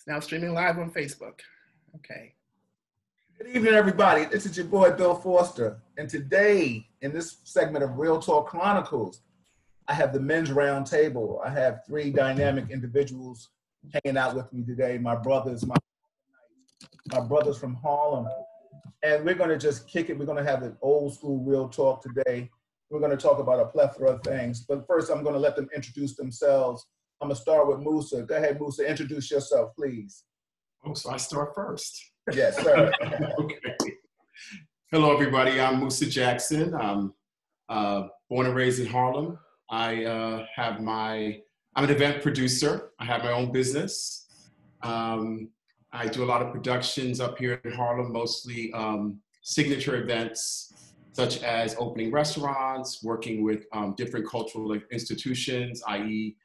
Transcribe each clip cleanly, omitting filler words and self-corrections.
Now streaming live on Facebook. Okay. Good evening, everybody. This is your boy, Bill Foster. And today, in this segment of Real Talk Chronicles, I have the men's roundtable. I have three dynamic individuals hanging out with me today. My brothers from Harlem. And we're going to just kick it. We're going to have an old school real talk today. We're going to talk about a plethora of things. But first, I'm going to let them introduce themselves. I'm going to start with Musa. Go ahead, Musa. Introduce yourself, please. Oh, so I start first. Yes, sir. Okay. Hello, everybody. I'm Musa Jackson. I'm born and raised in Harlem. I'm an event producer. I have my own business. I do a lot of productions up here in Harlem, mostly signature events, such as opening restaurants, working with different cultural institutions, i.e.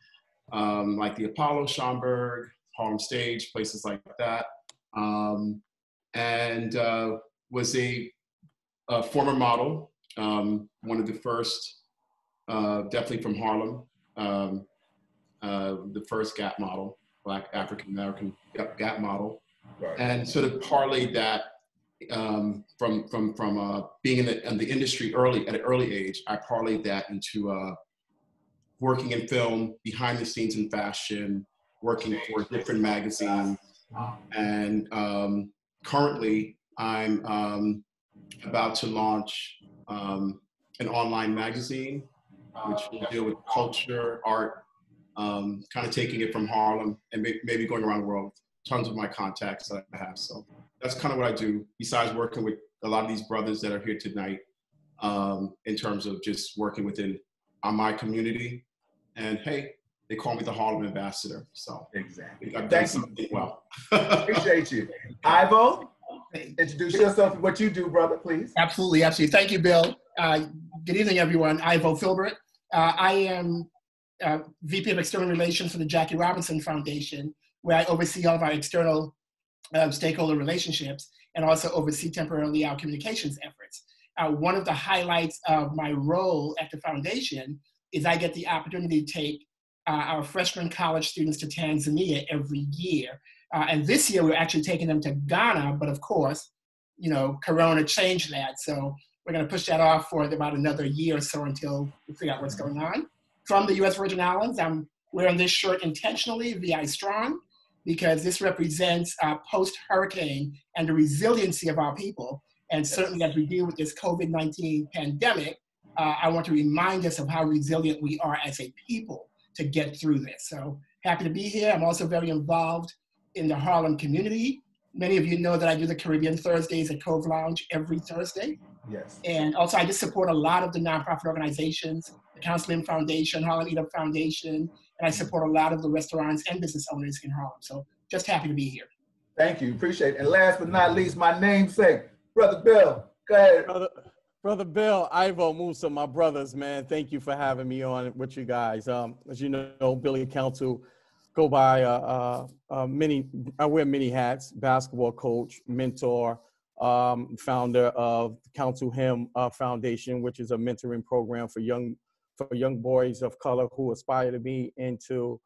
Like the Apollo, Schaumburg, Harlem Stage, places like that. And was a former model, one of the first, definitely from Harlem, the first Gap model, Black African-American Gap model. Right. And sort of parlayed that from being in the industry at an early age, I parlayed that into working in film, behind the scenes in fashion, working for different magazines. And currently I'm about to launch an online magazine, which will deal with culture, art, kind of taking it from Harlem and maybe going around the world. Tons of my contacts that I have. So that's kind of what I do, besides working with a lot of these brothers that are here tonight, in terms of just working within my community. And hey, they call me the Harlem ambassador. So exactly. I've done something well. Appreciate you. Ivo, introduce yourself and what you do, brother, please. Absolutely, absolutely. Thank you, Bill. Good evening, everyone. Ivo Philbert. I am VP of External Relations for the Jackie Robinson Foundation, where I oversee all of our external stakeholder relationships and also oversee temporarily our communications efforts. One of the highlights of my role at the foundation is I get the opportunity to take our freshman college students to Tanzania every year. And this year we're actually taking them to Ghana, but of course, you know, Corona changed that. So we're gonna push that off for about another year or so until we figure out what's going on. From the US Virgin Islands, I'm wearing this shirt intentionally, VI Strong, because this represents post-hurricane and the resiliency of our people. And certainly as we deal with this COVID-19 pandemic, I want to remind us of how resilient we are as a people to get through this. So happy to be here. I'm also very involved in the Harlem community. Many of you know that I do the Caribbean Thursdays at Cove Lounge every Thursday. Yes. And also I just support a lot of the nonprofit organizations, the Councilman Foundation, Harlem Eat Up Foundation, and I support a lot of the restaurants and business owners in Harlem. So just happy to be here. Thank you, appreciate it. And last but not least, my namesake, Brother Bill. Go ahead. Brother Bill, Ivo, Musa, my brothers, man, thank you for having me on with you guys. As you know, Billy Council go by I wear many hats: basketball coach, mentor, founder of Council Him Foundation, which is a mentoring program for young boys of color who aspire to be into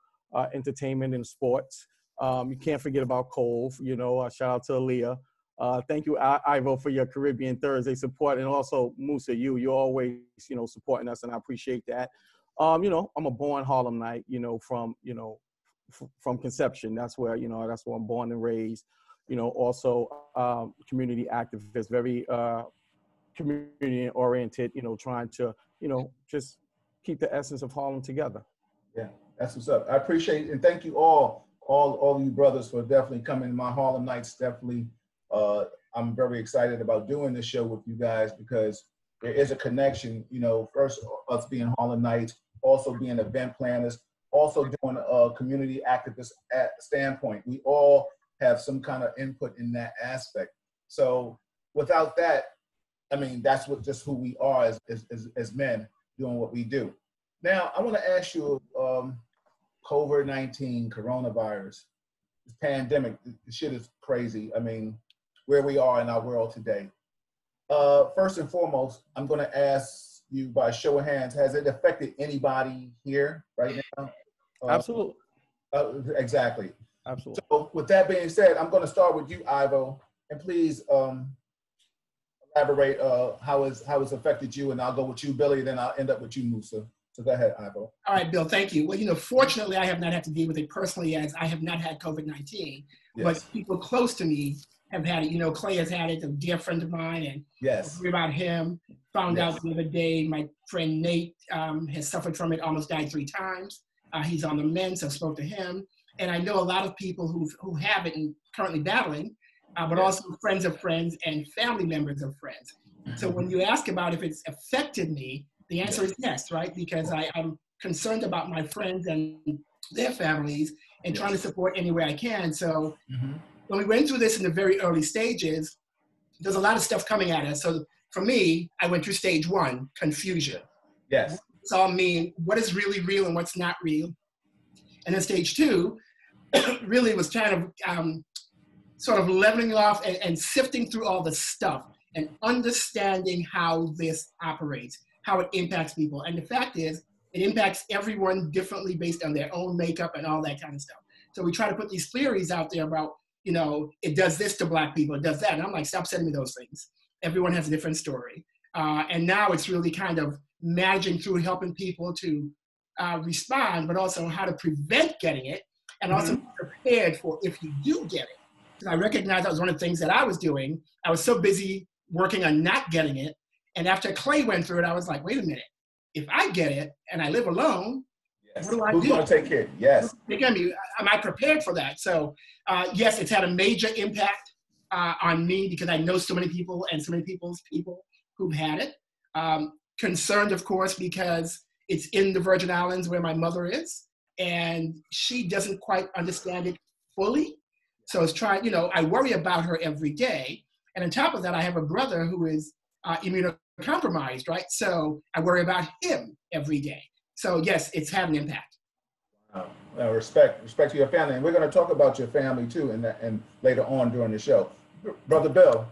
entertainment and sports. You can't forget about Cove, you know, shout out to Aaliyah. Thank you, Ivo, for your Caribbean Thursday support, and also Musa, you're always, you know, supporting us, and I appreciate that. You know, I'm a born Harlemite, you know, from conception. That's where I'm born and raised. You know, also community activist, very community oriented. You know, trying to, you know, just keep the essence of Harlem together. Yeah, that's what's up. I appreciate it, and thank you all you brothers for definitely coming to my Harlem Nights. Definitely. I'm very excited about doing this show with you guys because there is a connection, you know, first us being Harlem Nights, also being event planners, also doing a community activist standpoint. We all have some kind of input in that aspect. So without that, I mean, that's just who we are as men doing what we do. Now, I want to ask you, COVID-19, coronavirus, this pandemic, this shit is crazy. I mean, where we are in our world today. First and foremost, I'm going to ask you by show of hands, has it affected anybody here right now? Absolutely. Exactly. Absolutely. So with that being said, I'm going to start with you, Ivo, and please elaborate how it's affected you, and I'll go with you, Billy, then I'll end up with you, Musa. So go ahead, Ivo. All right, Bill, thank you. Well, fortunately, I have not had to deal with it personally, as I have not had COVID-19, but people close to me have had it. Clay has had it, a dear friend of mine, and yes, I about him. Found out the other day, my friend Nate has suffered from it, almost died 3 times. He's on the mend, so I spoke to him. And I know a lot of people who have it and currently battling, but also friends of friends and family members of friends. So when you ask about if it's affected me, the answer is yes, right? Because I'm concerned about my friends and their families and trying to support any way I can. So when we went through this in the very early stages, there's a lot of stuff coming at us. So for me, I went through stage 1, confusion. Yes. It's all mean, what is really real and what's not real. And then stage 2 really was kind of sort of leveling off and sifting through all the stuff and understanding how this operates, how it impacts people. And the fact is, it impacts everyone differently based on their own makeup and all that kind of stuff. So we try to put these theories out there about, it does this to Black people, it does that. And I'm like, stop sending me those things. Everyone has a different story. And now it's really kind of managing through helping people to respond, but also how to prevent getting it and also be prepared for if you do get it. Because I recognized that was one of the things that I was doing. I was so busy working on not getting it. And after Clay went through it, I was like, wait a minute. If I get it and I live alone, what do I do? Who's going to take care? Yes. Am I prepared for that? So yes, it's had a major impact on me because I know so many people and so many people's people who've had it. Concerned, of course, because it's in the Virgin Islands where my mother is, and she doesn't quite understand it fully. So it's trying, I worry about her every day. And on top of that, I have a brother who is immunocompromised, right? So I worry about him every day. So yes, it's had an impact. Wow. Respect to your family. And we're going to talk about your family too and later on during the show. Brother Bill,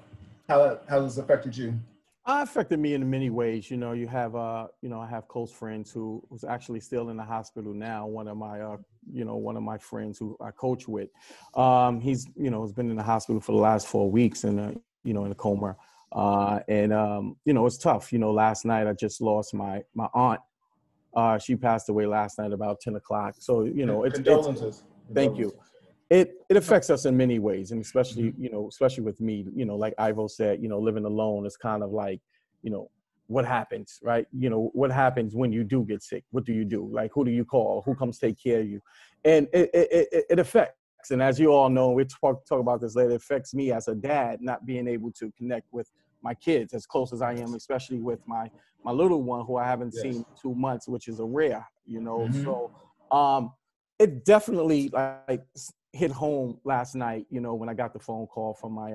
how has it affected you? Affected me in many ways. You have, I have close friends who's actually still in the hospital now. One of my friends who I coach with, he's, has been in the hospital for the last 4 weeks and, in a coma. It's tough. Last night I just lost my aunt. She passed away last night about 10 o'clock. So, condolences. Thank you. It affects us in many ways, and especially, especially with me, like Ivo said, living alone is kind of like, what happens, right? What happens when you do get sick? What do you do? Like, who do you call? Who comes take care of you? And it affects. And as you all know, we talk about this later, it affects me as a dad, not being able to connect with my kids as close as I am, especially with my little one who I haven't seen in 2 months, which is a rare, So it definitely like hit home last night, when I got the phone call from my,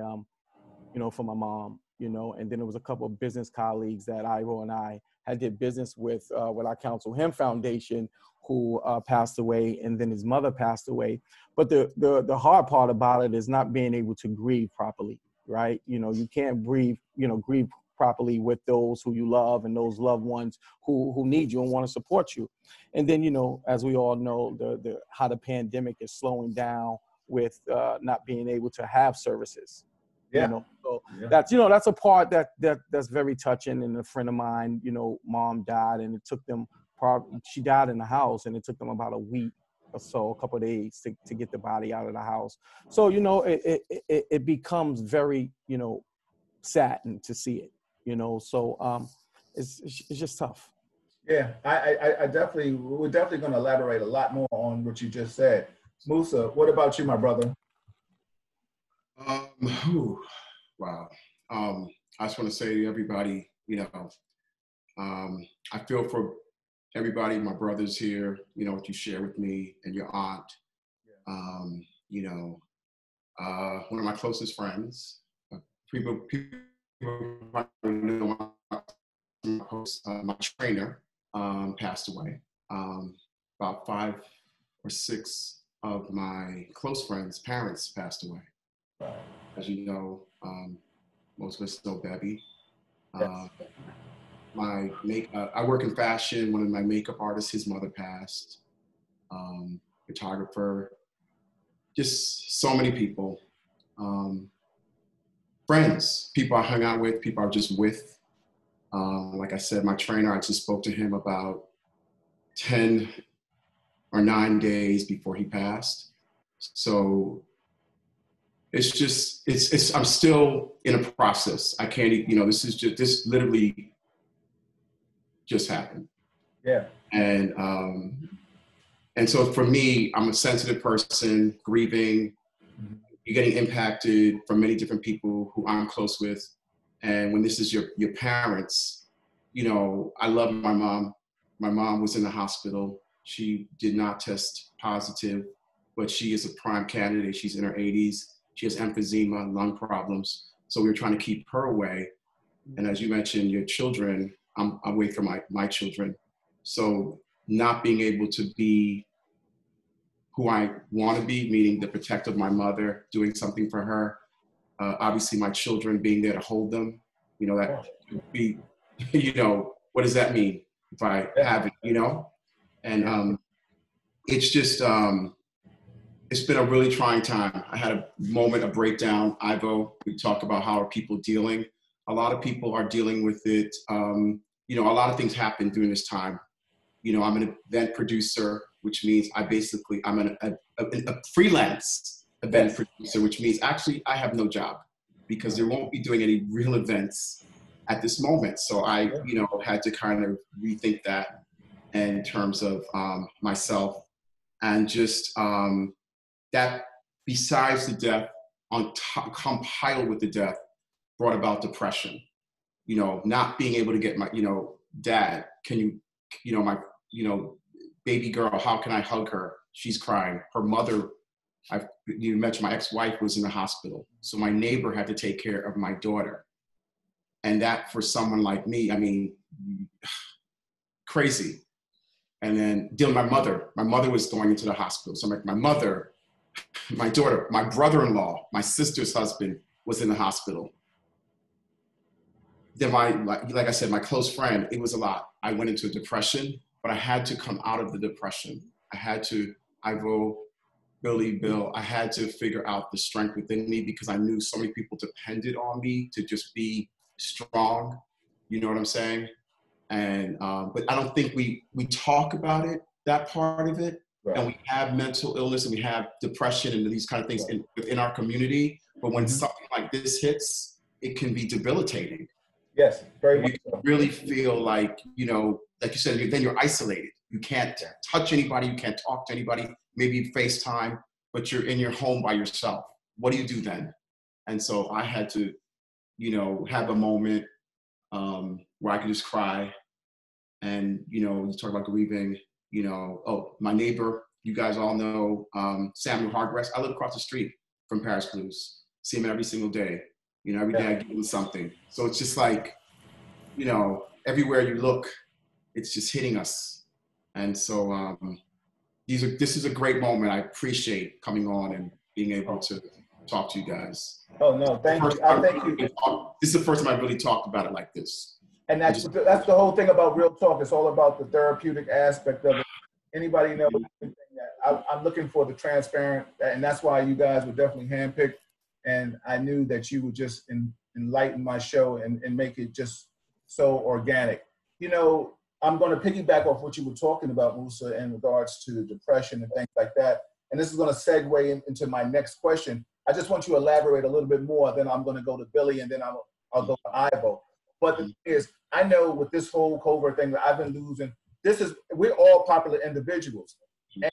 from my mom, and then there was a couple of business colleagues that Ivo and I had did business with I counsel him foundation, who passed away, and then his mother passed away. But the hard part about it is not being able to grieve properly, right? You can't grieve properly with those who you love and those loved ones who need you and want to support you. And then, as we all know, how the pandemic is slowing down with not being able to have services. So that's a part that's very touching. And a friend of mine, mom died, and it took them she died in the house, and it took them about a week or so, a couple of days to get the body out of the house. So, it becomes very, saddened to see it, so it's just tough. Yeah, we're definitely going to elaborate a lot more on what you just said. Musa, what about you, my brother? Wow. I just want to say to everybody, I feel for everybody, my brothers here, what you share with me and your aunt. One of my closest friends, people probably know my trainer passed away. About 5 or 6 of my close friends' parents passed away. As you know, most of us know Bebby. I work in fashion. One of my makeup artists, his mother passed. Photographer, just so many people, friends, people I hung out with, people I was just with. Like I said, my trainer, I just spoke to him about 10 or 9 days before he passed. So it's just, I'm still in a process. I can't, this literally just happened. Yeah. And so for me, I'm a sensitive person, grieving, you're getting impacted from many different people who I'm close with. And when this is your parents, I love my mom. My mom was in the hospital. She did not test positive, but she is a prime candidate. She's in her 80s. She has emphysema, lung problems. So we were trying to keep her away. And as you mentioned, your children, I'm away from my children. So not being able to be who I want to be, meaning the protector of my mother, doing something for her. Obviously my children being there to hold them, that would be, what does that mean if I have it, And it's just, it's been a really trying time. I had a moment of breakdown. Ivo, we talk about how are people dealing. A lot of people are dealing with it. A lot of things happen during this time. I'm an event producer, which means I'm a freelance event producer, which means actually I have no job because there won't be doing any real events at this moment. So I, had to kind of rethink that in terms of myself and just that besides the death, compiled with the death, brought about depression. Not being able to get my, dad, can you, my, baby girl, how can I hug her? She's crying. Her mother, you mentioned my ex-wife was in the hospital. So my neighbor had to take care of my daughter. And that for someone like me, crazy. And then dealing with my mother was going into the hospital. So my mother, my daughter, my brother-in-law, my sister's husband was in the hospital. Then like I said, my close friend, it was a lot. I went into a depression, but I had to come out of the depression. I had to, Ivo, Bill, I had to figure out the strength within me because I knew so many people depended on me to just be strong. You know what I'm saying? And, but I don't think we talk about it, that part of it. Right. And we have mental illness and we have depression and these kind of things within our community. But when something like this hits, it can be debilitating. Yes, very much so. You really feel like, like you said, then you're isolated. You can't touch anybody. You can't talk to anybody. Maybe FaceTime, but you're in your home by yourself. What do you do then? And so I had to, have a moment where I could just cry. And, you talk about grieving, my neighbor, you guys all know Samuel Hargress. I live across the street from Paris Blues. See him every single day. Every day I give him something. So it's just like, everywhere you look, it's just hitting us. And so this is a great moment. I appreciate coming on and being able to talk to you guys. Oh, no, thank you. Thank you. This is the first time I really talked about it like this. And that's the whole thing about Real Talk. It's all about the therapeutic aspect of it. Anybody knows that I'm looking for the transparent, and that's why you guys were definitely handpicked. And I knew that you would just enlighten my show and make it just so organic. I'm going to piggyback off what you were talking about, Musa, in regards to depression and things like that. And this is going to segue into my next question. I just want you to elaborate a little bit more. Then I'm going to go to Billy, and then I'll go to Ivo. But the thing is, I know with this whole covert thing that I've been losing, we're all popular individuals.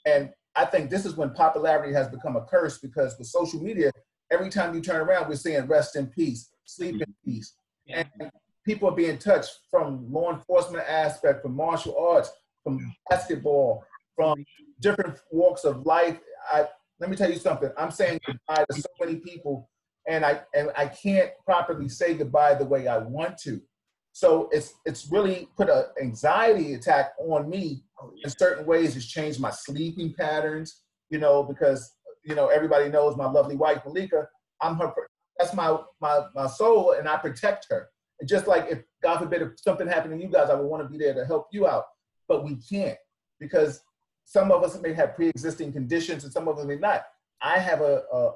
And I think this is when popularity has become a curse, because with social media, every time you turn around, we're saying rest in peace, sleep in peace. And people are being touched from law enforcement aspect, from martial arts, from basketball, from different walks of life. Let me tell you something. I'm saying goodbye to so many people, and I can't properly say goodbye the way I want to. So it's really put an anxiety attack on me in certain ways. It's changed my sleeping patterns, because everybody knows my lovely wife Malika. I'm her. That's my soul, and I protect her. And just like if God forbid if something happened to you guys, I would want to be there to help you out, but we can't, because some of us may have pre-existing conditions and some of us may not. I have a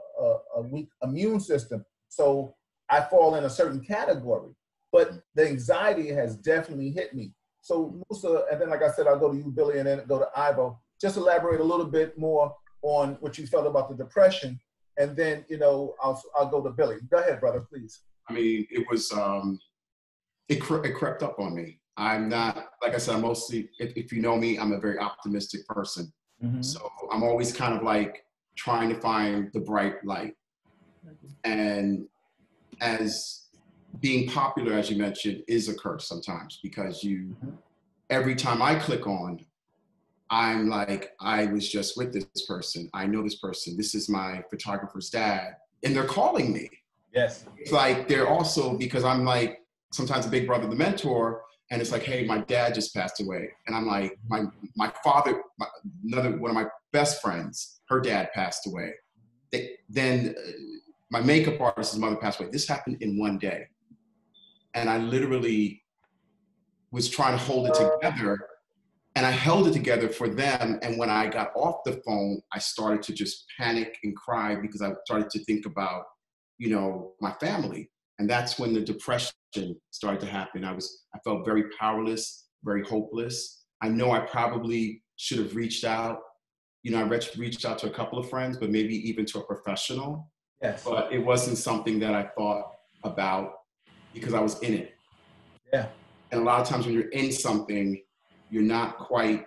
weak immune system, so I fall in a certain category. But the anxiety has definitely hit me. So Musa, and then like I said, I'll go to you, Billy, and then go to Ivo. Just elaborate a little bit more on what you felt about the depression, and then I'll go to Billy. Go ahead, brother, please. I mean, it was it crept up on me. I'm not, like I said, I'm mostly, if you know me, I'm a very optimistic person. Mm-hmm. So I'm always kind of like trying to find the bright light. And as being popular, as you mentioned, is a curse sometimes, because every time I click on, I'm like, I was just with this person. I know this person. This is my photographer's dad. And they're calling me. Yes. It's like, they're also, because I'm like, sometimes a big brother, the mentor, and it's like, hey, my dad just passed away. And I'm like, my father, another one of my best friends, her dad passed away. Then my makeup artist's mother passed away. This happened in one day. And I literally was trying to hold it together, and I held it together for them. And when I got off the phone, I started to just panic and cry, because I started to think about, my family. And that's when the depression started to happen. I felt very powerless, very hopeless. I know I probably should have reached out. I reached out to a couple of friends, but maybe even to a professional. Yes. But it wasn't something that I thought about, because I was in it. Yeah. And a lot of times when you're in something, you're not quite,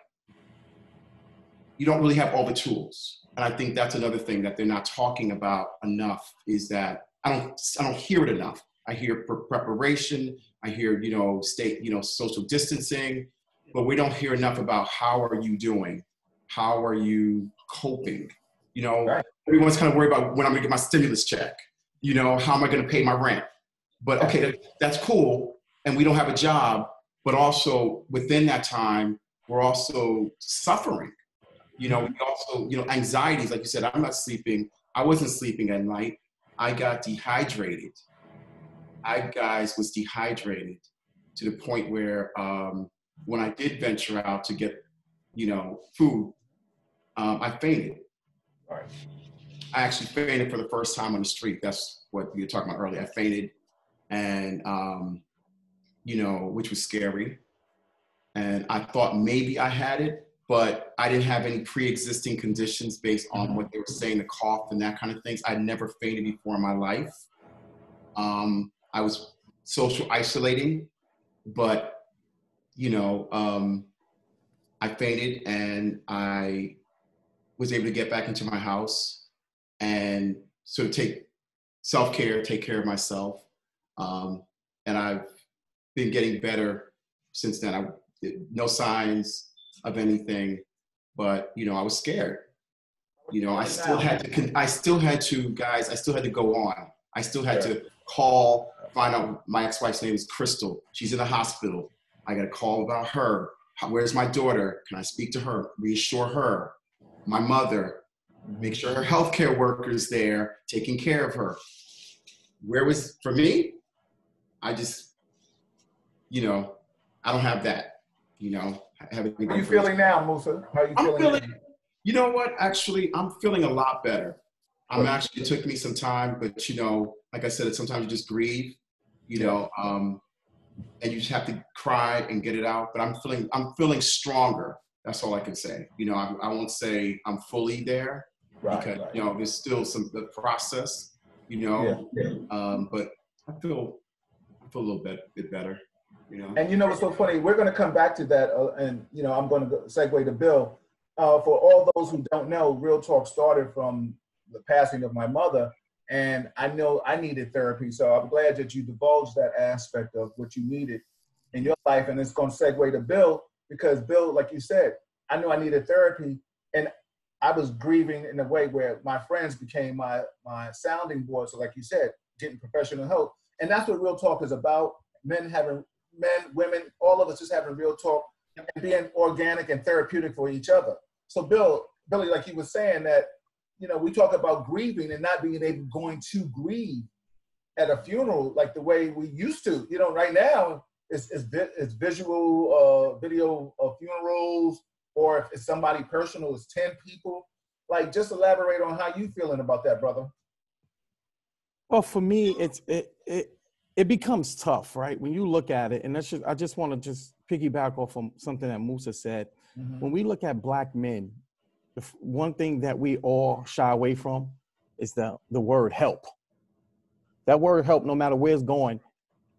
you don't really have all the tools. And I think that's another thing that they're not talking about enough, is that I don't hear it enough. I hear preparation, I hear, social distancing, but we don't hear enough about how are you doing? How are you coping? Right. Everyone's kind of worried about when I'm gonna get my stimulus check. How am I gonna pay my rent? But okay, that's cool. And we don't have a job, but also within that time, we're also suffering. We also, anxieties, like you said, I'm not sleeping. I wasn't sleeping at night. I got dehydrated. Was dehydrated to the point where when I did venture out to get, food, I fainted. Right. I actually fainted for the first time on the street. That's what you were talking about earlier. I fainted, and which was scary. And I thought maybe I had it, but I didn't have any pre-existing conditions based on what they were saying, the cough and that kind of things. I'd never fainted before in my life. I was social isolating, but, I fainted, and I was able to get back into my house and sort of take self-care, take care of myself. And I've been getting better since then. No signs of anything, but, I was scared. I still had to go on. I still had to call, find out my ex-wife's name is Crystal. She's in the hospital. I got a call about her. Where's my daughter? Can I speak to her? Reassure her. My mother, make sure her healthcare worker's there, taking care of her. For me, I just, I don't have that, How are you feeling now, Musa? How are you feeling now? You know what? Actually, I'm feeling a lot better. It took me some time, but, like I said, sometimes you just grieve, and you just have to cry and get it out. But I'm feeling stronger. That's all I can say. I won't say I'm fully there, because, there's still the process, but I feel a little bit better, And what's so funny? We're going to come back to that, and I'm going to segue to Bill. For all those who don't know, Real Talk started from the passing of my mother, and I know I needed therapy. So I'm glad that you divulged that aspect of what you needed in your life, and it's going to segue to Bill, because Bill, like you said, I knew I needed therapy, and I was grieving in a way where my friends became my sounding board. So like you said, getting professional help. And that's what Real Talk is about. Men, women, all of us just having real talk and being organic and therapeutic for each other. So Billy, like you were saying that, we talk about grieving and not being able going to grieve at a funeral like the way we used to. Right now it's visual video of funerals, or if it's somebody personal, it's 10 people, Like, just elaborate on how you feeling about that, brother. Well, for me, it becomes tough, right? When you look at it, and I just want to just piggyback off of something that Musa said. Mm-hmm. When we look at Black men, the one thing that we all shy away from is the word help. That word help, no matter where it's going,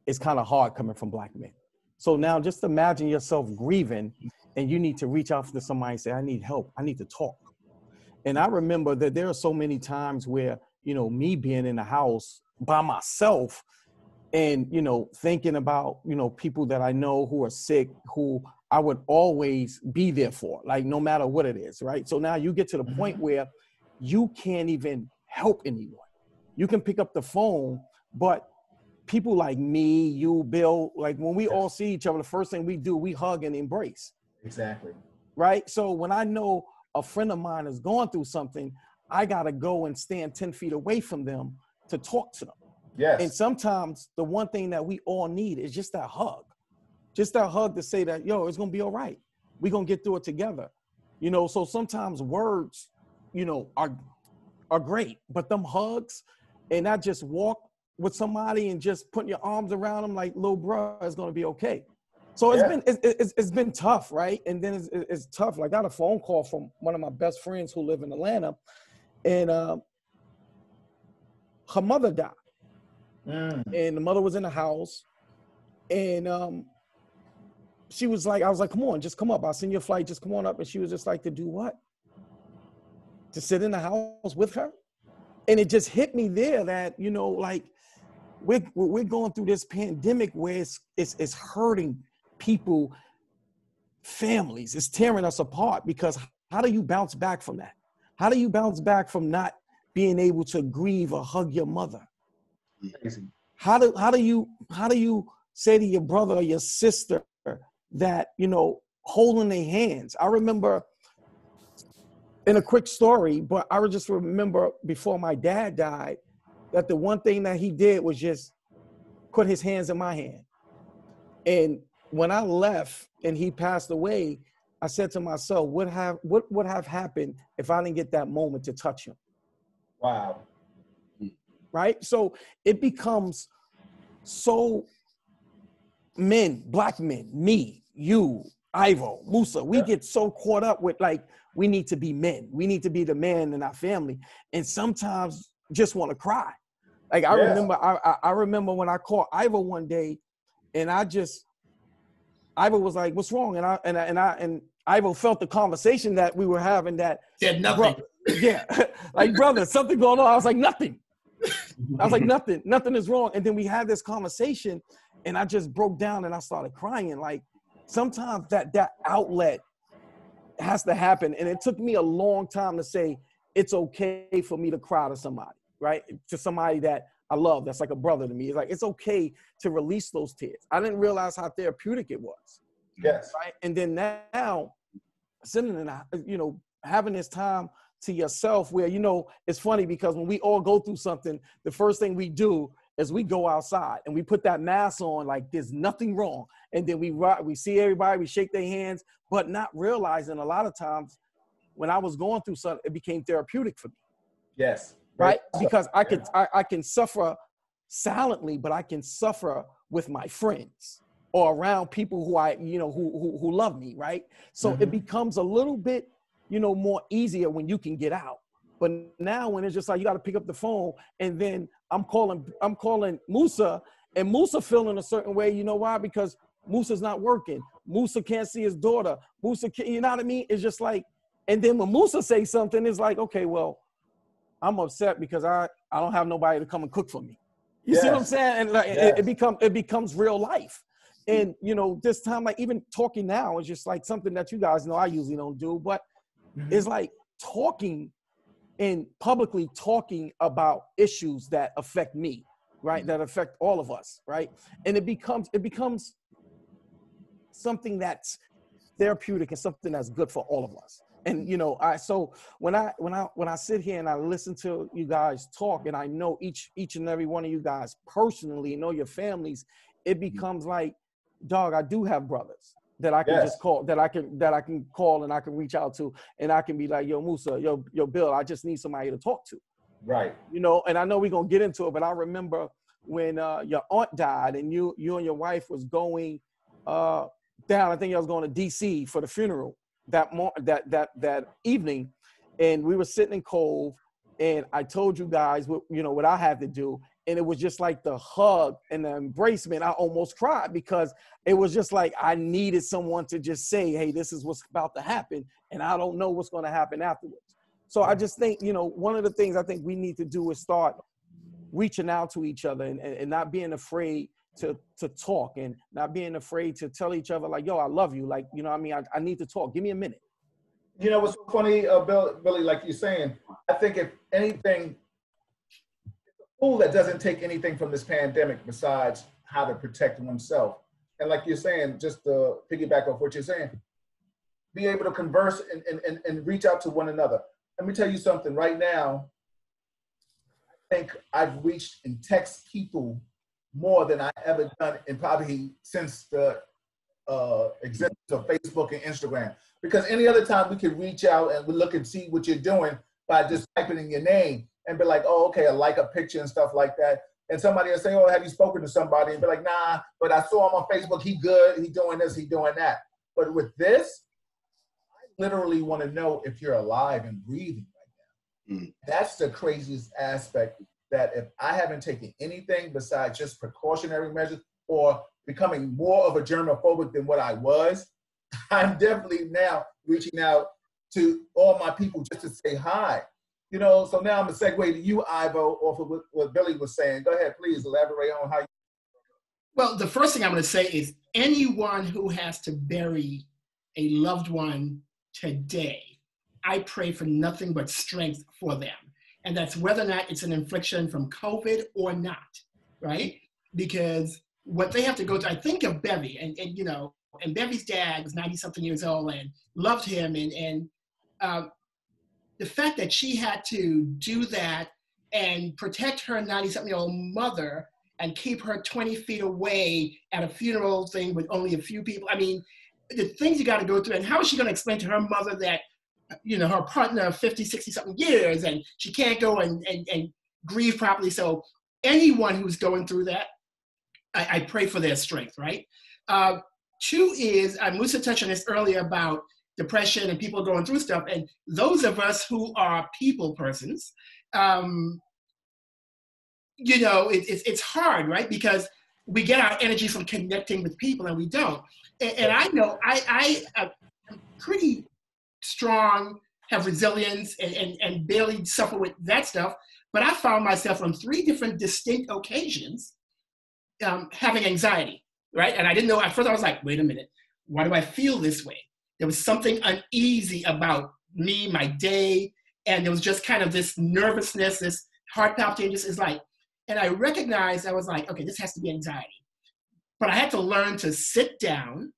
is kind of hard coming from Black men. So now just imagine yourself grieving and you need to reach out to somebody and say, I need help. I need to talk. And I remember that there are so many times where, you know, me being in the house by myself and, you know, thinking about, you know, people that I know who are sick, who I would always be there for, like, no matter what it is, right? So now you get to the point where you can't even help anyone. You can pick up the phone, but people like me, you, Bill, like when we all see each other, the first thing we do, we hug and embrace. Exactly. Right? So when I know a friend of mine is going through something, I got to go and stand 10 feet away from them to talk to them. Yes. And sometimes the one thing that we all need is just that hug. Just that hug to say that, yo, it's going to be all right. We're going to get through it together. You know, so sometimes words, you know, are great, but them hugs and not just walk with somebody and just putting your arms around them like, little bro, it's going to be okay. So it's been tough, right? And then it's tough. Like, I got a phone call from one of my best friends who live in Atlanta, and her mother died. And the mother was in the house, and she was like, I was like, come on, just come up. I'll send you a flight, just come on up. And she was just like, to do what? To sit in the house with her? And it just hit me there that, you know, like, we're going through this pandemic where it's hurting people, families. It's tearing us apart, because how do you bounce back from that? How do you bounce back from not being able to grieve or hug your mother? Crazy. How do you say to your brother or your sister that, you know, holding their hands? I remember, in a quick story, but I would just remember before my dad died, that the one thing that he did was just put his hands in my hand. And when I left and he passed away, I said to myself, what would have happened if I didn't get that moment to touch him? Wow. Right? So it becomes so Black men, me, you, Ivo, Musa, we get so caught up with, like, we need to be men. We need to be the man in our family. And sometimes just want to cry. Like, I remember when I called Ivo one day, and Ivo was like, what's wrong? And Ivo felt the conversation that we were having, that said nothing. Like, brother, something going on. I was like, nothing. I was like, nothing is wrong. And then we had this conversation, and I just broke down and I started crying. Like, sometimes that outlet has to happen. And it took me a long time to say, it's okay for me to cry to somebody, right? To somebody that I love, that's like a brother to me. It's like, it's okay to release those tears. I didn't realize how therapeutic it was. Yes. Right? And then now, sitting in, you know, having this time to yourself where, you know, it's funny because when we all go through something, the first thing we do is we go outside and we put that mask on like there's nothing wrong. And then we see everybody, we shake their hands, but not realizing a lot of times when I was going through something, it became therapeutic for me. Yes. Right? Because I can suffer silently, but I can suffer with my friends or around people who who love me, right? So it becomes a little bit, you know, more easier when you can get out. But now when it's just like, you got to pick up the phone, and then I'm calling Musa, and Musa feeling a certain way. You know why? Because Musa's not working. Musa can't see his daughter. You know what I mean? It's just like, and then when Musa says something, it's like, okay, well, I'm upset because I don't have nobody to come and cook for me. You see what I'm saying? And like, it becomes real life. And, you know, this time, like, even talking now is just like something that you guys know I usually don't do, but it's like talking and publicly talking about issues that affect me, right? That affect all of us, right? And it becomes something that's therapeutic and something that's good for all of us. And, you know, so when I sit here and I listen to you guys talk, and I know each and every one of you guys personally, know your families, it becomes like, dog, I do have brothers that I can Yes. just call, that I can call and I can reach out to, and I can be like, yo, Musa, yo, Bill, I just need somebody to talk to. Right. You know, and I know we're going to get into it, but I remember when your aunt died and you and your wife was going down, I think I was going to DC for the funeral that evening, and we were sitting in Cove, and I told you guys what I had to do, and it was just like the hug and the embracement. I almost cried because it was just like I needed someone to just say, hey, this is what's about to happen, and I don't know what's going to happen afterwards. So I just think, one of the things I think we need to do is start reaching out to each other and not being afraid to talk, and not being afraid to tell each other like, yo, I love you. Like, what I mean? I need to talk. Give me a minute. You know what's so funny, Billy, like you're saying, I think if anything, it's a fool that doesn't take anything from this pandemic besides how to protect oneself. And like you're saying, just to piggyback off what you're saying, be able to converse and reach out to one another. Let me tell you something right now. I think I've reached and text people more than I've ever done in probably since the existence of Facebook and Instagram. Because any other time we could reach out and we look and see what you're doing by just typing in your name and be like, oh, okay, I like a picture and stuff like that. And somebody will say, oh, have you spoken to somebody? And be like, nah, but I saw him on Facebook. He good. He doing this. He doing that. But with this, I literally want to know if you're alive and breathing right now. That's the craziest aspect, that if I haven't taken anything besides just precautionary measures or becoming more of a germophobic than what I was, I'm definitely now reaching out to all my people just to say hi. So now I'm going to segue to you, Ivo, off of what Billy was saying. Go ahead, please elaborate on how you. Well, the first thing I'm going to say is anyone who has to bury a loved one today, I pray for nothing but strength for them. And that's whether or not it's an infliction from COVID or not, right? Because what they have to go through, I think of Bevy, and Bevy's dad was 90-something years old and loved him. And the fact that she had to do that and protect her 90-something-year-old mother and keep her 20 feet away at a funeral thing with only a few people. I mean, the things you got to go through. And how is she going to explain to her mother that, her partner of 50, 60-something years, and she can't go and grieve properly? So anyone who's going through that, I pray for their strength, right? Two is, Musa touched on this earlier about depression and people going through stuff. And those of us who are people persons, it's hard, right? Because we get our energy from connecting with people and we don't. And I know I'm pretty strong, have resilience, and barely suffer with that stuff. But I found myself on 3 different distinct occasions having anxiety, right? And I didn't know, at first I was like, wait a minute, why do I feel this way? There was something uneasy about me, my day, and there was just kind of this nervousness, this heart palpitation, and I recognized, I was like, okay, this has to be anxiety. But I had to learn to sit down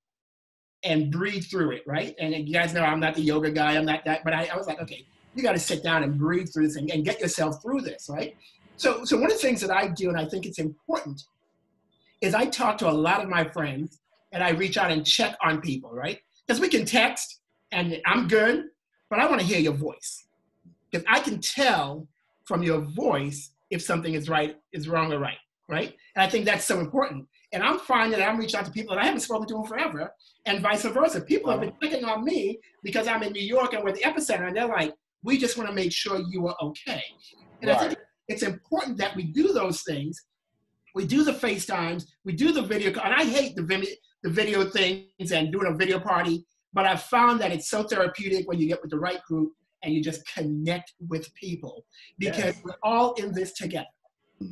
and breathe through it, right? And you guys know I'm not the yoga guy, I'm not that, but I was like, okay, you got to sit down and breathe through this and get yourself through this, right? So one of the things that I do, and I think it's important, is I talk to a lot of my friends and I reach out and check on people, right? Because we can text and I'm good, but I want to hear your voice. Because I can tell from your voice if something is wrong or right? And I think that's so important. And I'm finding that I'm reaching out to people that I haven't spoken to in forever, and vice versa. People have been clicking on me because I'm in New York and we're the epicenter, and they're like, we just want to make sure you are okay. And I think it's important that we do those things. We do the FaceTimes, we do the video, and I hate the video things and doing a video party, but I've found that it's so therapeutic when you get with the right group and you just connect with people, because we're all in this together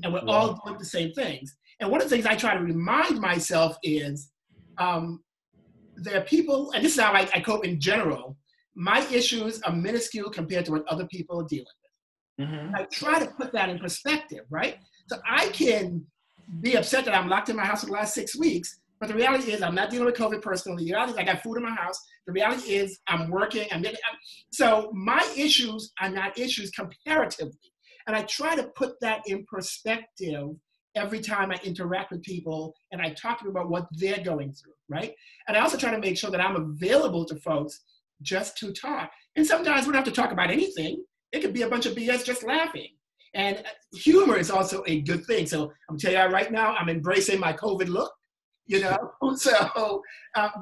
and we're all doing the same things. And one of the things I try to remind myself is there are people, and this is how I cope in general, my issues are minuscule compared to what other people are dealing with. Mm-hmm. I try to put that in perspective, right? So I can be upset that I'm locked in my house for the last 6 weeks, but the reality is I'm not dealing with COVID personally. The reality is I got food in my house. The reality is I'm working. So my issues are not issues comparatively. And I try to put that in perspective every time I interact with people and I talk to them about what they're going through, right? And I also try to make sure that I'm available to folks just to talk. And sometimes we don't have to talk about anything. It could be a bunch of BS just laughing. And humor is also a good thing. So I'm telling you right now, I'm embracing my COVID look, you know? So,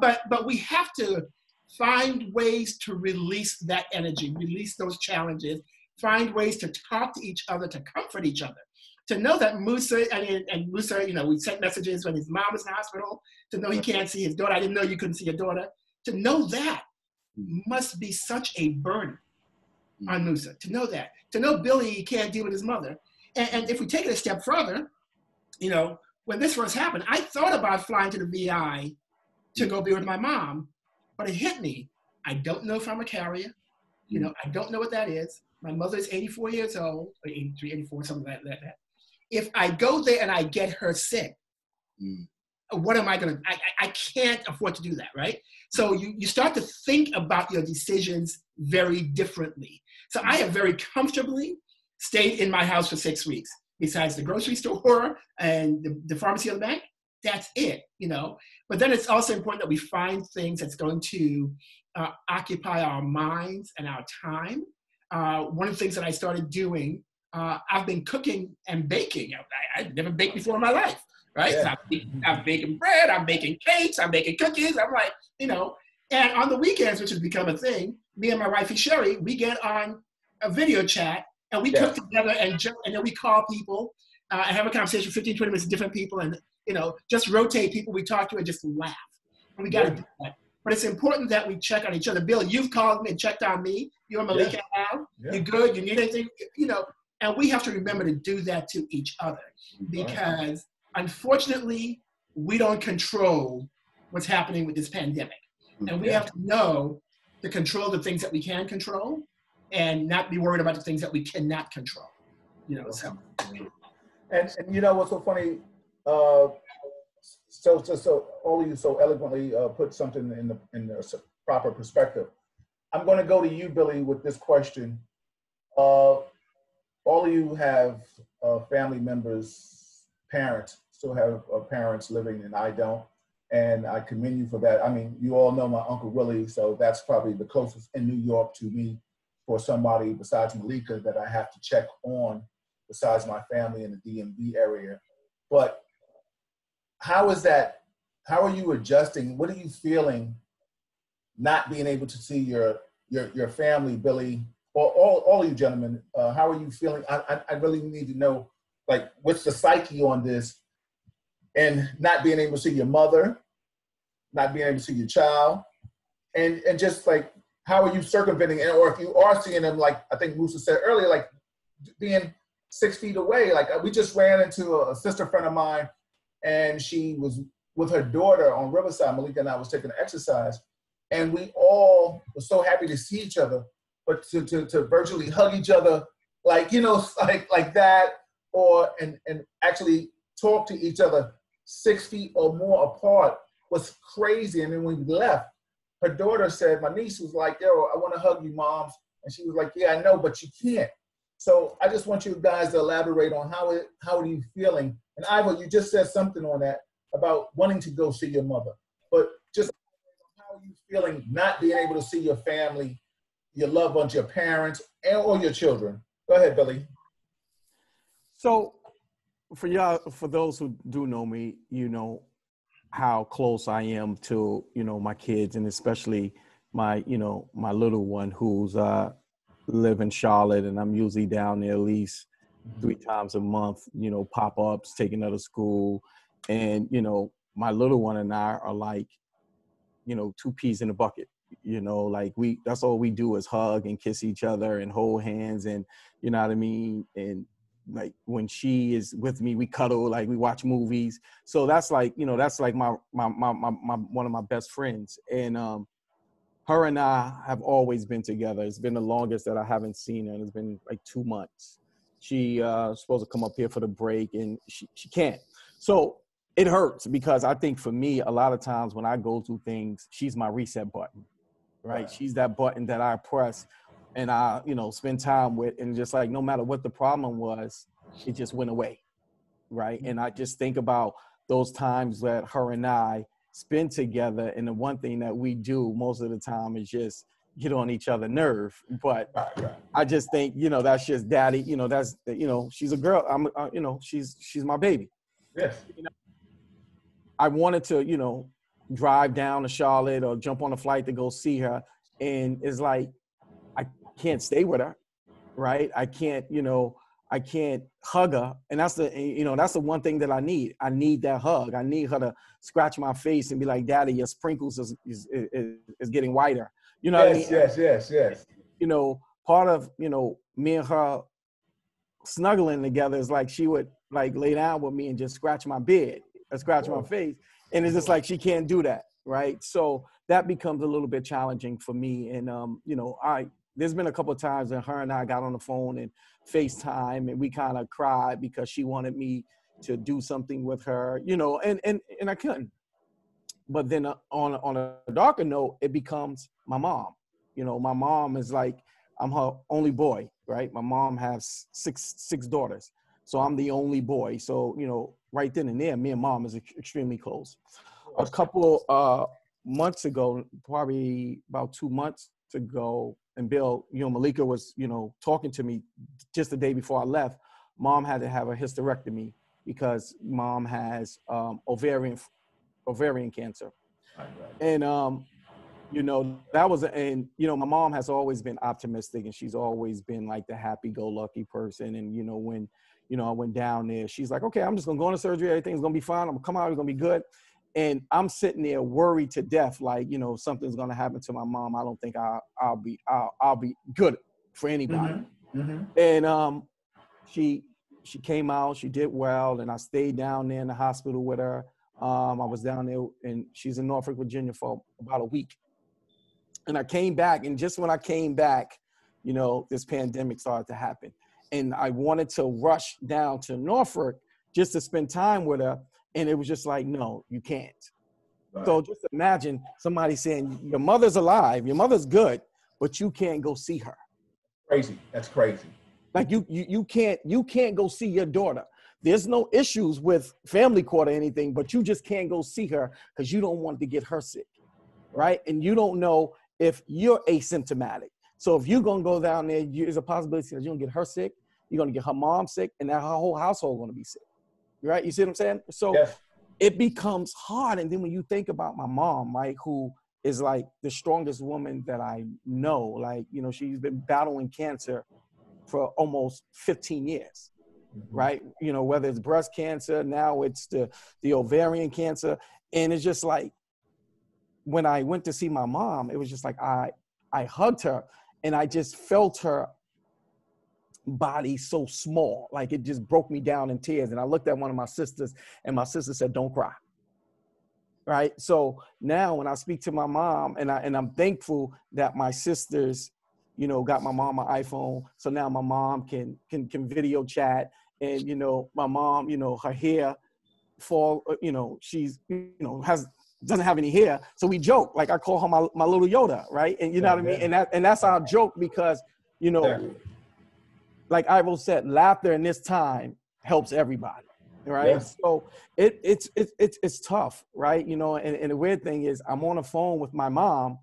but we have to find ways to release that energy, release those challenges, find ways to talk to each other, to comfort each other. To know that Musa, and Musa, you know, we sent messages when his mom was in the hospital, to know he can't see his daughter. I didn't know you couldn't see your daughter. To know that must be such a burden on Musa, to know that. To know Billy can't deal with his mother. And if we take it a step further, you know, when this first happened, I thought about flying to the VI to go be with my mom, but it hit me. I don't know if I'm a carrier. You know, I don't know what that is. My mother's 84 years old, or 83, 84, something like that. If I go there and I get her sick, what am I gonna, I can't afford to do that, right? So you start to think about your decisions very differently. So I have very comfortably stayed in my house for 6 weeks. Besides the grocery store and the pharmacy of the bank, that's it, you know? But then it's also important that we find things that's going to occupy our minds and our time. One of the things that I started doing, I've been cooking and baking. I've never baked before in my life, right? Yeah. So I'm baking bread, I'm baking cakes, I'm baking cookies. I'm like, you know, and on the weekends, which has become a thing, me and my wifey Sherry, we get on a video chat and we cook together and then we call people and have a conversation for 15, 20 minutes with different people and, you know, just rotate people we talk to and just laugh. And we got to do that. But it's important that we check on each other. Bill, you've called me and checked on me. You and Malika have. You good? You need anything? You know, and we have to remember to do that to each other because unfortunately, we don't control what's happening with this pandemic. And we have to know to control the things that we can control and not be worried about the things that we cannot control. You know, so. And you know what's so funny? So all of you so eloquently put something in the proper perspective. I'm going to go to you, Billy, with this question. All of you have family members, parents, still have parents living, and I don't. And I commend you for that. I mean, you all know my Uncle Willie, so that's probably the closest in New York to me for somebody besides Malika that I have to check on besides my family in the DMV area. But how is that? How are you adjusting? What are you feeling not being able to see your family, Billy, or all of you gentlemen? How are you feeling? I really need to know, like, what's the psyche on this and not being able to see your mother, not being able to see your child, and just like, how are you circumventing, or if you are seeing them, like I think Musa said earlier, like being 6 feet away. Like we just ran into a sister friend of mine, and she was with her daughter on Riverside. Malika and I was taking an exercise, and we all were so happy to see each other, but to virtually hug each other, like, you know, like that, or and actually talk to each other 6 feet or more apart was crazy. And then when we left, her daughter said, my niece was like, yo, I want to hug you, Mom. And she was like, yeah, I know, but you can't. So I just want you guys to elaborate on how are you feeling? And Ivo, you just said something on that about wanting to go see your mother, but just how are you feeling not being able to see your family, your loved ones, your parents, or your children? Go ahead, Billy. So for y'all, for those who do know me, you know how close I am to, you know, my kids, and especially my, you know, my little one who's live in Charlotte, and I'm usually down there at least 3 times a month, you know, pop-ups, taking her to school. And, you know, my little one and I are like, you know, 2 peas in a bucket, you know, like that's all we do is hug and kiss each other and hold hands, and, you know what I mean? And like when she is with me, we cuddle, like we watch movies. So that's like, you know, that's like my one of my best friends. And her and I have always been together. It's been the longest that I haven't seen her, and it's been like 2 months. She supposed to come up here for the break, and she can't. So it hurts because I think for me, a lot of times when I go through things, she's my reset button, right? She's that button that I press and I, you know, spend time with, and just like, no matter what the problem was, it just went away. right? And I just think about those times that her and I spend together. And the one thing that we do most of the time is just get on each other's nerve. But I just think, that's just daddy, that's, she's a girl. She's my baby. Yes. I wanted to, drive down to Charlotte or jump on a flight to go see her. And it's like, I can't stay with her, right? I can't hug her. And that's the one thing that I need. I need that hug. I need her to scratch my face and be like, Daddy, your sprinkles is getting whiter. You know what I mean? Yes. Part of, me and her snuggling together is like she would like lay down with me and just scratch my beard or scratch my face. And it's just like she can't do that, right? So that becomes a little bit challenging for me. And, there's been a couple of times that her and I got on the phone and FaceTime and we kind of cried because she wanted me to do something with her, and I couldn't. But then on a darker note, it becomes my mom. My mom is like, I'm her only boy, right? My mom has six daughters. So I'm the only boy. So, right then and there, me and mom is extremely close. A couple months ago, probably about 2 months ago, and Bill, Malika was, talking to me just the day before I left. Mom had to have a hysterectomy because mom has ovarian cancer. And, that was, and, my mom has always been optimistic and she's always been like the happy-go-lucky person. And, when, I went down there, she's like, okay, I'm just gonna go into surgery. Everything's gonna be fine. I'm gonna come out, it's gonna be good. And I'm sitting there worried to death, like, something's gonna happen to my mom. I don't think I'll be good for anybody. And she came out, she did well, and I stayed down there in the hospital with her. I was down there, and she's in Norfolk, Virginia for about a week. And I came back, and just when I came back, this pandemic started to happen. And I wanted to rush down to Norfolk just to spend time with her. And it was just like, no, you can't. Right. So just imagine somebody saying, your mother's alive, your mother's good, but you can't go see her. Crazy. That's crazy. Like you can't go see your daughter. There's no issues with family court or anything, but you just can't go see her because you don't want to get her sick, right? And you don't know if you're asymptomatic. So if you're going to go down there, there's a possibility that you're going to get her sick, you're going to get her mom sick, and that her whole household going to be sick, right? You see what I'm saying? So It becomes hard. And then when you think about my mom, right, who is like the strongest woman that I know, like, she's been battling cancer for almost 15 years, right? Whether it's breast cancer, now it's the ovarian cancer. And it's just like, when I went to see my mom, it was just like, I hugged her and I just felt her body so small, like it just broke me down in tears. And I looked at one of my sisters and my sister said, don't cry. Right. So now when I speak to my mom, and I'm thankful that my sisters, got my mom an iPhone. So now my mom can video chat, and, my mom, her hair fall, she's, doesn't have any hair. So we joke, like I call her my little Yoda. Right. And you know what I mean? And that's our joke because, like Ivo said, laughter in this time helps everybody. Right. Yes. So it's tough. Right. And the weird thing is I'm on the phone with my mom.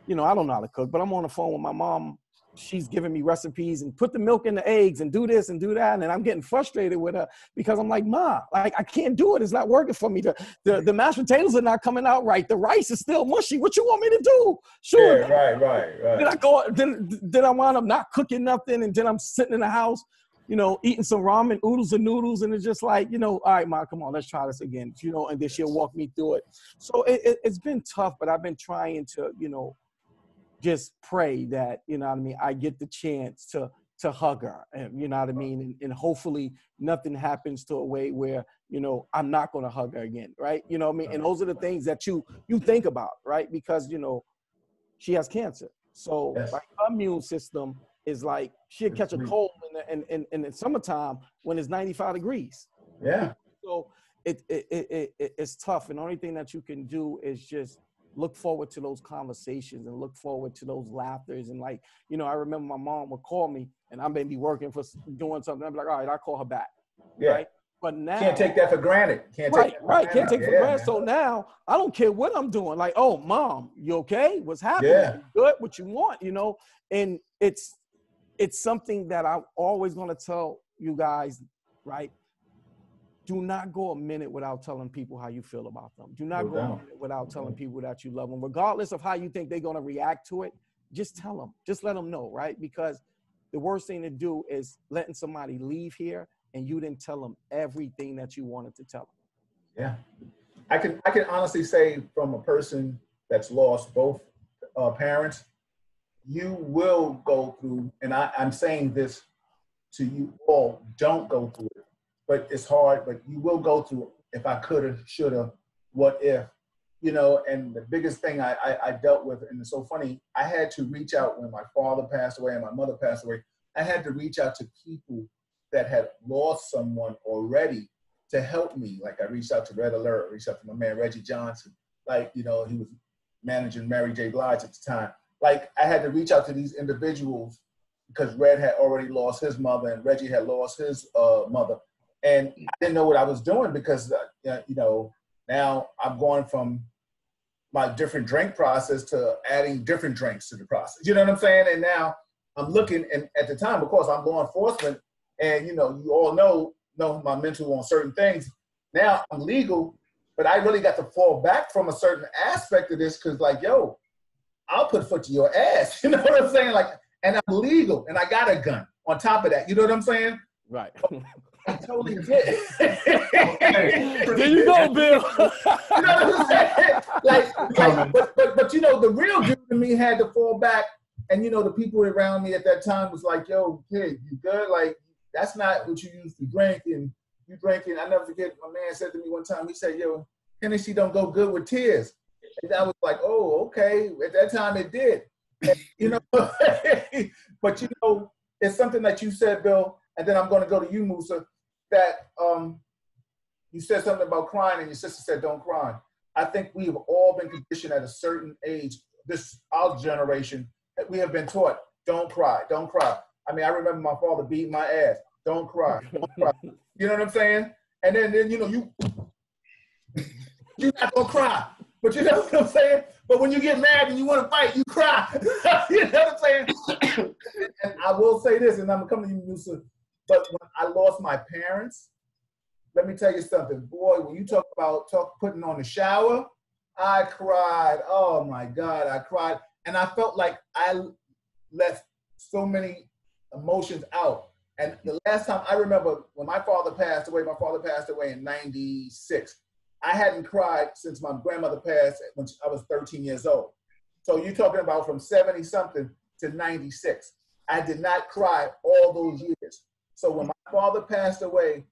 I don't know how to cook, but I'm on the phone with my mom. She's giving me recipes and put the milk in the eggs and do this and do that. And I'm getting frustrated with her because I'm like, Ma, like I can't do it. It's not working for me. The mashed potatoes are not coming out right. The rice is still mushy. What you want me to do? Sure. Yeah, right. Then I wind up not cooking nothing. And then I'm sitting in the house, eating some ramen, oodles and noodles. And it's just like, all right, Ma, come on, let's try this again. And then she'll walk me through it. So it's been tough, but I've been trying to, just pray that, I get the chance to hug her, and and hopefully nothing happens to a way where, I'm not going to hug her again. Right. And those are the things that you think about, right? Because, she has cancer. So like her immune system is like, she'll catch a cold in the summertime when it's 95 degrees. Yeah. So it's tough. And the only thing that you can do is just look forward to those conversations and look forward to those laughters. And like, I remember my mom would call me and I may be working for doing something. I'd be like, all right, I'll call her back. Yeah. Right. But now can't take that for granted. Can't take for granted. Man. So now I don't care what I'm doing. Like, oh, mom, you okay? What's happening? Yeah. You good? What you want? You know? And it's something that I'm always gonna tell you guys, right? Do not go a minute without telling people how you feel about them. Do not go a minute without telling people that you love them, regardless of how you think they're gonna react to it. Just tell them. Just let them know, right? Because the worst thing to do is letting somebody leave here and you didn't tell them everything that you wanted to tell them. Yeah, I can honestly say from a person that's lost both parents, you will go through, and I'm saying this to you all, don't go through it. But it's hard, but you will go through it. If I coulda, shoulda, what if, you know, and the biggest thing I dealt with, and it's so funny, I had to reach out when my father passed away and my mother passed away. I had to reach out to people that had lost someone already to help me. Like I reached out to Red Alert, reached out to my man, Reggie Johnson. Like, you know, he was managing Mary J. Blige at the time. Like I had to reach out to these individuals because Red had already lost his mother and Reggie had lost his mother. And I didn't know what I was doing because, you know, now I'm going from my different drink process to adding different drinks to the process. You know what I'm saying? And now I'm looking, and at the time, of course, I'm law enforcement, and you know, you all know my mental on certain things. Now I'm legal, but I really got to fall back from a certain aspect of this because, like, yo, I'll put foot to your ass. You know what I'm saying? Like, and I'm legal, and I got a gun on top of that. You know what I'm saying? Right. I totally did. There you go, Bill. You know what I'm saying? But you know, the real dude in me had to fall back. And you know, the people around me at that time was like, yo, kid, you good? Like, that's not what you used to drink. And you drinking. I never forget, my man said to me one time, he said, yo, Hennessy don't go good with tears. And I was like, oh, okay. At that time it did. And, you know, but you know, it's something that you said, Bill, and then I'm going to go to you, Musa, that you said something about crying and your sister said, don't cry. I think we have all been conditioned at a certain age, our generation, we have been taught, don't cry, don't cry. I mean, I remember my father beating my ass, don't cry, don't cry. You know what I'm saying? And then you know, you're not going to cry. But you know what I'm saying? But when you get mad and you want to fight, you cry. You know what I'm saying? And I will say this, and I'm coming to you, Musa, but when I lost my parents, let me tell you something. Boy, when you talk about putting on the shower, I cried. Oh, my God, I cried. And I felt like I left so many emotions out. And the last time I remember when my father passed away in 96. I hadn't cried since my grandmother passed when I was 13 years old. So you're talking about from 70-something to 96. I did not cry all those years. So when my father passed away,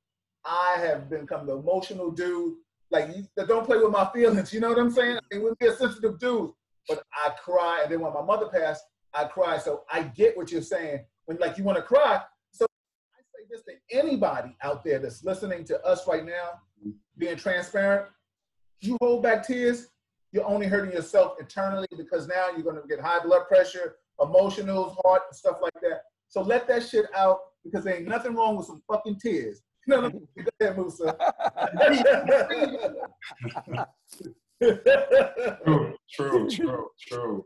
I have become the emotional dude. Like, don't play with my feelings, you know what I'm saying? I mean, we're a sensitive dude. But I cry, and then when my mother passed, I cried. So I get what you're saying. When, like, you want to cry. So I say this to anybody out there that's listening to us right now, being transparent, you hold back tears, you're only hurting yourself eternally because now you're going to get high blood pressure, emotionals, heart, and stuff like that. So let that shit out because there ain't nothing wrong with some fucking tears. You know what I'm saying? Go ahead, Musa. True.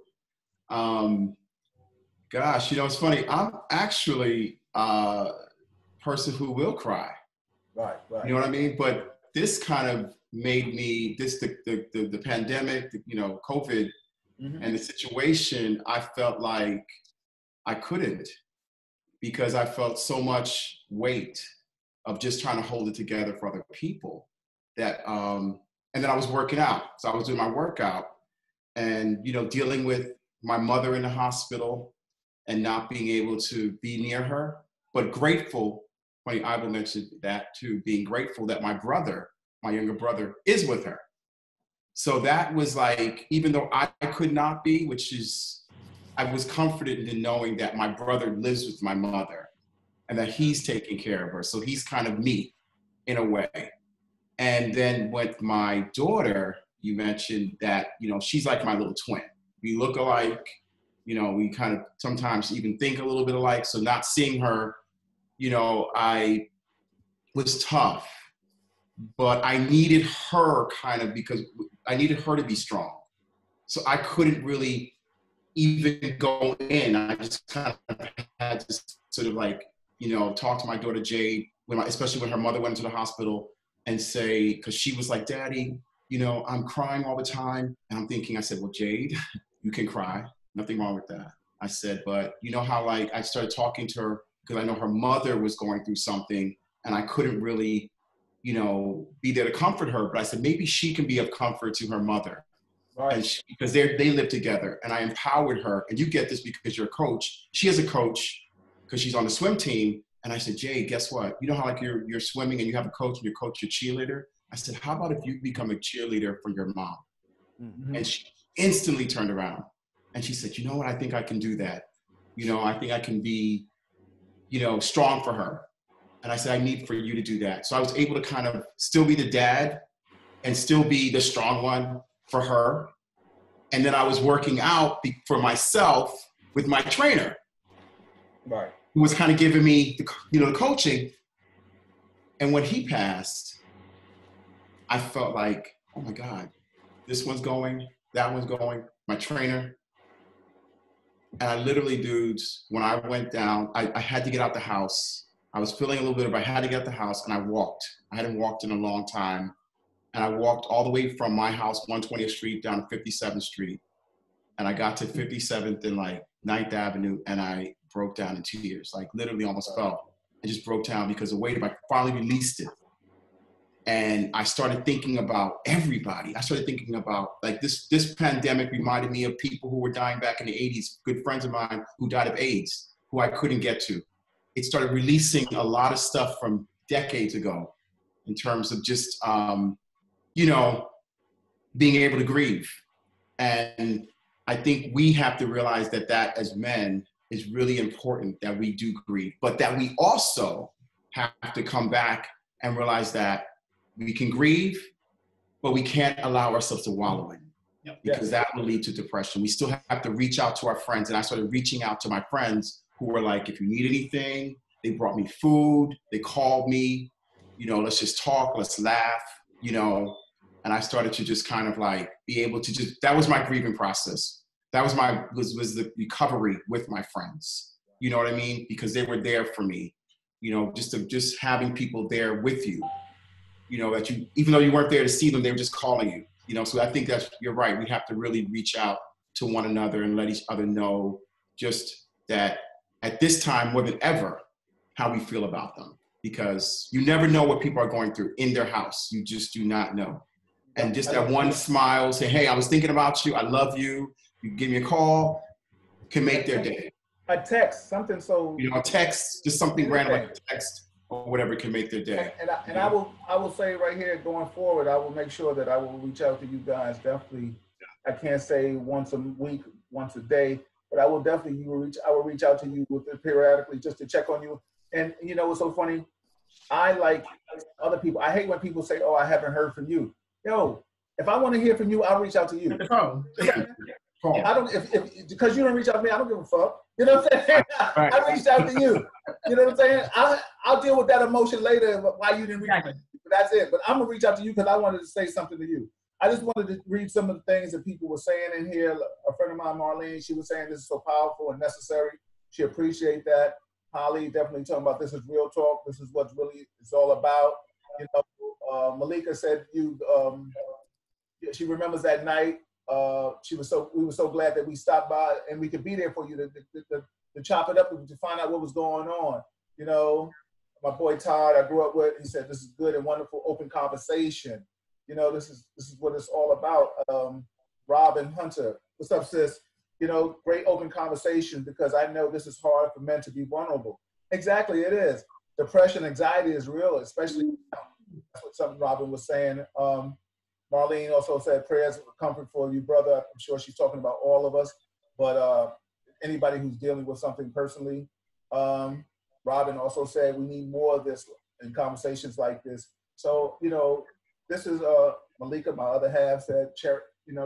Gosh, you know, it's funny. I'm actually a person who will cry. Right. You know what I mean? But this kind of made me, the pandemic, you know, COVID, and the situation, I felt like I couldn't because I felt so much weight of just trying to hold it together for other people that, and then I was working out. So I was doing my workout and, you know, dealing with my mother in the hospital and not being able to be near her, but grateful. Funny, Ivo mentioned that too, being grateful that my brother, my younger brother, is with her. So that was like, even though I could not be, I was comforted in knowing that my brother lives with my mother and that he's taking care of her. So he's kind of me in a way. And then with my daughter, you mentioned that, you know, she's like my little twin. We look alike, you know, we kind of sometimes even think a little bit alike. So not seeing her, you know, I was tough. but I needed her kind of, because I needed her to be strong. So I couldn't really even go in. I just kind of had to sort of like, you know, talk to my daughter Jade, especially when her mother went into the hospital, and say, because she was like, Daddy, you know, I'm crying all the time. And I'm thinking, I said, well, Jade, you can cry. Nothing wrong with that. I said, but you know how like I started talking to her because I know her mother was going through something and I couldn't really, you know, be there to comfort her. But I said, maybe she can be of comfort to her mother. Right. And because they live together, and I empowered her. And you get this because you're a coach. She has a coach because she's on the swim team. And I said, Jay, guess what? You know how like you're swimming and you have a coach and your coach your cheerleader? I said, how about if you become a cheerleader for your mom? Mm-hmm. And she instantly turned around and she said, you know what? I think I can do that. You know, I think I can be, you know, strong for her. And I said, I need for you to do that. So I was able to kind of still be the dad and still be the strong one for her. And then I was working out for myself with my trainer. Right. Who was kind of giving me the coaching. And when he passed, I felt like, oh my God, this one's going, that one's going, my trainer. And I literally, dudes, when I went down, I had to get out the house. I was feeling a little bit, but I had to get out the house and I walked. I hadn't walked in a long time. And I walked all the way from my house, 120th Street, down to 57th Street. And I got to 57th and like 9th Avenue, and I broke down in tears, like literally almost fell. I just broke down because the weight of I finally released it. And I started thinking about everybody. I started thinking about like this pandemic reminded me of people who were dying back in the 80s, good friends of mine who died of AIDS, who I couldn't get to. It started releasing a lot of stuff from decades ago in terms of just, you know, being able to grieve. And I think we have to realize that as men is really important, that we do grieve, but that we also have to come back and realize that we can grieve, but we can't allow ourselves to wallow in it, because that will lead to depression. We still have to reach out to our friends. And I started reaching out to my friends who were like, if you need anything, they brought me food, they called me, you know, let's just talk, let's laugh, you know. And I started to just kind of like be able to just, that was my grieving process. That was was the recovery with my friends. You know what I mean? Because they were there for me, you know, just having people there with you, you know, that you, even though you weren't there to see them, they were just calling you, you know? So I think you're right. We have to really reach out to one another and let each other know just that at this time more than ever, how we feel about them, because you never know what people are going through in their house. You just do not know. And just that one smile, say, hey, I was thinking about you. I love you. You give me a call, can make their day. A text, something so. You know, a text, just something random like a text or whatever can make their day. And I will say right here, going forward, I will make sure that I will reach out to you guys definitely. I can't say once a week, once a day, but I will definitely, I will reach out to you periodically just to check on you. And you know, what's so funny? I like other people. I hate when people say, oh, I haven't heard from you. Yo, if I want to hear from you, I'll reach out to you. I don't, because you don't reach out to me, I don't give a fuck. You know what I'm saying? Right. I reached out to you. You know what I'm saying? I'll deal with that emotion later why you didn't reach out. But that's it. But I'm going to reach out to you because I wanted to say something to you. I just wanted to read some of the things that people were saying in here. A friend of mine, Marlene, she was saying this is so powerful and necessary. She appreciate that. Holly definitely talking about this is real talk. This is what really it's all about. You know, Malika said she remembers that night. We were so glad that we stopped by and we could be there for you to chop it up and to find out what was going on. You know, my boy Todd, I grew up with, he said, this is good and wonderful open conversation. You know, this is what it's all about. Robin Hunter, what's up, sis? You know, great open conversation because I know this is hard for men to be vulnerable. Exactly, it is. Depression, anxiety is real, especially now. That's what something Robin was saying. Marlene also said prayers of comfort for you, brother. I'm sure she's talking about all of us, but anybody who's dealing with something personally. Robin also said we need more of this in conversations like this. So, you know, this is Malika, my other half, said,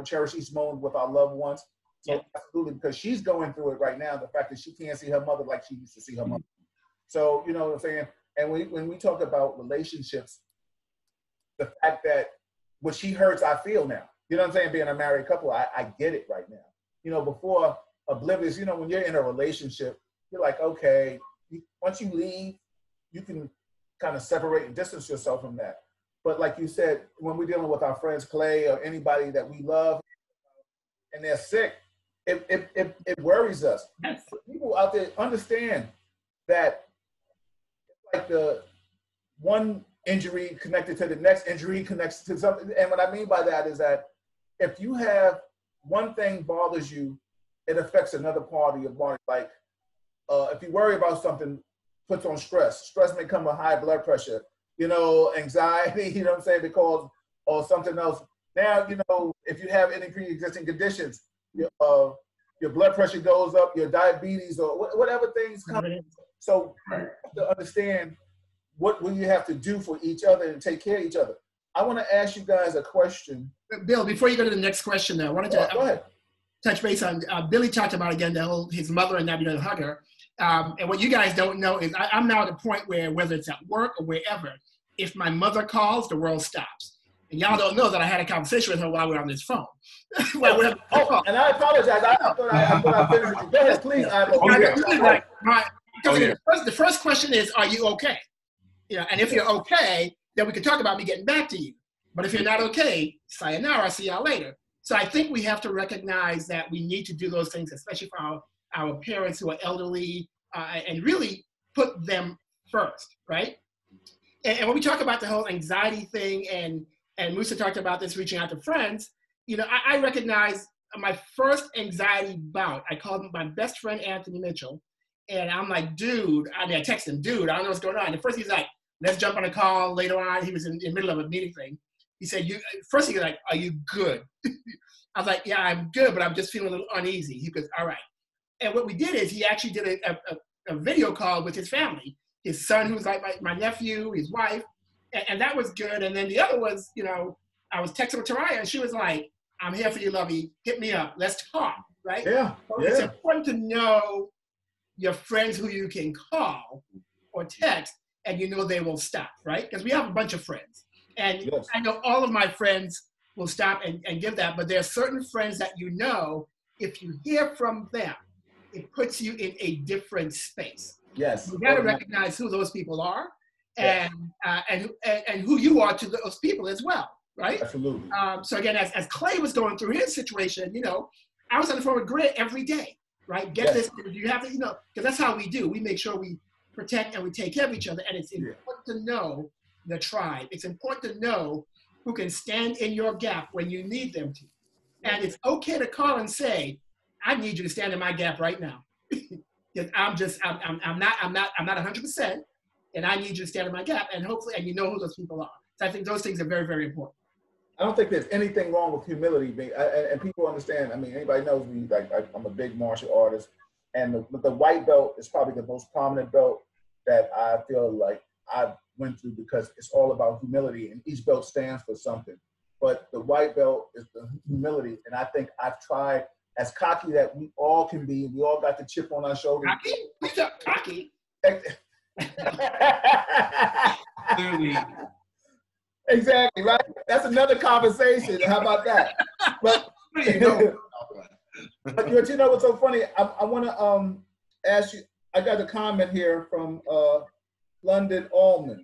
cherish each moment with our loved ones. So absolutely, because she's going through it right now, the fact that she can't see her mother like she used to see her mother. So, you know what I'm saying? And when we talk about relationships, the fact that when she hurts, I feel now. You know what I'm saying? Being a married couple, I get it right now. You know, before, oblivious, you know, when you're in a relationship, you're like, okay, once you leave, you can kind of separate and distance yourself from that. But like you said, when we're dealing with our friends, Clay, or anybody that we love, and they're sick, it worries us. People out there understand that it's like the one injury connected to the next injury connects to something. And what I mean by that is that if you have one thing bothers you, it affects another part of your body. Like if you worry about something, puts on stress. Stress may come with high blood pressure, you know, anxiety, you know what I'm saying, because, or something else. Now, you know, if you have any pre-existing conditions, your blood pressure goes up, your diabetes, or whatever things come. So you have to understand what will you have to do for each other and take care of each other. I want to ask you guys a question. Bill, before you go to the next question, though, I wanted to go ahead. Touch base on, Billy talked about, again, the whole, his mother and not being able to hug her. And what you guys don't know is I'm now at a point where, whether it's at work or wherever, if my mother calls, the world stops. And y'all don't know that I had a conversation with her while we were on this phone. And I apologize. I thought I finished with you. Go ahead, please. The first question is, are you okay? Yeah, and if you're okay, then we can talk about me getting back to you. But if you're not okay, sayonara, see y'all later. So I think we have to recognize that we need to do those things, especially for our parents who are elderly, and really put them first, right? And when we talk about the whole anxiety thing, and Musa talked about this, reaching out to friends, you know, I recognize my first anxiety bout. I called my best friend, Anthony Mitchell, and I'm like, dude, I texted him, dude, I don't know what's going on. And first he's like, let's jump on a call. Later on, he was in the middle of a meeting thing. He said, first he was like, are you good? I was like, yeah, I'm good, but I'm just feeling a little uneasy. He goes, all right. And what we did is he actually did a video call with his family, his son, who was like my nephew, his wife, and that was good. And then the other was, you know, I was texting with Taraya, and she was like, I'm here for you, Lovey. Hit me up. Let's talk, right? Yeah. So it's important to know your friends who you can call or text, and you know they will stop, right? Because we have a bunch of friends. And I know all of my friends will stop and give that, but there are certain friends that you know, if you hear from them, it puts you in a different space. Yes. You got to recognize who those people are, and who you are to those people as well, right? Absolutely. So again, as Clay was going through his situation, you know, I was on the phone with Greg every day, right? Get this, you have to, you know, because that's how we do. We make sure we protect and we take care of each other, and it's important to know the tribe. It's important to know who can stand in your gap when you need them to. And it's okay to call and say, I need you to stand in my gap right now. Because I'm not 100%, and I need you to stand in my gap, and hopefully, and you know who those people are. So I think those things are very, very important. I don't think there's anything wrong with humility, and people understand. I mean, anybody knows me, like I'm a big martial artist, and the white belt is probably the most prominent belt that I feel like I went through, because it's all about humility, and each belt stands for something. But the white belt is the humility, and I think I've tried, as cocky that we all can be, we all got the chip on our shoulder. Cocky? Who's up cocky? Clearly. Exactly, right? That's another conversation. How about that? But, but you know what's so funny? I want to ask you, I got a comment here from London Allman.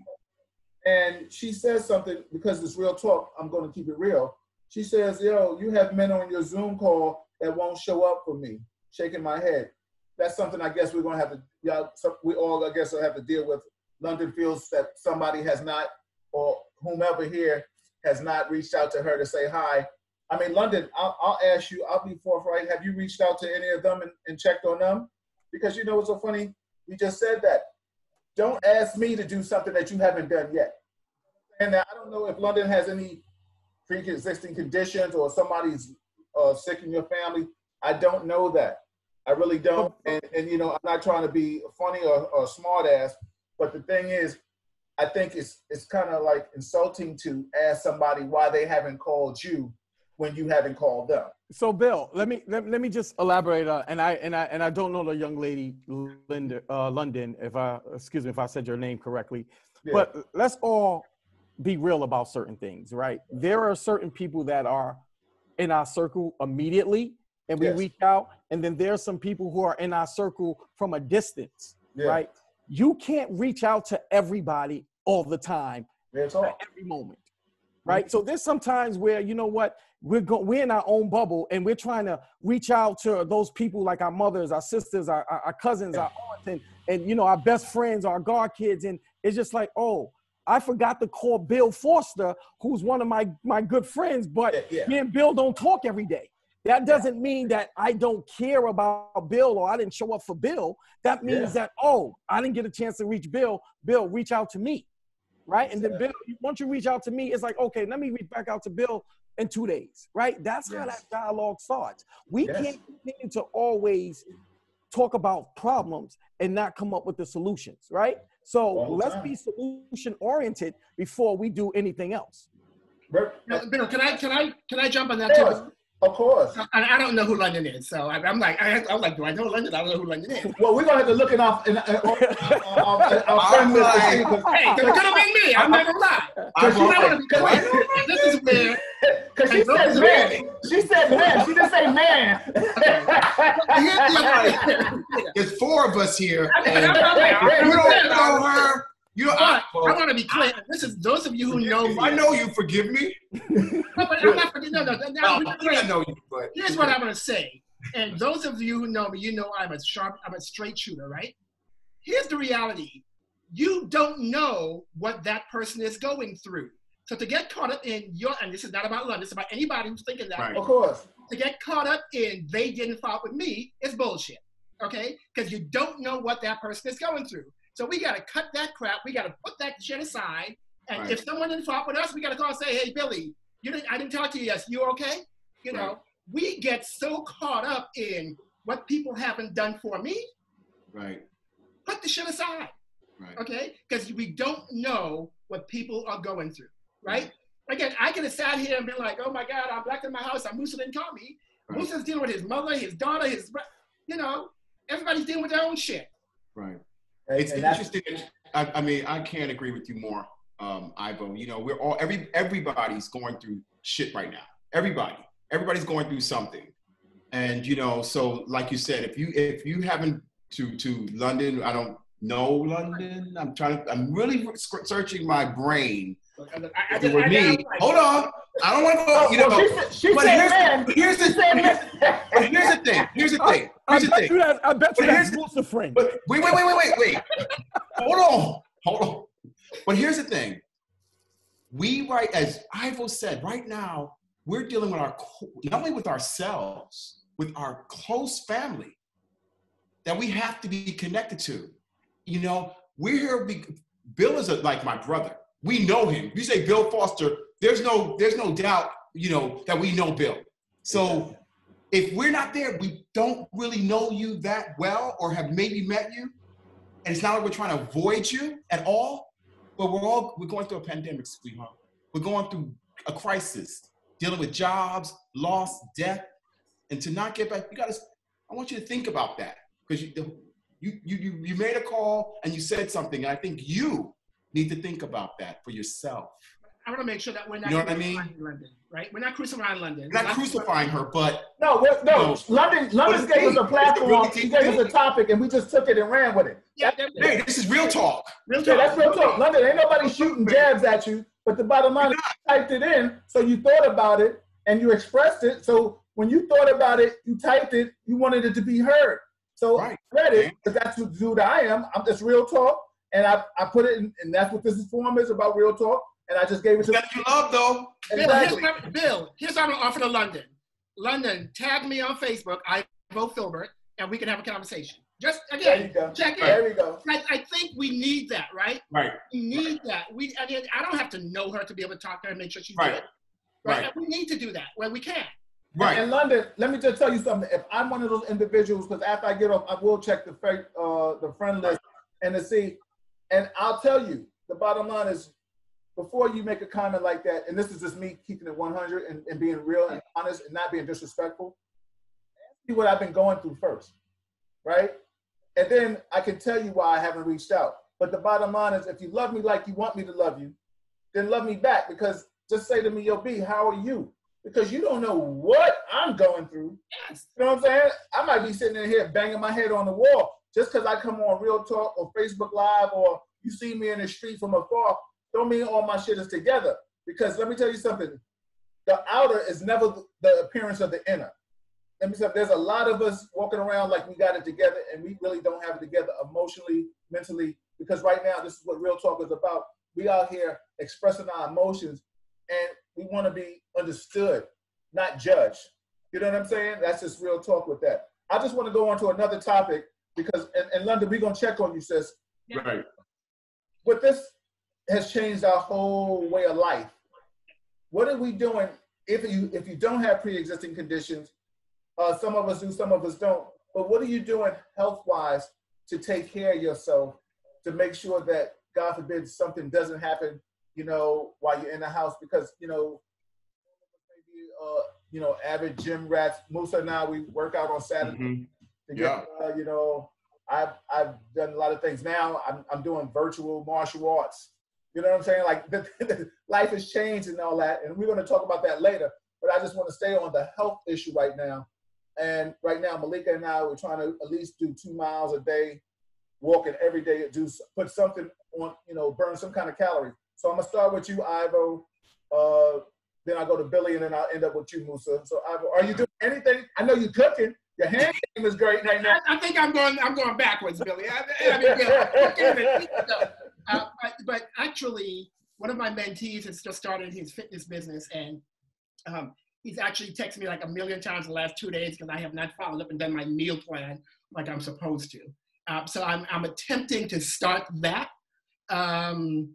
And she says something, because it's real talk, I'm going to keep it real. She says, yo, you have men on your Zoom call that won't show up for me, shaking my head. That's something I guess we're going to have to, we all, I guess, will have to deal with. London feels that somebody has not, or whomever here has not reached out to her to say hi. I mean, London, I'll ask you, I'll be forthright. Have you reached out to any of them and checked on them? Because you know what's so funny? We just said that. Don't ask me to do something that you haven't done yet. And I don't know if London has any pre-existing conditions or somebody's sick in your family. I don't know that. I really don't. And you know, I'm not trying to be funny or smart ass, but the thing is, I think it's kind of like insulting to ask somebody why they haven't called you when you haven't called them. So Bill, let me just elaborate. And I don't know the young lady London. Excuse me if I said your name correctly. Yeah. But let's all be real about certain things, right? There are certain people that are in our circle immediately and we reach out, and then there's some people who are in our circle from a distance, right? You can't reach out to everybody all the time at every moment, right? So there's sometimes where, you know what, we're in our own bubble and we're trying to reach out to those people like our mothers, our sisters, our cousins, our aunts, and you know, our best friends, our god kids. And it's just like, oh, I forgot to call Bill Foster, who's one of my good friends, but me and Bill don't talk every day. That doesn't mean that I don't care about Bill or I didn't show up for Bill. That means that, oh, I didn't get a chance to reach Bill. Bill, reach out to me, right? And then Bill, once you reach out to me, it's like, okay, let me reach back out to Bill in 2 days, right? That's how that dialogue starts. We can't continue to always talk about problems and not come up with the solutions, right? So let's be solution oriented before we do anything else. Bill, can I jump on that too? Of course. I don't know who London is, so I'm like, do I know London? I don't know who London is. Well, we're gonna have to look it up in our friend list. Hey, it could have been me. I'm not gonna lie. This is where. Because she said man. She said man. She didn't say man. There's 4 of us here. You don't know her. I want to be clear. This is those of you who know me. I know you. Forgive me. No, but I'm not. No. I know you. But here's what I'm going to say. And those of you who know me, you know I'm a straight shooter, right? Here's the reality. You don't know what that person is going through. So to get caught up in and this is not about London, it's about anybody who's thinking that. Right. Of course. To get caught up in they didn't fought with me is bullshit, okay? Because you don't know what that person is going through. So we got to cut that crap. We got to put that shit aside. And if someone didn't fought with us, we got to call and say, hey, Billy, I didn't talk to you. Yes, you okay? You know, we get so caught up in what people haven't done for me. Right. Put the shit aside. Right. Okay? Because we don't know what people are going through. Right? Again, I could have sat here and been like, oh my God, I'm back in my house. Musa didn't call me. Right. Musa's dealing with his mother, his daughter, everybody's dealing with their own shit. Right. It's interesting. I mean, I can't agree with you more, Ivo. You know, we're all everybody's going through shit right now. Everybody's going through something, and you know, so like you said, if you haven't to London, I don't know London. I'm really searching my brain. If it were me, hold on. I don't want to go. You know, here's the thing. I bet you that's Musa friend. But wait. Hold on. But here's the thing. As Ivo said, right now we're dealing with not only with ourselves, with our close family that we have to be connected to. You know, we're here. Bill is like my brother. We know him. You say Bill Foster, there's no doubt, you know, that we know Bill. So if we're not there, we don't really know you that well or have maybe met you. And it's not like we're trying to avoid you at all, but we're going through a pandemic, sweetheart. We're going through a crisis, dealing with jobs, loss, death, and to not get back, I want you to think about that because you made a call and you said something, and I think you need to think about that for yourself. I want to make sure that we're not crucifying London, right? We're not crucifying London. We're not crucifying her, but London gave us a platform. She gave us a topic, and we just took it and ran with it. Hey, this is real talk. Yeah, that's real talk. London, ain't nobody shooting jabs at you, but the bottom line is you typed it in, so you thought about it and you expressed it. So when you thought about it, you typed it. You wanted it to be heard. So I read it because that's the dude I am. I'm just real talk. And I put it in, and that's what this forum is about, real talk. And I just gave it to you. Love, though. Exactly. Bill, here's what I'm offering to London. London, tag me on Facebook. I vote Philbert, and we can have a conversation. Just, again, check in. There we go. I think we need that, right? Right. We need that. I don't have to know her to be able to talk to her and make sure she's good. Right. And we need to do that where we can. Right. And London, let me just tell you something. If I'm one of those individuals, because after I get off, I will check the friend list and to see. And I'll tell you, the bottom line is, before you make a comment like that, and this is just me keeping it 100 and being real and honest and not being disrespectful, ask me what I've been going through first, right? And then I can tell you why I haven't reached out. But the bottom line is, if you love me like you want me to love you, then love me back. Because just say to me, yo, B, how are you? Because you don't know what I'm going through. Yes. You know what I'm saying? I might be sitting in here banging my head on the wall. Just because I come on Real Talk or Facebook Live or you see me in the street from afar, don't mean all my shit is together. Because let me tell you something, the outer is never the appearance of the inner. Let me say, there's a lot of us walking around like we got it together, and we really don't have it together emotionally, mentally, because right now, this is what Real Talk is about. We out here expressing our emotions, and we want to be understood, not judged. You know what I'm saying? That's just Real Talk with that. I just want to go on to another topic, because in London, we're going to check on you, sis. Right. What this has changed our whole way of life. What are we doing if you don't have pre-existing conditions? Some of us do, some of us don't. But what are you doing health-wise to take care of yourself, to make sure that, God forbid, something doesn't happen, you know, while you're in the house? Because, you know, maybe, avid gym rats. Musa and I, we work out on Saturday to get, you know, I've done a lot of things. Now I'm doing virtual martial arts. You know what I'm saying? Like, life has changed and all that. And we're going to talk about that later. But I just want to stay on the health issue right now. And right now, Malika and I, we're trying to at least do 2 miles a day, walking every day, put something on, you know, burn some kind of calories. So I'm going to start with you, Ivo. Then I'll go to Billy, and then I'll end up with you, Musa. So, Ivo, are you doing anything? I know you're cooking. Your hand game is great right now. I think I'm going backwards, Billy. But actually, one of my mentees has just started his fitness business, and he's actually texted me like a million times in the last 2 days because I have not followed up and done my meal plan like I'm supposed to. So I'm attempting to start that. I'm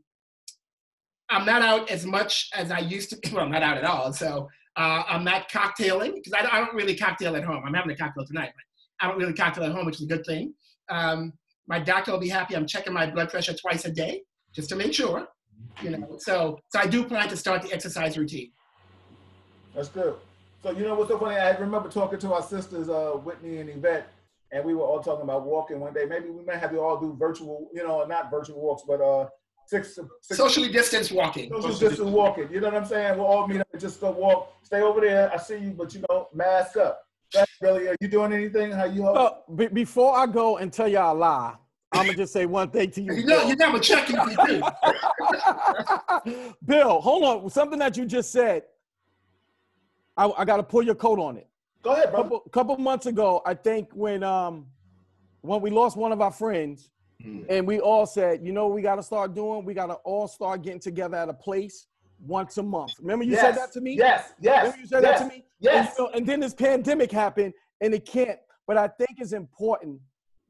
not out as much as I used to. Well, I'm not out at all. So I'm not cocktailing, because I don't really cocktail at home. I'm having a cocktail tonight, but I don't really cocktail at home, which is a good thing. My doctor will be happy. I'm checking my blood pressure twice a day just to make sure. You know, so I do plan to start the exercise routine. That's good. So, you know what's so funny? I remember talking to our sisters, Whitney and Yvette, and we were all talking about walking one day. Maybe we may have you all do virtual, you know, not virtual walks, but six socially distanced walking. Social distance walking. You know what I'm saying? We'll all meet up and just go walk. Stay over there. I see you, but, you know, mask up. That's really, are you doing anything? How you hope? Before I go and tell y'all a lie, I'm going to just say one thing to you. You never check anything. Bill, hold on. Something that you just said. I got to pull your coat on it. Go ahead, brother. Couple months ago, I think when we lost one of our friends, and we all said, you know what we got to start doing? We got to all start getting together at a place once a month. Remember you said that to me? Yes. Remember you said that to me? Yes. And then this pandemic happened, and it can't. But I think it's important,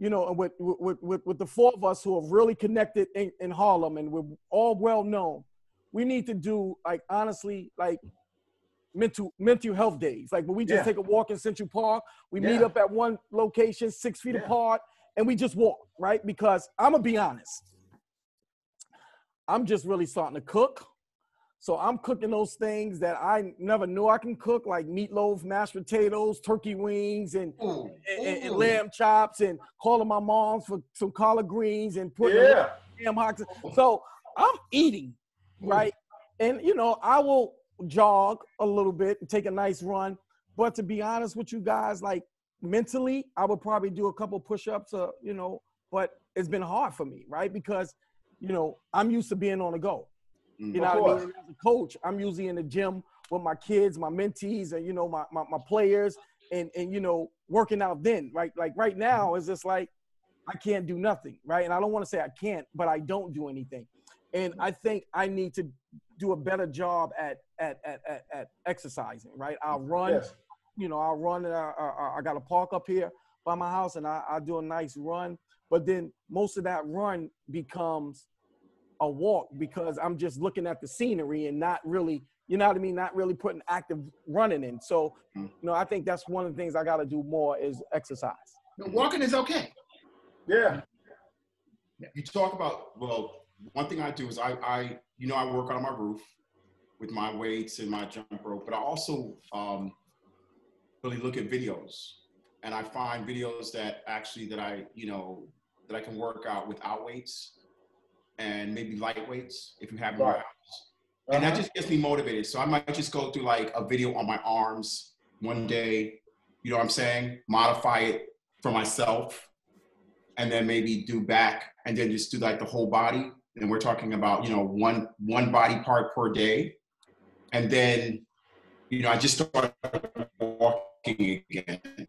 you know, with the four of us who are really connected in Harlem, and we're all well known, we need to do, like, honestly, like, mental health days. Like, when we just take a walk in Central Park, we meet up at one location 6 feet apart, and we just walk, right? Because I'm gonna be honest, I'm just really starting to cook. So I'm cooking those things that I never knew I can cook, like meatloaf, mashed potatoes, turkey wings, and lamb chops, and calling my mom for some collard greens and putting ham hocks. So I'm eating, right? And, you know, I will jog a little bit and take a nice run. But to be honest with you guys, like, mentally, I would probably do a couple push-ups, you know, but it's been hard for me, right? Because, you know, I'm used to being on the go. You know what I mean? As a coach, I'm usually in the gym with my kids, my mentees, and, you know, my players, and, you know, working out then, right? Like, right now, it's just like, I can't do nothing, right? And I don't want to say I can't, but I don't do anything. And I think I need to do a better job at exercising, right? I'll run, you know, I'll run, and I got a park up here by my house, and I do a nice run. But then most of that run becomes a walk, because I'm just looking at the scenery and not really, you know what I mean, not really putting active running in. So, you know, I think that's one of the things I got to do more is exercise. Walking is okay. Yeah. You talk about, well, one thing I do is I work out on my roof with my weights and my jump rope, but I also really look at videos, and I find videos that I can work out without weights, and maybe light weights if you have them in your house. And that just gets me motivated. So I might just go through like a video on my arms one day, you know what I'm saying? Modify it for myself, and then maybe do back, and then just do like the whole body. And we're talking about, you know, one body part per day. And then, you know, I just started walking again.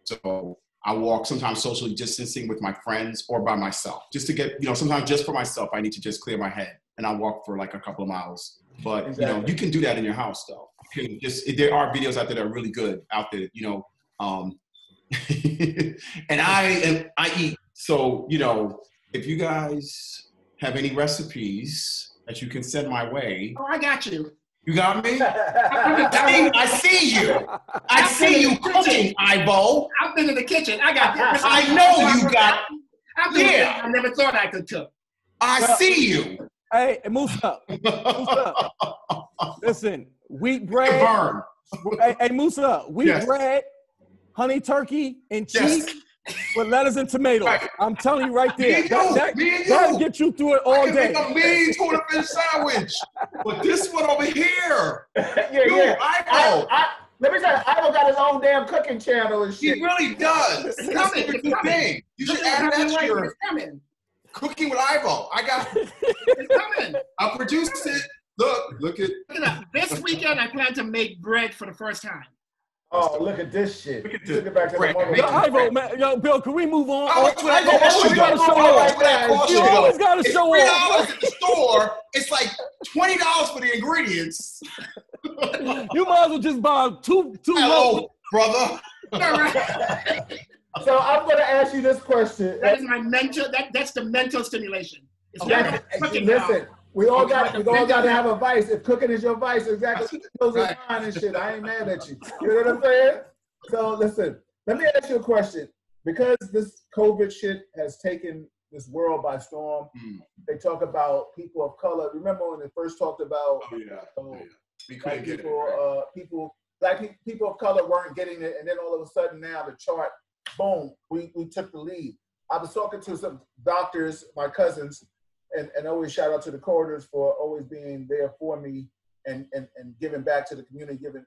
So I walk sometimes socially distancing with my friends or by myself, just to get, you know, sometimes just for myself, I need to just clear my head, and I walk for like a couple of miles. But, you know, you can do that in your house though. You can just, there are videos out there that are really good out there, you know. And I eat. So, you know, if you guys have any recipes that you can send my way. Oh, I got you. You got me? I see you. I see you cooking, Ivo. I've been in the kitchen. I got. I know you got. Yeah. I never thought I could cook. I see you. Hey, Musa. Listen, wheat bread. Hey, Musa, wheat bread, honey turkey, and cheese with lettuce and tomatoes. Right. I'm telling you right there. That'll get you through it all day. I can make a mean tuna fish sandwich. But this one over here. Ivo. Let me tell you, Ivo got his own damn cooking channel and shit. He really does. That's a good thing. You should add that to your Cooking with Ivo. I got it. It's coming. I'll produce it. Look at this weekend. I plan to make bread for the first time. Oh, look at this shit. Look at this. It back to the Ivo, man. Yo, Bill, can we move on? You always got to show off. $3 at the store. It's like $20 for the ingredients. You might as well just buy two Hello, brother. So I'm going to ask you this question. That is my mental. That's the mental stimulation. Listen, we all got to have a vice. If cooking is your vice, exactly. Mine and shit. I ain't mad at you. You know what I'm saying? So listen, let me ask you a question. Because this COVID shit has taken this world by storm. They talk about people of color. Remember when they first talked about black people of color weren't getting it, and then all of a sudden now the chart, boom, we took the lead. I was talking to some doctors, my cousins, and always shout out to the corridors for always being there for me and giving back to the community, giving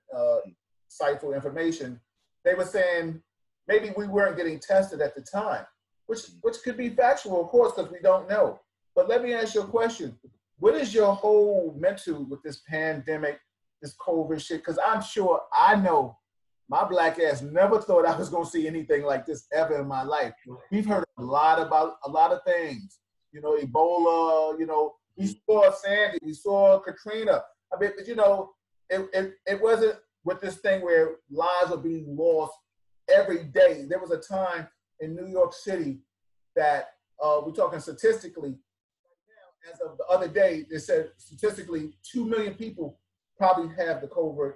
insightful information. They were saying maybe we weren't getting tested at the time, which could be factual, of course, because we don't know. But let me ask you a question. What is your whole mental with this pandemic, this COVID shit? Because I'm sure I know my black ass never thought I was going to see anything like this ever in my life. We've heard a lot about a lot of things. You know, Ebola, you know, we saw Sandy, we saw Katrina. I mean, but you know, it wasn't with this thing where lives are being lost every day. There was a time in New York City that we're talking statistically, right now, as of the other day, they said statistically 2 million people probably have the COVID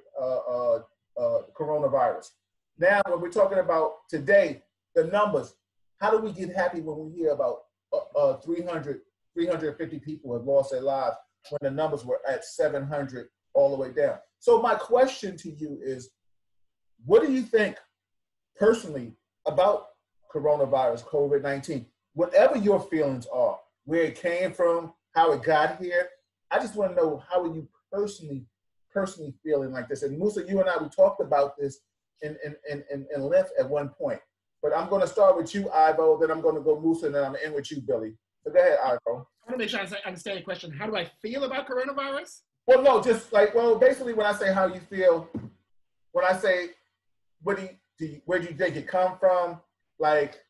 coronavirus. Now, when we're talking about today, the numbers, how do we get happy when we hear about 350 people have lost their lives when the numbers were at 700 all the way down? So my question to you is, what do you think personally about coronavirus, COVID-19? Whatever your feelings are, where it came from, how it got here, I just want to know, how are you personally feeling like this? And Musa, you and I, we talked about this in length at one point. But I'm going to start with you, Ivo, then I'm going to go Musa, and then I'm going to end with you, Billy. So go ahead, Ivo. I want to make sure I understand your question. How do I feel about coronavirus? Well, no, just like, well, basically when I say how you feel, when I say, where do you think it come from? Like,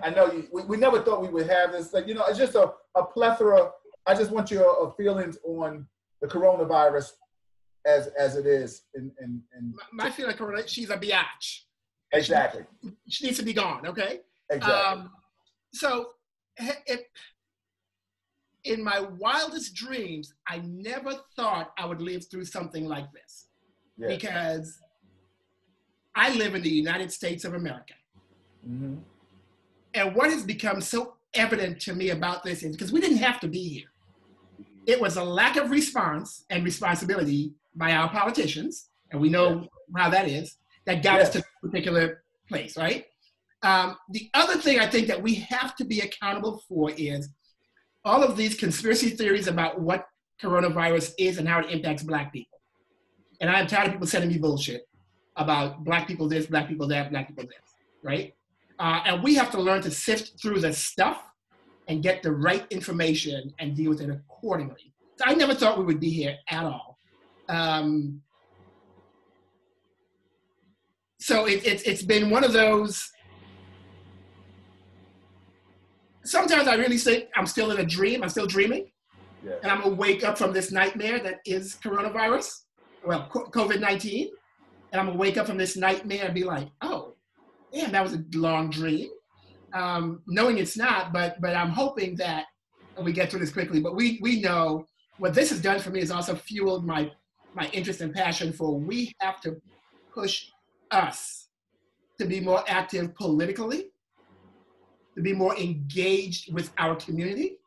I know we never thought we would have this. Like, you know, it's just a plethora. I just want your feelings on the coronavirus as it is. My feeling coronavirus, she's a biatch. Exactly. She needs to be gone, okay? Exactly. So in my wildest dreams, I never thought I would live through something like this. Yes. Because I live in the United States of America. Mm-hmm. And what has become so evident to me about this is, because we didn't have to be here. It was a lack of response and responsibility by our politicians, and we know how that is, that got us to a particular place, right? The other thing I think that we have to be accountable for is all of these conspiracy theories about what coronavirus is and how it impacts Black people. And I'm tired of people sending me bullshit about Black people this, Black people that, Black people this, right? And we have to learn to sift through the stuff and get the right information and deal with it accordingly. So I never thought we would be here at all. So it's been one of those, sometimes I really think I'm still in a dream, I'm still dreaming. Yeah. And I'm gonna wake up from this nightmare that is coronavirus, well, COVID-19. And I'm gonna wake up from this nightmare and be like, oh, damn, that was a long dream. Knowing it's not, but I'm hoping that we get through this quickly. But we know what this has done for me is also fueled my interest and passion for we have to push us to be more active politically, to be more engaged with our community,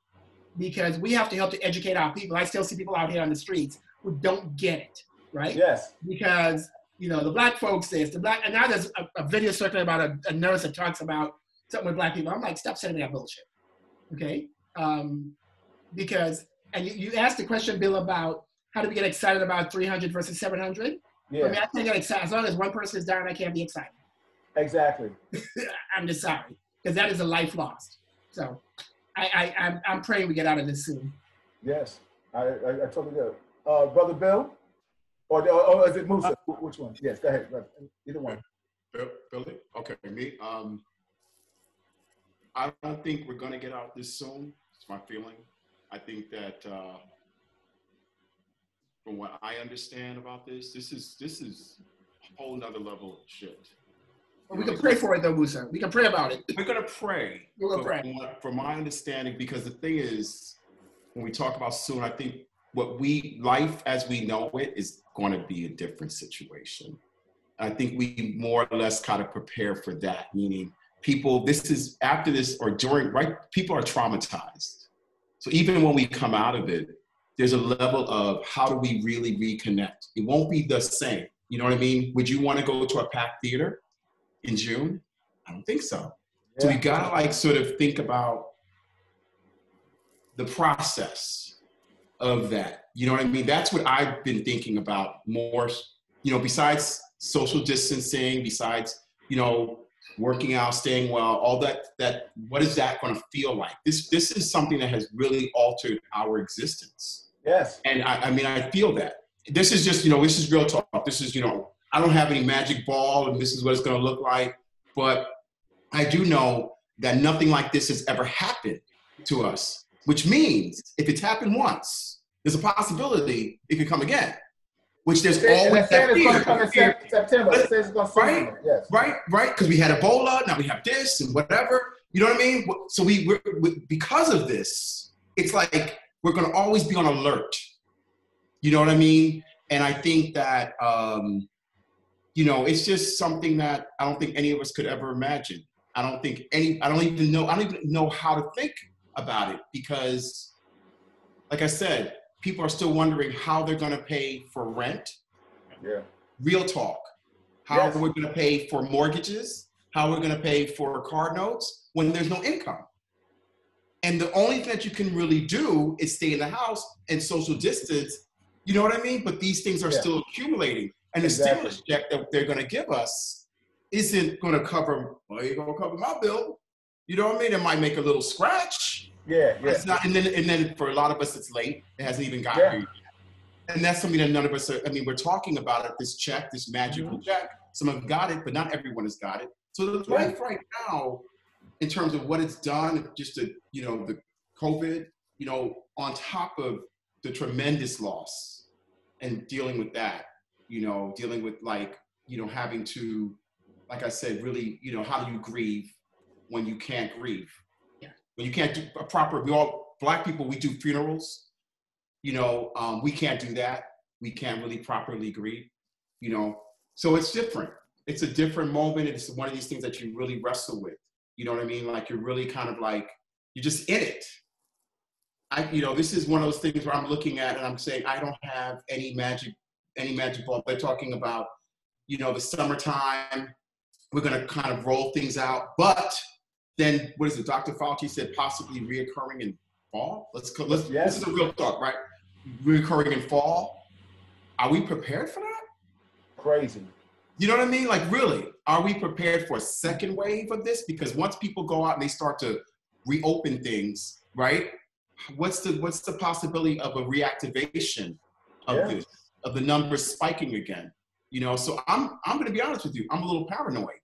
because we have to help to educate our people. I still see people out here on the streets who don't get it, right? Yes. Because, you know, the Black folks this, and now there's a video circulating about a nurse that talks about something with Black people. I'm like, stop sending me that bullshit, okay? Because, and you asked the question, Bill, about how do we get excited about 300 versus 700? Yeah. I mean, I can't get excited. As long as one person is down, I can't be excited. Exactly. I'm just sorry, because that is a life lost. So I'm praying we get out of this soon. Yes, I totally do. Brother Bill? Or is it Musa? Which one? Yes, go ahead. Either one. Billy? Okay, me. I don't think we're going to get out this soon. It's my feeling. I think that from what I understand about this is a whole nother level of shit. Well, we can pray for it though, Musa. We can pray about it. We're going to pray. We're going to pray. From my understanding, because the thing is, when we talk about soon, I think life as we know it is going to be a different situation. I think we more or less kind of prepare for that, meaning people, this is after this or during, right? People are traumatized. So even when we come out of it, there's a level of how do we really reconnect? It won't be the same. You know what I mean? Would you want to go to a packed theater in June? I don't think so. Yeah. So we got to like sort of think about the process of that. You know what I mean? That's what I've been thinking about more, you know, besides social distancing, besides, you know, working out, staying well, all that, what is that going to feel like? This is something that has really altered our existence. Yes. And I mean, I feel that. This is just, you know, this is real talk. This is, you know, I don't have any magic ball and this is what it's going to look like. But I do know that nothing like this has ever happened to us, which means if it's happened once, there's a possibility it could come again. Which there's always that fear. It's going to come in September. It says it's going to right? Yes. Right? Because we had Ebola, now we have this and whatever. You know what I mean? So we're because of this, it's like we're going to always be on alert. You know what I mean? And I think that, you know, it's just something that I don't think any of us could ever imagine. I don't even know how to think about it because, like I said, people are still wondering how they're going to pay for rent. Yeah. Real talk. How we're going to pay for mortgages, how we're going to pay for car notes when there's no income. And the only thing that you can really do is stay in the house and social distance. You know what I mean? But these things are still accumulating. And the stimulus check that they're going to give us isn't going to cover, well, you're going to cover my bill. You know what I mean? It might make a little scratch. Yeah. It's not, and then for a lot of us, it's late. It hasn't even gotten here yet. And that's something that none of us are, I mean, we're talking about it, this check, this magical check. Some have got it, but not everyone has got it. So the life right now, in terms of what it's done, just the, you know, the COVID, you know, on top of the tremendous loss and dealing with that, you know, dealing with like, you know, having to, like I said, really, you know, how do you grieve when you can't grieve? When you can't do a proper, Black people, we do funerals, you know, we can't do that. We can't really properly grieve, you know, so it's different. It's a different moment. It's one of these things that you really wrestle with. You know what I mean? Like you're really kind of like, you're just in it. You know, this is one of those things where I'm looking at and I'm saying, I don't have any magic ball. They're talking about, you know, the summertime, we're going to kind of roll things out, but then what is it? Dr. Fauci said possibly reoccurring in fall. This is a real talk, right? reoccurring in fall. Are we prepared for that? Crazy. You know what I mean? Like, really, are we prepared for a second wave of this? Because once people go out and they start to reopen things, right? What's the possibility of a reactivation of this, of the numbers spiking again? You know, so I'm going to be honest with you. I'm a little paranoid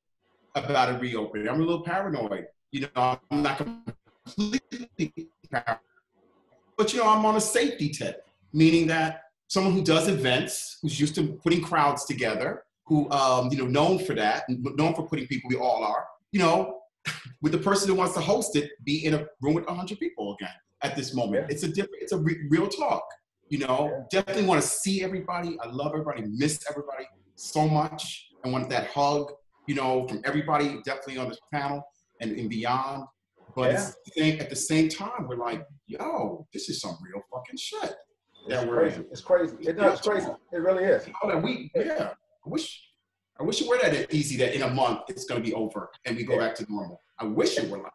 about a reopening. I'm a little paranoid. You know, I'm not completely paranoid, but you know, I'm on a safety tip, meaning that someone who does events, who's used to putting crowds together, who you know, known for that, known for putting people, we all are, you know, with the person who wants to host it, be in a room with 100 people again at this moment. Yeah. It's a real talk, you know. Definitely want to see everybody. I love everybody, miss everybody so much. I want that hug, you know, from everybody, definitely on this panel and beyond. But at the same time, we're like, yo, this is some real fucking shit. That we're in. It's crazy. It's crazy. It really is. I wish it were that easy that in a month it's going to be over and we go back to normal. I wish it were like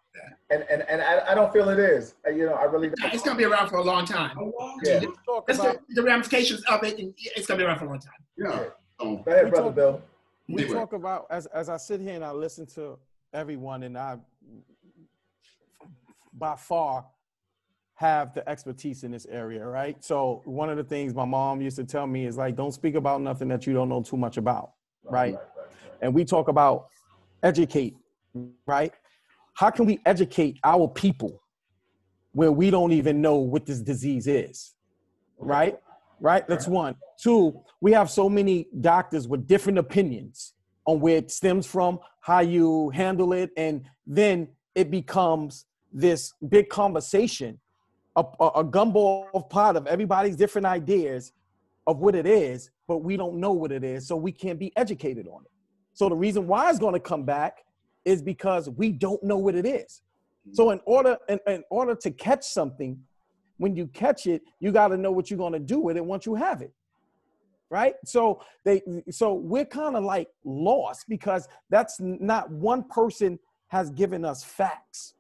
that. And I don't feel it is. You know, I really don't. It's going to be around for a long time. The ramifications of it, and it's going to be around for a long time. Yeah. Go ahead, Brother Bill. We talk about, as I sit here and I listen to everyone, and I, by far, have the expertise in this area, right? So one of the things my mom used to tell me is like, don't speak about nothing that you don't know too much about, right? And we talk about educate, right? How can we educate our people where we don't even know what this disease is, right? Right, that's one. Two, we have so many doctors with different opinions on where it stems from, how you handle it, and then it becomes this big conversation, a gumbo of pot of everybody's different ideas of what it is, but we don't know what it is, so we can't be educated on it. So the reason why it's going to come back is because we don't know what it is. So in order to catch something, when you catch it, you got to know what you're going to do with it once you have it, right? So we're kind of like lost because that's not one person has given us facts,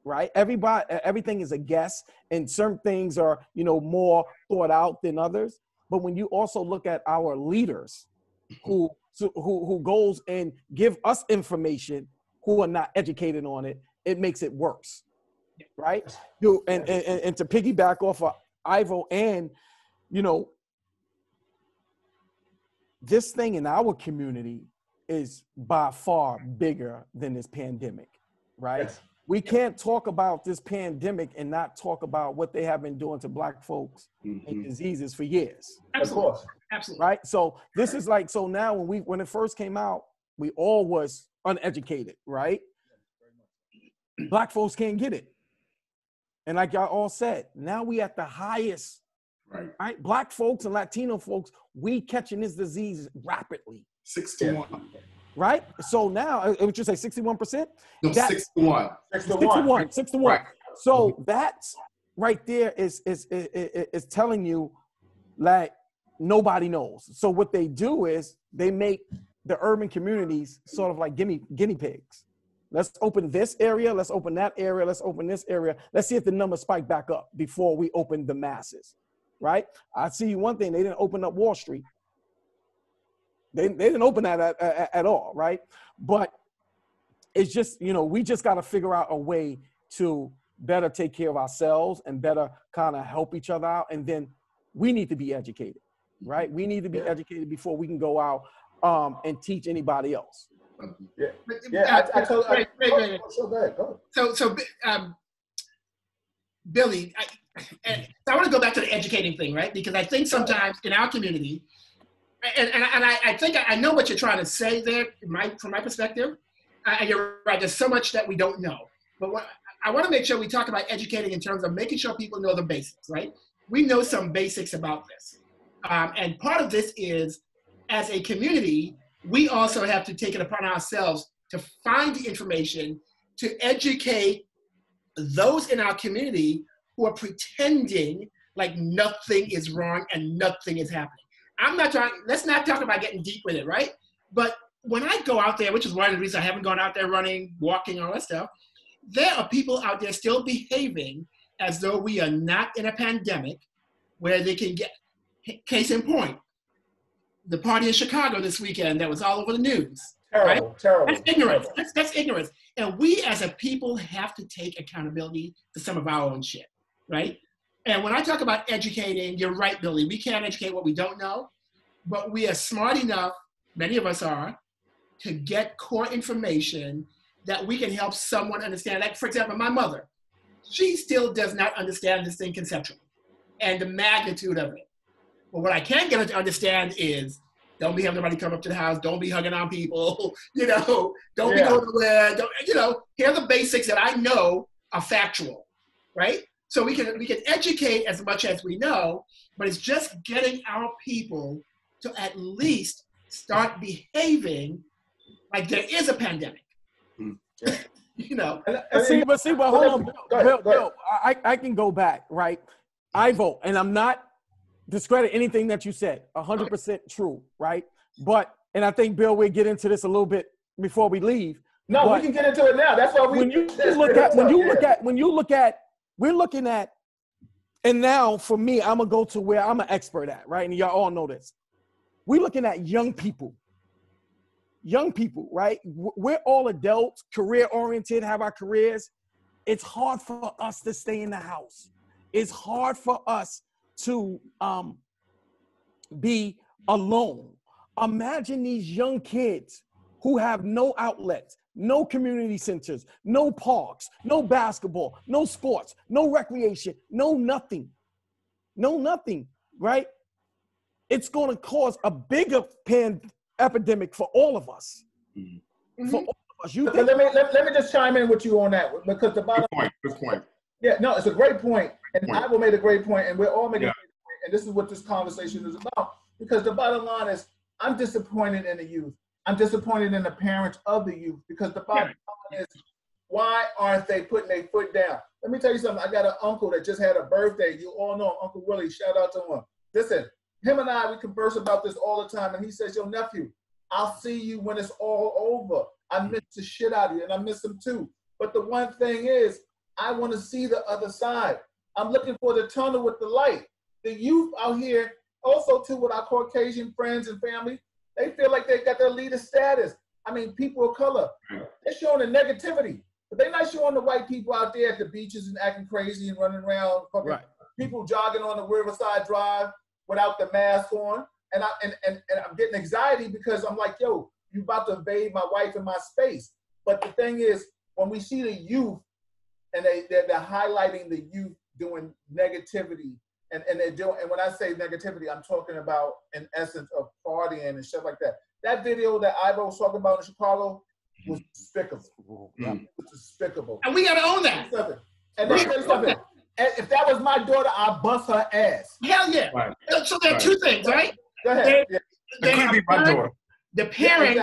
right? Everything is a guess, and certain things are, you know, more thought out than others. But when you also look at our leaders who goes and give us information who are not educated on it, it makes it worse, right? And to piggyback off of Ivo, and, you know, this thing in our community is by far bigger than this pandemic, right? Yes. We can't talk about this pandemic and not talk about what they have been doing to Black folks and diseases for years. Absolutely. Of course. Absolutely. Right? So this is like, so now when it first came out, we all was uneducated, right? Black folks can't get it. And like y'all all said, now we at the highest, right? Black folks and Latino folks, we catching this disease rapidly. 6 to 1. Right? So now, would you say 61%? No, 6 to 1. 6 to 1. 6 to 1. Right. So that's right there is telling you that nobody knows. So what they do is they make the urban communities sort of like guinea pigs. Let's open this area. Let's open that area. Let's open this area. Let's see if the numbers spike back up before we open the masses, right? I see one thing. They didn't open up Wall Street. They didn't open that at all, right? But it's just, you know, we just got to figure out a way to better take care of ourselves and better kind of help each other out. And then we need to be educated, right? We need to be educated before we can go out and teach anybody else. So Billy, I want to go back to the educating thing, right? Because I think sometimes in our community, and I think I know what you're trying to say there from my perspective. And you're right, there's so much that we don't know. But I want to make sure we talk about educating in terms of making sure people know the basics, right? We know some basics about this. And part of this is, as a community, we also have to take it upon ourselves to find the information, to educate those in our community who are pretending like nothing is wrong and nothing is happening. Let's not talk about getting deep with it, right? But when I go out there, which is one of the reasons I haven't gone out there running, walking, all that stuff, there are people out there still behaving as though we are not in a pandemic, where they can get, case in point, the party in Chicago this weekend that was all over the news. Terrible, right? terrible. That's ignorance. That's ignorance. And we as a people have to take accountability for some of our own shit, right? And when I talk about educating, you're right, Billy. We can't educate what we don't know, but we are smart enough, many of us are, to get core information that we can help someone understand. Like, for example, my mother, she still does not understand this thing conceptually and the magnitude of it. But what I can get her to understand is, don't be having nobody come up to the house, don't be hugging on people, don't be going nowhere, here are the basics that I know are factual, right? So we can educate as much as we know, but it's just getting our people to at least start behaving like there is a pandemic. But hold on, Bill, I can go back, right? I vote, and I'm not discredit anything that you said, 100% true, right? But, and I think, Bill, we'll get into this a little bit before we leave. No, we can get into it now. That's why we. We're looking at, and now for me, I'm gonna go to where I'm an expert at, right? And y'all all know this. We're looking at young people, right? We're all adults, career-oriented, have our careers. It's hard for us to stay in the house. It's hard for us to be alone. Imagine these young kids who have no outlets, no community centers, no parks, no basketball, no sports, no recreation, no nothing, right? It's going to cause a bigger epidemic for all of us. Mm-hmm. For all of us. Let me just chime in with you on that, because the bottom Good point. Yeah, no, it's a great point, and I will make a great point, and we're all making a great point, and this is what this conversation is about. Because the bottom line is, I'm disappointed in the youth. I'm disappointed in the parents of the youth, because the bottom line is, why aren't they putting their foot down? Let me tell you something. I got an uncle that just had a birthday. You all know him, Uncle Willie. Shout out to him. Listen, him and I, we converse about this all the time, and he says, yo, nephew, I'll see you when it's all over. I miss the shit out of you, and I miss him too. But the one thing is, I want to see the other side. I'm looking for the tunnel with the light. The youth out here, also too, with our Caucasian friends and family, they feel like they got their leader status. I mean, people of color, they're showing the negativity, but they're not showing the white people out there at the beaches and acting crazy and running around, people jogging on the Riverside Drive without the mask on. And I'm getting anxiety, because I'm like, yo, you about to invade my wife and my space. But the thing is, when we see the youth, and they're highlighting the youth doing negativity, and they're doing, and when I say negativity, I'm talking about in essence of partying and stuff like that. That video that Ivo was talking about in Chicago was despicable. It was despicable. And we gotta own that. And let me tell you something. If that was my daughter, I'd bust her ass. Hell yeah. Right. So there are two things, right? Go ahead. It could be my daughter. The parent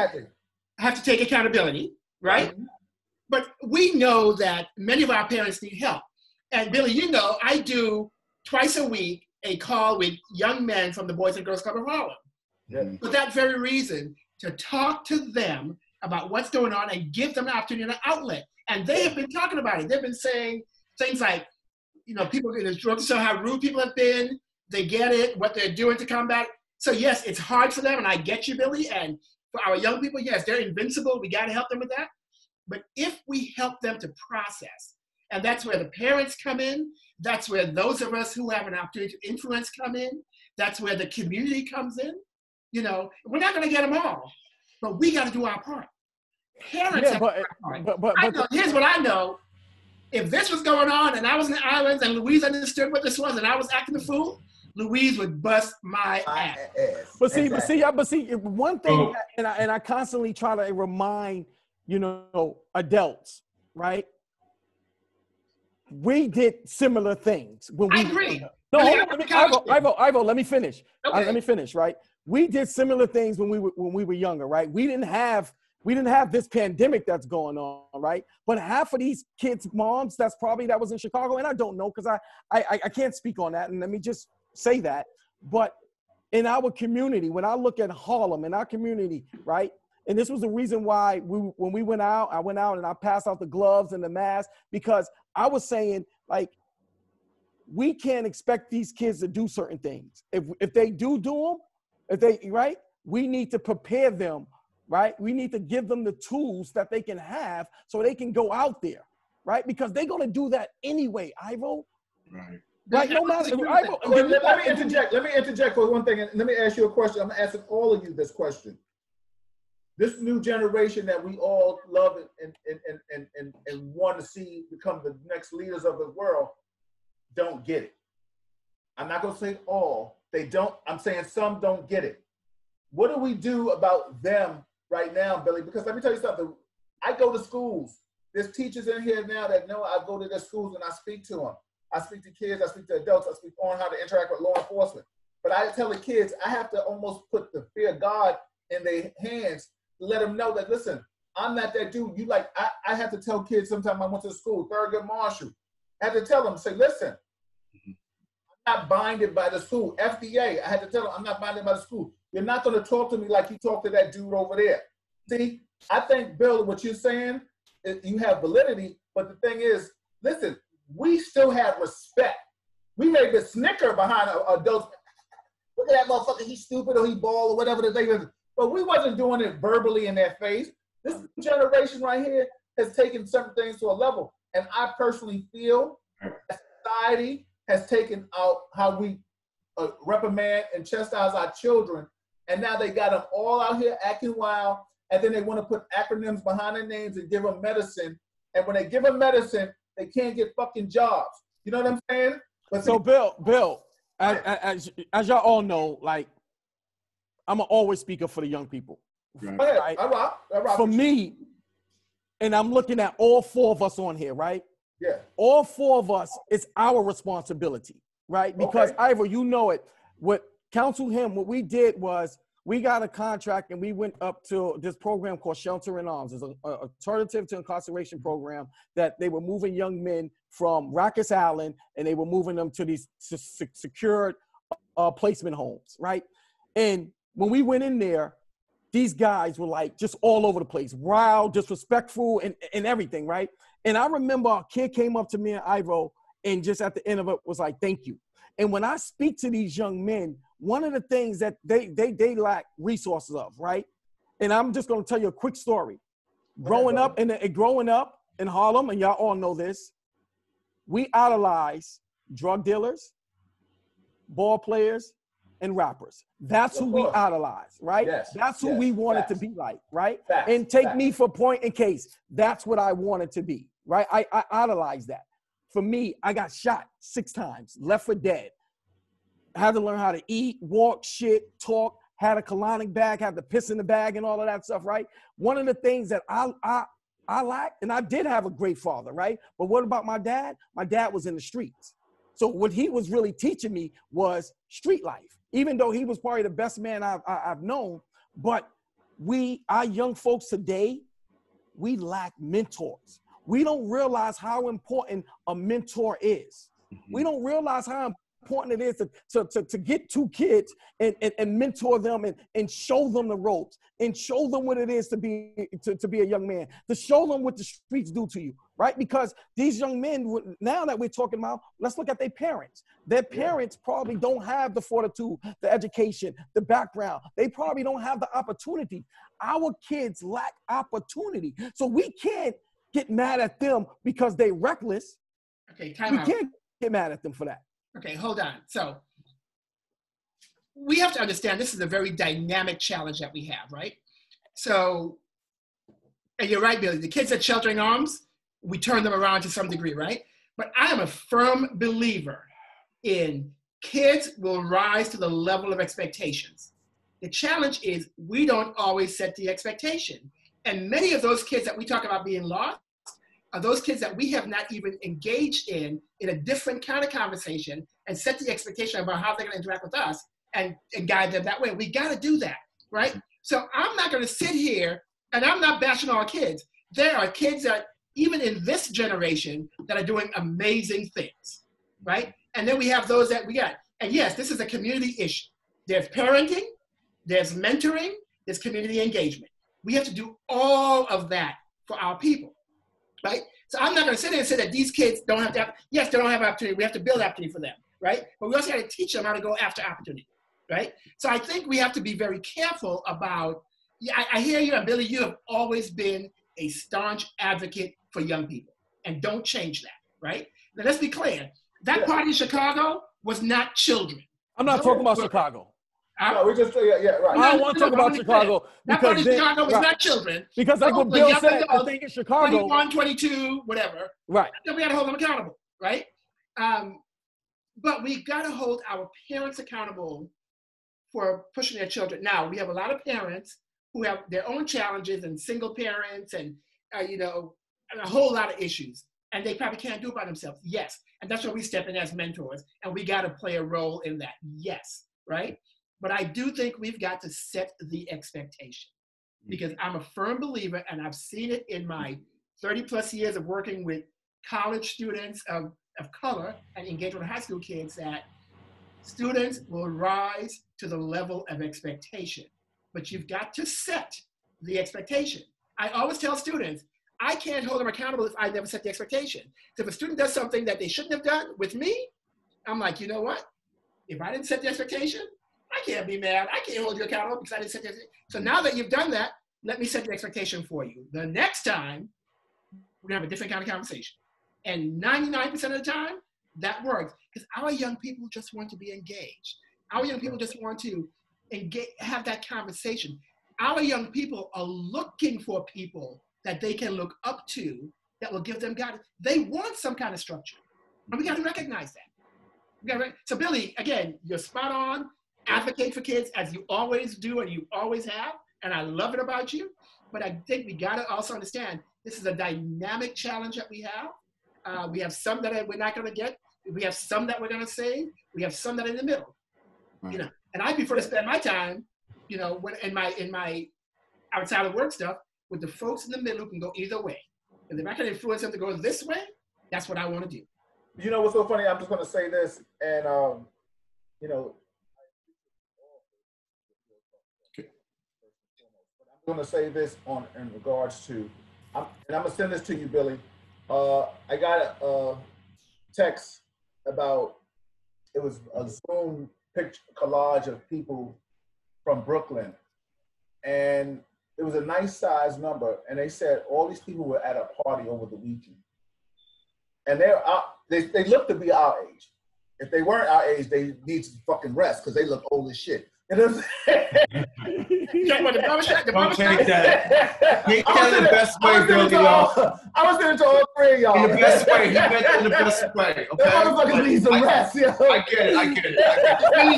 have to take accountability, right? Mm-hmm. But we know that many of our parents need help. And Billy, I do twice a week a call with young men from the Boys and Girls Club of Harlem. Yeah. For that very reason, to talk to them about what's going on and give them an opportunity and an outlet. And they have been talking about it. They've been saying things like, people in the drug show how rude people have been. They get it, what they're doing to combat. So yes, it's hard for them, and I get you, Billy. And for our young people, yes, they're invincible. We got to help them with that. But if we help them to process, and that's where the parents come in, that's where those of us who have an opportunity to influence come in, that's where the community comes in. We're not going to get them all, but we got to do our part. Parents have to do our part. Here's what I know. If this was going on and I was in the islands and Louise understood what this was and I was acting the fool, Louise would bust my ass. But see, one thing, and I constantly try to remind, adults, right? We did similar things when we. I agree. No, Ivo, let me finish. Okay. Let me finish. Right, we did similar things when we were younger. Right, we didn't have this pandemic that's going on. Right, but half of these kids' moms, that was in Chicago, and I don't know because I can't speak on that. And let me just say that. But in our community, when I look at Harlem, in our community, right. And this was the reason why when we went out, I went out and I passed out the gloves and the mask, because I was saying, like, we can't expect these kids to do certain things. If they do them, right, we need to prepare them, right? We need to give them the tools that they can have so they can go out there, right? Because they're going to do that anyway, Ivo. Right. Right, no matter. Ivo, let me interject. Let me interject for one thing, and let me ask you a question. I'm asking all of you this question. This new generation that we all love and want to see become the next leaders of the world don't get it. I'm not going to say all. They don't. I'm saying some don't get it. What do we do about them right now, Billy? Because let me tell you something. I go to schools. There's teachers in here now that know I go to their schools and I speak to them. I speak to kids, I speak to adults, I speak on how to interact with law enforcement. But I tell the kids, I have to almost put the fear of God in their hands to let them know that, listen, I'm not that dude. You like, I have to tell kids sometimes I went to school, Thurgood Marshall. I had to tell them, say, listen, I'm not binded by the school. FDA, I had to tell them, I'm not binded by the school. You're not going to talk to me like you talk to that dude over there. See, I think, Bill, what you're saying, you have validity, but the thing is, listen, we still have respect. We may be snicker behind adults. Look at that motherfucker, he's stupid or he bald or whatever the thing is. But we wasn't doing it verbally in their face. This generation right here has taken certain things to a level. And I personally feel that society has taken out how we reprimand and chastise our children. And now they got them all out here acting wild. And then they want to put acronyms behind their names and give them medicine. And when they give them medicine, they can't get fucking jobs. You know what I'm saying? But so Bill, as y'all all know, like, I'm an always speaker for the young people. Right. Go ahead. Right? I rock for me, and I'm looking at all four of us on here, right? Yeah. All four of us, it's our responsibility, right? Because Ivo, you know it. What Counsel Him, what we did was we got a contract and we went up to this program called Shelter in Arms. It's an alternative to incarceration program that they were moving young men from Rikers Island and they were moving them to these secured placement homes, right? And when we went in there, these guys were like just all over the place, wild, disrespectful, and everything, right? And I remember a kid came up to me and Ivo and just at the end of it was like, thank you. And when I speak to these young men, one of the things that they lack resources of, right? And I'm just going to tell you a quick story. Growing up in Harlem, and y'all all know this, we idolize drug dealers, ball players, and rappers. That's who we idolize, right? Yes. That's who we wanted to be like, right? Facts. And take me for point in case. That's what I wanted to be, right? I idolize that. For me, I got shot 6 times, left for dead. Had to learn how to eat, walk, shit, talk, had a colonic bag, had to piss in the bag and all of that stuff, right? One of the things that I lacked, and I did have a great father, right? But what about my dad? My dad was in the streets. So what he was really teaching me was street life, even though he was probably the best man I've known. But our young folks today, we lack mentors. We don't realize how important a mentor is. We don't realize how important it is to get 2 kids and mentor them and show them the ropes and show them what it is to be a young man, to show them what the streets do to you, right? Because these young men, now that we're talking about, let's look at their parents. Their parents probably don't have the fortitude, the education, the background. They probably don't have the opportunity. Our kids lack opportunity. So we can't get mad at them because they're reckless. Okay, time out. We can't get mad at them for that. Okay, hold on. So we have to understand this is a very dynamic challenge that we have, right? So, and you're right, Billy, the kids at Shelter in Arms, we turn them around to some degree, right? But I am a firm believer in kids will rise to the level of expectations. The challenge is we don't always set the expectation. And many of those kids that we talk about being lost are those kids that we have not even engaged in a different kind of conversation and set the expectation about how they're going to interact with us and guide them that way. We got to do that, right? So I'm not going to sit here, and I'm not bashing all kids. There are kids that, even in this generation, that are doing amazing things, right? And then we have those that we got. And yes, this is a community issue. There's parenting, there's mentoring, there's community engagement. We have to do all of that for our people. Right? So I'm not going to sit there and say that these kids don't have to have, yes, they don't have opportunity. We have to build opportunity for them, right? But we also got to teach them how to go after opportunity, right? So I think we have to be very careful about, yeah, I hear you, and Billy, you have always been a staunch advocate for young people, and don't change that, right? Now let's be clear. That party in Chicago was not children. I'm not talking about Chicago. No, we just right. I don't want to talk about Chicago that party in Chicago was not children. Because like what Bill said, I think in Chicago, 21, 22, whatever. Right. Then we got to hold them accountable, right? But we got to hold our parents accountable for pushing their children. Now we have a lot of parents who have their own challenges and single parents and you know, a whole lot of issues, and they probably can't do it by themselves. Yes, and that's where we step in as mentors, and we got to play a role in that. Yes, right. But I do think we've got to set the expectation, because I'm a firm believer, and I've seen it in my 30 plus years of working with college students of color and engagement with high school kids, that students will rise to the level of expectation. But you've got to set the expectation. I always tell students, I can't hold them accountable if I never set the expectation. So if a student does something that they shouldn't have done with me, I'm like, you know what? If I didn't set the expectation, I can't be mad. I can't hold you accountable because I didn't set the expectation. So now that you've done that, let me set the expectation for you. The next time, we're gonna have a different kind of conversation. And 99% of the time, that works. Because our young people just want to be engaged. Our young people just want to engage, have that conversation. Our young people are looking for people that they can look up to that will give them guidance. They want some kind of structure. And we got to recognize that. So Billy, again, you're spot on. Advocate for kids as you always do and you always have. And I love it about you. But I think we got to also understand this is a dynamic challenge that we have. We have some that we're not going to get. We have some that we're going to save. We have some that are in the middle. Right. You know, and I prefer to spend my time, you know, when in my outside of work stuff with the folks in the middle who can go either way. And if I can influence them to go this way, that's what I want to do. You know what's so funny? I'm just going to say this, and you know, I'm going to say this in regards to, and I'm going to send this to you, Billy. I got a text about, it was a Zoom picture collage of people from Brooklyn, and it was a nice size number, and they said all these people were at a party over the weekend, and they look to be our age. If they weren't our age, they need to fucking rest because they look old as shit. You know what I'm saying? Don't take that. Take that in the best way, Billy, y'all. I was there to all three of y'all. In the best way. He meant it in the best way. Okay. The motherfuckers need some rest. Yo. I get it.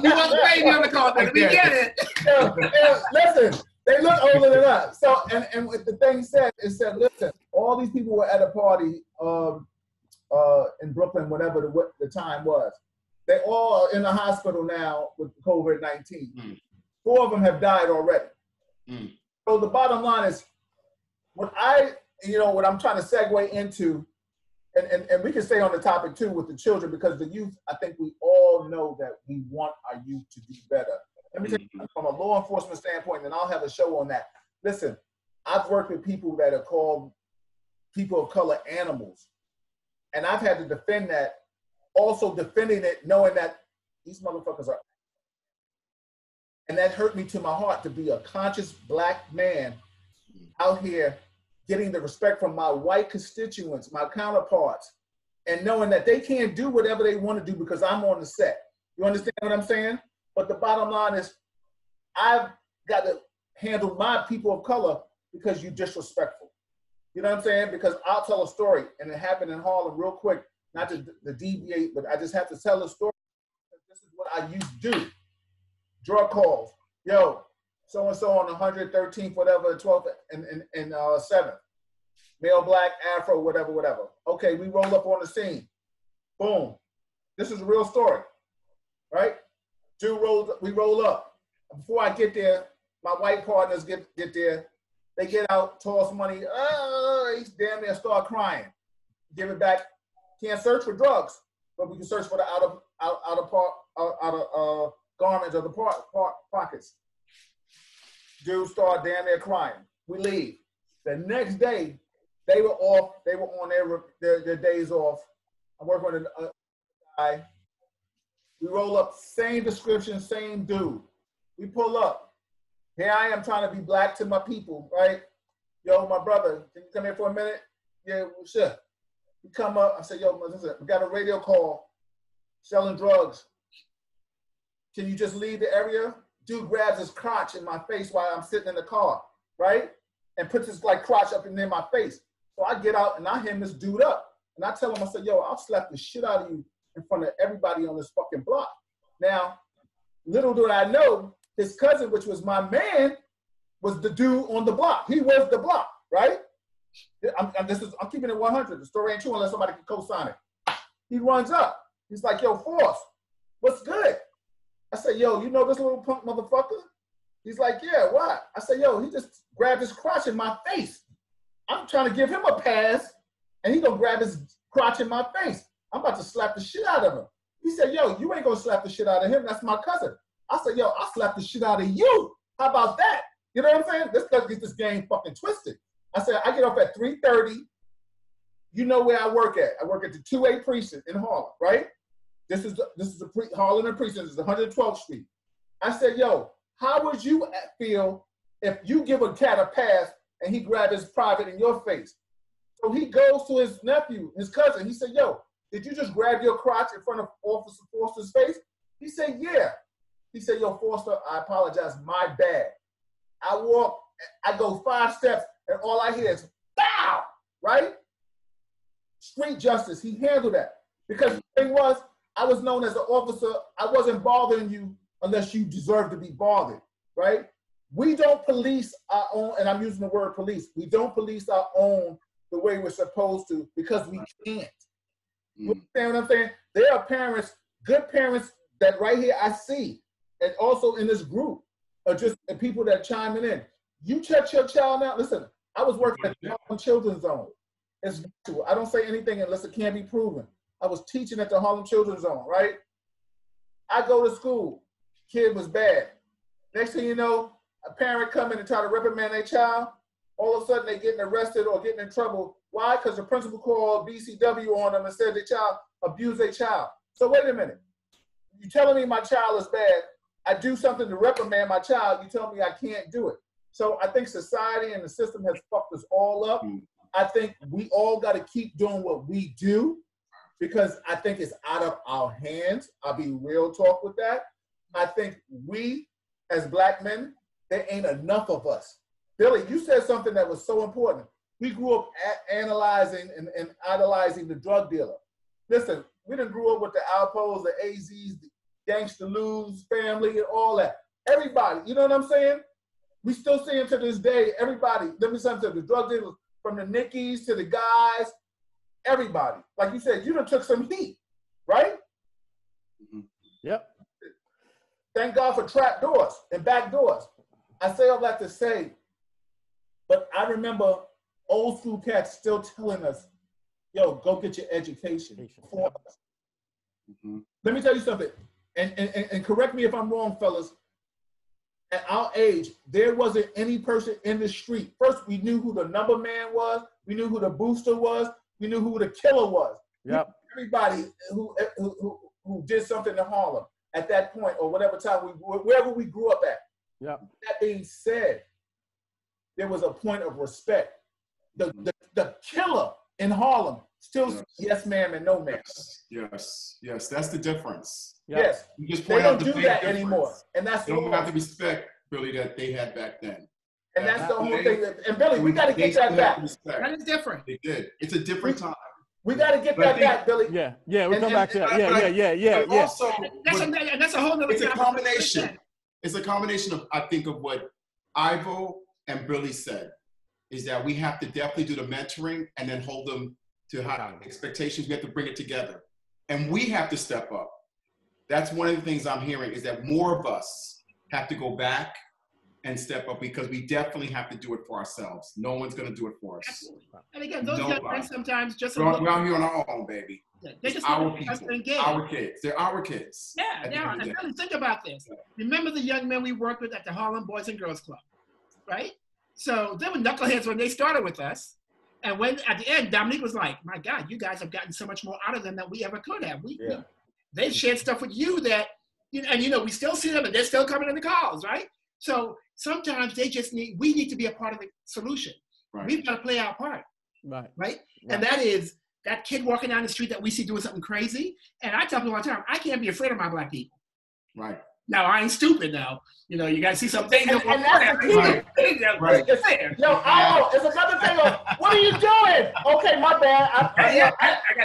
You want the baby on the call, but we get it. Listen, they look older than us. So, and what the thing said, it said, listen, all these people were at a party in Brooklyn, whatever the time was. They all are in the hospital now with COVID-19. Mm. 4 of them have died already. Mm. So the bottom line is, what I'm trying to segue into, and we can stay on the topic too with the children, because the youth, I think we all know that we want our youth to do better. Let me tell you, from a law enforcement standpoint, and I'll have a show on that. Listen, I've worked with people that are called people of color animals, and I've had to defend that. Also defending it, knowing that these motherfuckers are, and that hurt me to my heart to be a conscious black man out here getting the respect from my white constituents, my counterparts, and knowing that they can't do whatever they want to do because I'm on the set. You understand what I'm saying? But the bottom line is, I've got to handle my people of color because you're disrespectful. You know what I'm saying? Because I'll tell a story, and it happened in Harlem real quick. Not to deviate, but I just have to tell a story. This is what I used to do. Drug calls. Yo, so-and-so on 113th, whatever, 12th, and 7th. Male, black, Afro, whatever. Okay, we roll up on the scene. Boom. This is a real story, right? We roll up. Before I get there, my white partners get there. They get out, toss money. He's damn near start crying. Give it back. Can't search for drugs, but we can search for the outer garments or the pockets. Dude start damn near crying. We leave. The next day, They were off. They were on their days off. I'm working with a guy. We roll up, same description, same dude. We pull up. Here I am trying to be black to my people, right? Yo, my brother, can you come here for a minute? Yeah, well, sure. We come up. I said, yo, listen, we got a radio call selling drugs. Can you just leave the area? Dude grabs his crotch in my face while I'm sitting in the car, right? And puts his like crotch up in near my face. So I get out and I hem this dude up. And I tell him, I said, yo, I'll slap the shit out of you in front of everybody on this fucking block. Now, little do I know, his cousin, which was my man, was the dude on the block. He was the block, right? I'm keeping it 100. The story ain't true unless somebody can co-sign it. He runs up. He's like, yo, Force, what's good? I said, yo, you know this little punk motherfucker? He's like, yeah, what? I said, yo, he just grabbed his crotch in my face. I'm trying to give him a pass, and he gonna grab his crotch in my face. I'm about to slap the shit out of him. He said, yo, you ain't gonna slap the shit out of him. That's my cousin. I said, yo, I'll slap the shit out of you. How about that? You know what I'm saying? Let's get this game fucking twisted. I said, I get off at 3:30. You know where I work at. I work at the 2A precinct in Harlem, right? This is the Harlem precinct. This is 112th Street. I said, yo, how would you feel if you give a cat a pass and he grab his private in your face? So he goes to his nephew, his cousin. He said, yo, did you just grab your crotch in front of Officer Foster's face? He said, yeah. He said, yo, Foster, I apologize, my bad. I go 5 steps, and all I hear is, bow, right? Street justice, he handled that. Because the thing was, I was known as an officer, I wasn't bothering you unless you deserve to be bothered, right? We don't police our own, and I'm using the word police, we don't police our own the way we're supposed to because we can't. You understand what I'm saying? There are parents, good parents that right here I see, and also in this group are just the people that chiming in. You check your child out. Listen, I was working at the Harlem Children's Zone. I don't say anything unless it can be proven. I was teaching at the Harlem Children's Zone, right? I go to school. Kid was bad. Next thing you know, a parent come in and try to reprimand their child. All of a sudden, they getting arrested or getting in trouble. Why? Because the principal called BCW on them and said their child abused their child. So wait a minute. You telling me my child is bad. I do something to reprimand my child. You tell me I can't do it. So I think society and the system has fucked us all up. I think we all got to keep doing what we do because I think it's out of our hands. I'll be real talk with that. I think we, as black men, there ain't enough of us. Billy, you said something that was so important. We grew up analyzing and idolizing the drug dealer. Listen, we done grew up with the Alpos, the AZs, the Gangsta Lou's family, and all that. Everybody, you know what I'm saying? We still see him to this day. Everybody, let me say something, the drug dealers, from the Nickies to the guys, everybody. Like you said, you done took some heat, right? Yep. Thank God for trap doors and back doors. I say all that to say, but I remember old school cats still telling us, yo, go get your education. Let me tell you something, and correct me if I'm wrong, fellas. At our age, there wasn't any person in the street. First, we knew who the number man was. We knew who the booster was. We knew who the killer was. Yep. Everybody who did something in Harlem at that point or whatever time, wherever we grew up at. Yep. That being said, there was a point of respect. The killer in Harlem still says yes ma'am and no ma'am. Yes, that's the difference. Yep. Yes, You just they point out don't the do big that difference. anymore. And that's They don't have the respect, Billy, that they had back then. And that's the whole thing. And Billy, we got to get that back. That is different. They did. It's a different time. We got to get that back, Billy. Yeah, we come back to that. Yeah. Also, That's a whole nother it's a topic. combination. It's a combination of, I think, of what Ivo and Billy said, is that we have to definitely do the mentoring and then hold them to high expectations. We have to bring it together. And we have to step up. That's one of the things I'm hearing is that more of us have to go back and step up because we definitely have to do it for ourselves. No one's going to do it for us. Absolutely. And again, those young men sometimes just... We're out here on our own, baby. They just our want us to people, engage. our kids. They're our kids. Yeah, they are. And really think about this. Remember the young men we worked with at the Harlem Boys and Girls Club, right? So they were knuckleheads when they started with us. And when at the end, Dominique was like, "My God, you guys have gotten so much more out of them than we ever could have. They shared stuff with you that, and we still see them and they're still coming in the calls, right? So sometimes we need to be a part of the solution. Right. We've got to play our part, right? And that is that kid walking down the street that we see doing something crazy. And I tell people all the time, I can't be afraid of my Black people. Right. Now, I ain't stupid now. You got to see something. And that's the key. Right. It's another thing of, what are you doing? Okay, my bad.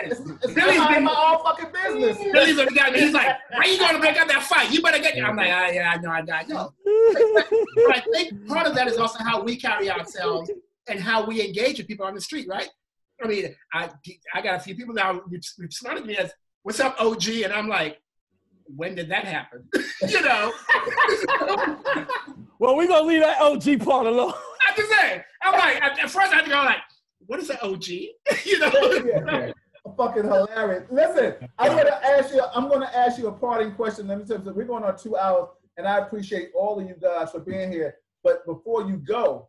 It's none of my own fucking business. Billy's the guy. He's like, why you going to break up that fight? You better get. I'm like, yeah, I know. But I think part of that is also how we carry ourselves and how we engage with people on the street, right? I mean, I got a few people now responded to me as, "What's up, OG?" And I'm like, when did that happen? Well, we're going to leave that OG part alone. I'm just saying. I'm like, at first I had to go like, what is an OG? Fucking hilarious. Listen, I'm going to ask you a parting question. Let me tell you, we're going on 2 hours, and I appreciate all of you guys for being here. But before you go,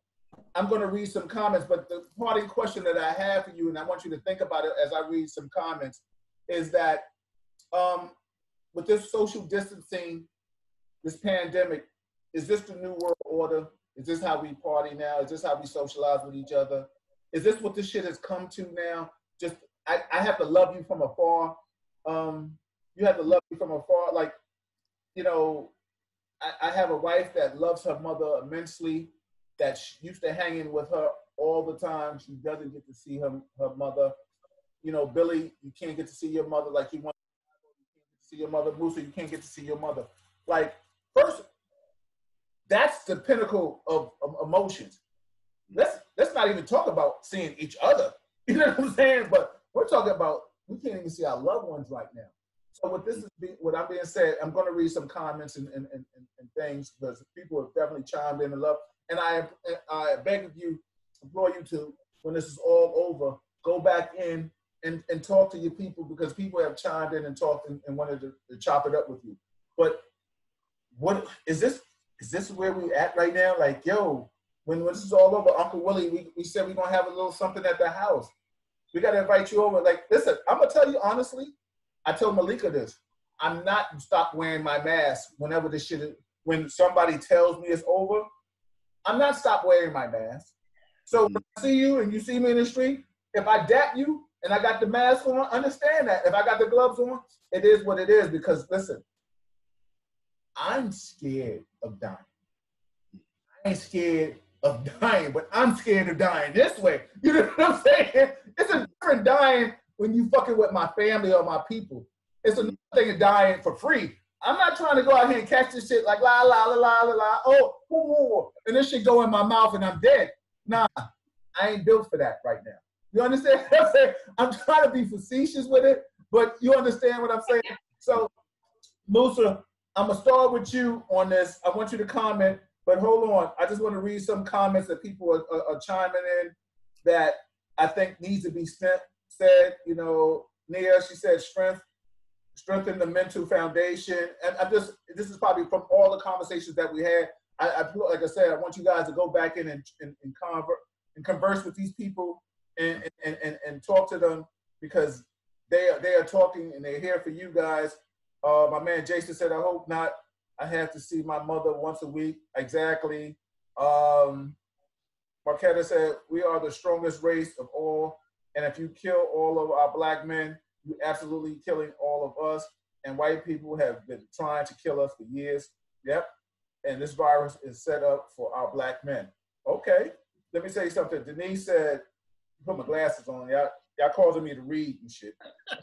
I'm going to read some comments. But the parting question that I have for you, and I want you to think about it as I read some comments, is that with this social distancing, this pandemic, is this the new world order? Is this how we party now? Is this how we socialize with each other? Is this what this shit has come to now? Just, I have to love you from afar. You have to love me from afar. Like, I have a wife that loves her mother immensely, that used to hang in with her all the time. She doesn't get to see her mother. Billy, you can't get to see your mother like you want. See your mother. Musa, you can't get to see your mother. Like, first, that's the pinnacle of emotions. Let's not even talk about seeing each other. You know what I'm saying? But we're talking about, we can't even see our loved ones right now. So what I'm being said, I'm going to read some comments and things, because people have definitely chimed in and love. And I beg of you, implore you to, when this is all over, go back in and talk to your people, because people have chimed in and talked and wanted to chop it up with you. But what is this? Is this where we at right now? Like, yo, when this is all over, Uncle Willie, we said we're gonna have a little something at the house. We gotta invite you over. Like, listen, I'm gonna tell you honestly, I told Malika this. I'm not stop wearing my mask whenever this shit is, when somebody tells me it's over, I'm not stop wearing my mask. So when I see you and you see me in the street, if I dap you, and I got the mask on, understand that. If I got the gloves on, it is what it is. Because listen, I'm scared of dying. I ain't scared of dying, but I'm scared of dying this way. You know what I'm saying? It's a different dying when you fucking with my family or my people. It's another thing of dying for free. I'm not trying to go out here and catch this shit like la la la la la la. Oh, and this shit go in my mouth and I'm dead. Nah, I ain't built for that right now. You understand what I'm saying? I'm trying to be facetious with it, but you understand what I'm saying? So, Musa, I'm going to start with you on this. I want you to comment, but hold on. I just want to read some comments that people are chiming in that I think needs to be said. Nia, she said strengthen the mental foundation. And this is probably from all the conversations that we had. Like I said, I want you guys to go back in and converse with these people and talk to them, because they are talking and they're here for you guys. My man Jason said, I hope not. I have to see my mother once a week. Exactly. Marquetta said, we are the strongest race of all. And if you kill all of our Black men, you're absolutely killing all of us. And white people have been trying to kill us for years. Yep. And this virus is set up for our Black men. Okay. Let me say something. Denise said, put my glasses on. Y'all causing me to read and shit.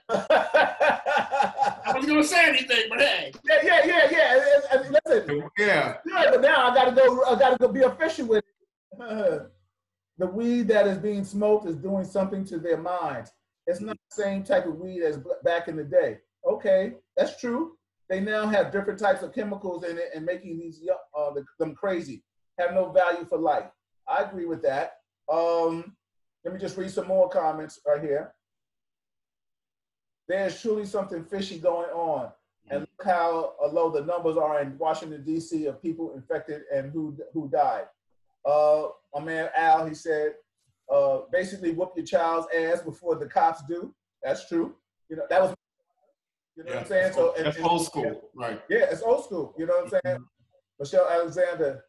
I wasn't gonna say anything, but hey. Yeah. Listen. Yeah. But now I gotta go be official with it. The weed that is being smoked is doing something to their minds. It's not the same type of weed as back in the day. Okay, that's true. They now have different types of chemicals in it and making these them crazy. Have no value for life. I agree with that. Let me just read some more comments right here. There's truly something fishy going on. And look how low the numbers are in Washington, D.C. of people infected and who died. My man Al, he said, basically whoop your child's ass before the cops do. That's true. You know, that was, you know what I'm saying? So that's old school, right? Yeah, it's old school. You know what I'm saying? Michelle Alexander,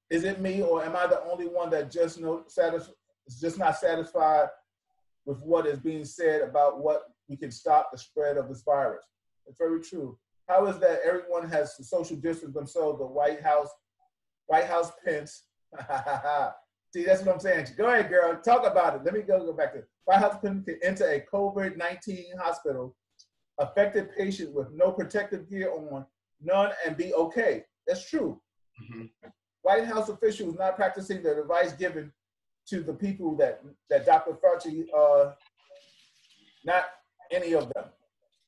is it me or am I the only one that just is just not satisfied with what is being said about what we can stop the spread of this virus? It's very true. How is that everyone has to social distance themselves? The White House Pence. See, that's what I'm saying. Go ahead, girl. Talk about it. Let me go back to it. White House Pence can enter a COVID-19 hospital, affected patient with no protective gear on, none, and be okay. That's true. White House officials not practicing the advice given to the people that Dr. Fauci, not any of them.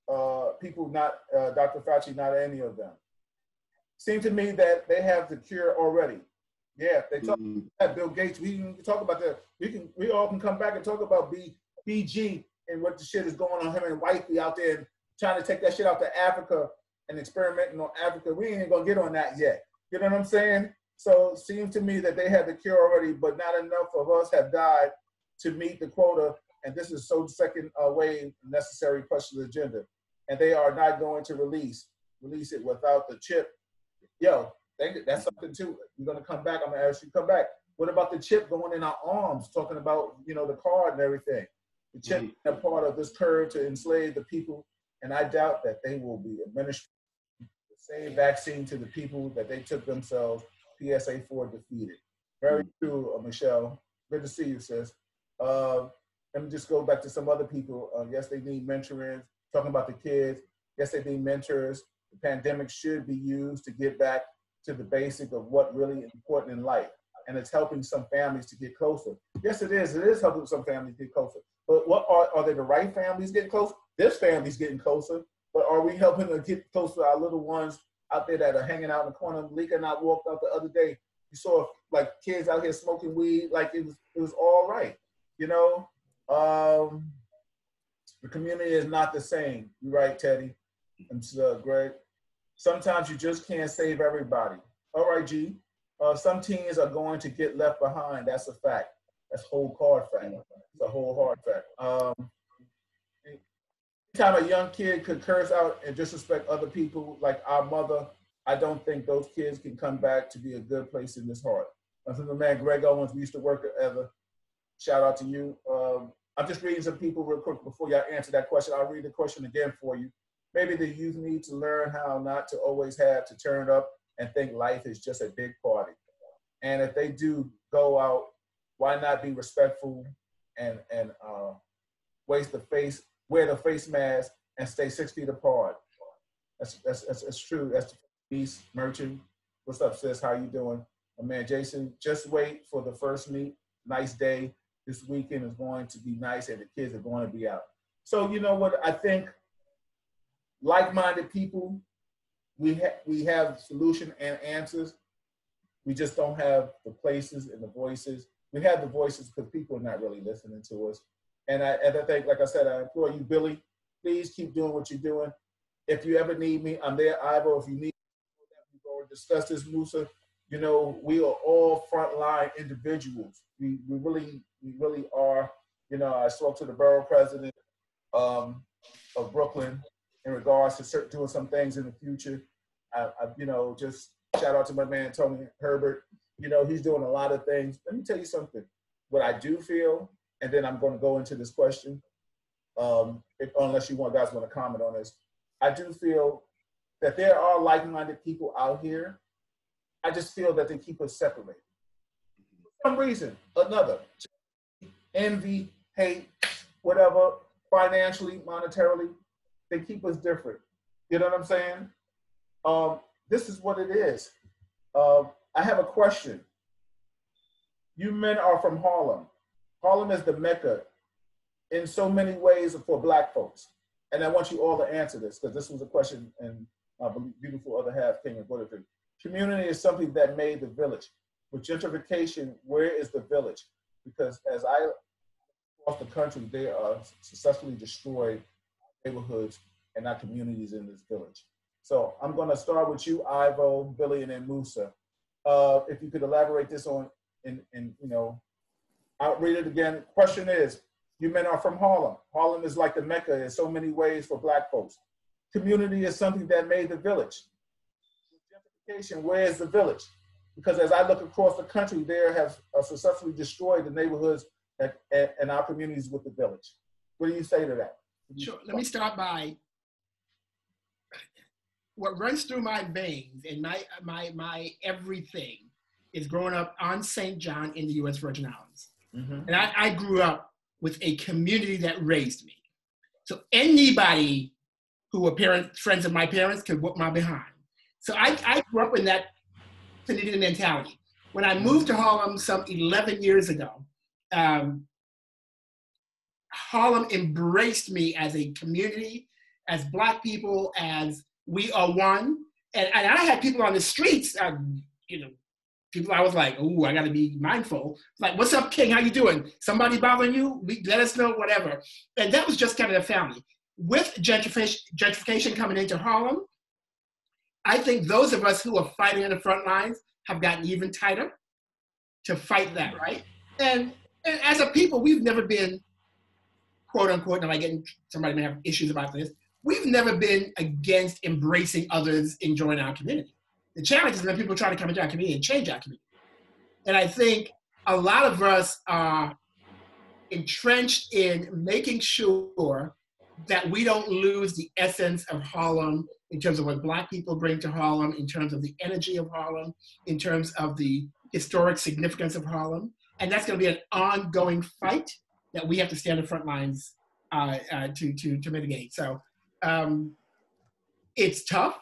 Dr. Fauci, not any of them. Seems to me that they have the cure already. Yeah, they talk about Bill Gates. We can talk about that. We all can come back and talk about BG and what the shit is going on. Him and wifey out there and trying to take that shit out to Africa and experimenting on Africa. We ain't even gonna get on that yet. You know what I'm saying? So it seems to me that they have the cure already, but not enough of us have died to meet the quota. And this is so second wave necessary push to the agenda. And they are not going to release it without the chip. Yo, that's something too. You're gonna come back. I'm gonna ask you to come back. What about the chip going in our arms? Talking about, you know, the card and everything. The chip is a part of this curve to enslave the people, and I doubt that they will be administering the same vaccine to the people that they took themselves. PSA 4 defeated. Very true, Michelle. Good to see you, sis. Let me just go back to some other people. Yes, they need mentoring. Talking about the kids. Yes, they need mentors. The pandemic should be used to get back to the basic of what really is important in life. And it's helping some families to get closer. Yes, it is. It is helping some families get closer. But what are they the right families getting closer? This family's getting closer. But are we helping them get closer to our little ones out there that are hanging out in the corner? Leak and I walked out the other day. You saw like kids out here smoking weed, like it was all right. You know, the community is not the same. You're right, Teddy and Greg. Sometimes you just can't save everybody. All right, G. Some teens are going to get left behind. That's a fact. That's whole hard fact. It's a whole hard fact. Anytime a young kid could curse out and disrespect other people like our mother, I don't think those kids can come back to be a good place in this heart. I think the man Greg Owens, we used to work together. Shout out to you. I'm just reading some people real quick before y'all answer that question. I'll read the question again for you. Maybe the youth need to learn how not to always have to turn up and think life is just a big party. And if they do go out, why not be respectful and wear the face mask and stay 6 feet apart? That's true. That's East Merchant. What's up, sis? How you doing? My man Jason, just wait for the first meet. Nice day. This weekend is going to be nice and the kids are going to be out. So you know what? I think like-minded people, we have solution and answers. We just don't have the places and the voices. We have the voices because people are not really listening to us. And I think, like I said, I implore you, Billy, please keep doing what you're doing. If you ever need me, I'm there. Ivo, if you need me, we go and discuss this, Musa. You know, we are all frontline individuals. We really are. You know, I spoke to the borough president of Brooklyn in regards to doing some things in the future. You know, just shout out to my man, Tony Herbert. You know, he's doing a lot of things. Let me tell you something. What I do feel, and then I'm going to go into this question, unless you guys want to comment on this. I do feel that there are like-minded people out here. I just feel that they keep us separated. For some reason, another. Envy, hate, whatever, financially, monetarily, they keep us different. You know what I'm saying? This is what it is. I have a question. You men are from Harlem. Harlem is the Mecca in so many ways for Black folks. And I want you all to answer this because this was a question and my beautiful other half came and put it through. Community is something that made the village. With gentrification, where is the village? Because as I across the country, they are successfully destroyed neighborhoods and our communities in this village. So I'm going to start with you, Ivo, Billy, and then Musa. If you could elaborate this on, you know, I'll read it again. Question is, you men are from Harlem. Harlem is like the Mecca in so many ways for Black folks. Community is something that made the village. Gentrification, where is the village? Because as I look across the country, there have successfully destroyed the neighborhoods and our communities with the village. What do you say to that? Sure. Let me start by what runs through my veins and my everything is growing up on St. John in the U.S. Virgin Islands. And I grew up with a community that raised me. So anybody who were friends of my parents could whoop my behind. So I grew up in that Canadian mentality. When I moved to Harlem some 11 years ago, Harlem embraced me as a community, as Black people, as we are one. And I had people on the streets, people I was like, ooh, I gotta be mindful. Like, what's up, King? How you doing? Somebody bothering you? Let us know, whatever. And that was just kind of the family. With gentrification coming into Harlem, I think those of us who are fighting on the front lines have gotten even tighter to fight that, right? And as a people, we've never been, quote unquote, and somebody may have issues about this, we've never been against embracing others enjoying our community. The challenge is when people try to come into our community and change our community. And I think a lot of us are entrenched in making sure that we don't lose the essence of Harlem in terms of what Black people bring to Harlem, in terms of the energy of Harlem, in terms of the historic significance of Harlem. And that's going to be an ongoing fight that we have to stay on the front lines to mitigate. So it's tough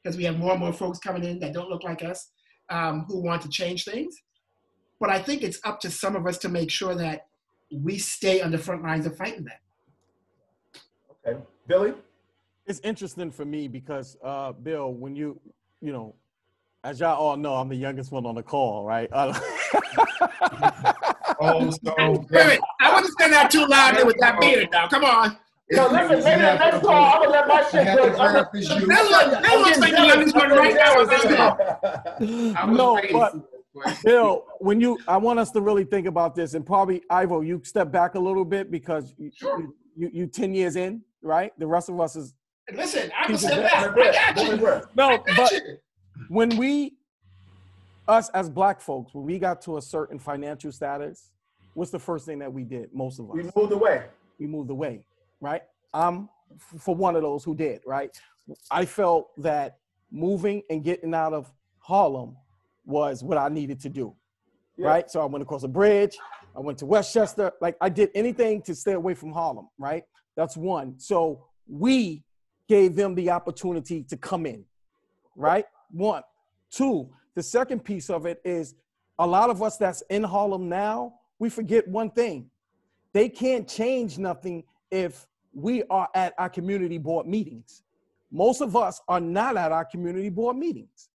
because we have more and more folks coming in that don't look like us who want to change things. But I think it's up to some of us to make sure that we stay on the front lines of fighting that. Okay, Billy? It's interesting for me because, Bill, when you know, as y'all all know, I'm the youngest one on the call, right? Wait, I wasn't saying that too loud with that beard now. Come on. No, listen, maybe the next call, I'm gonna let my shit go. Bill looks like the youngest one right now. No, but Bill, I want us to really think about this, and probably Ivo, you step back a little bit because you 10 years in, right? The rest of us is. Listen, I can step back. I got you. No, but when us as Black folks, when we got to a certain financial status, what's the first thing that we did? Most of us. We moved away. We moved away, right? I'm for one of those who did, right? I felt that moving and getting out of Harlem was what I needed to do, right? So I went across a bridge. I went to Westchester. Like, I did anything to stay away from Harlem, right? That's one. So we gave them the opportunity to come in, right? One. Two, the second piece of it is a lot of us that's in Harlem now, we forget one thing. They can't change nothing if we are at our community board meetings. Most of us are not at our community board meetings,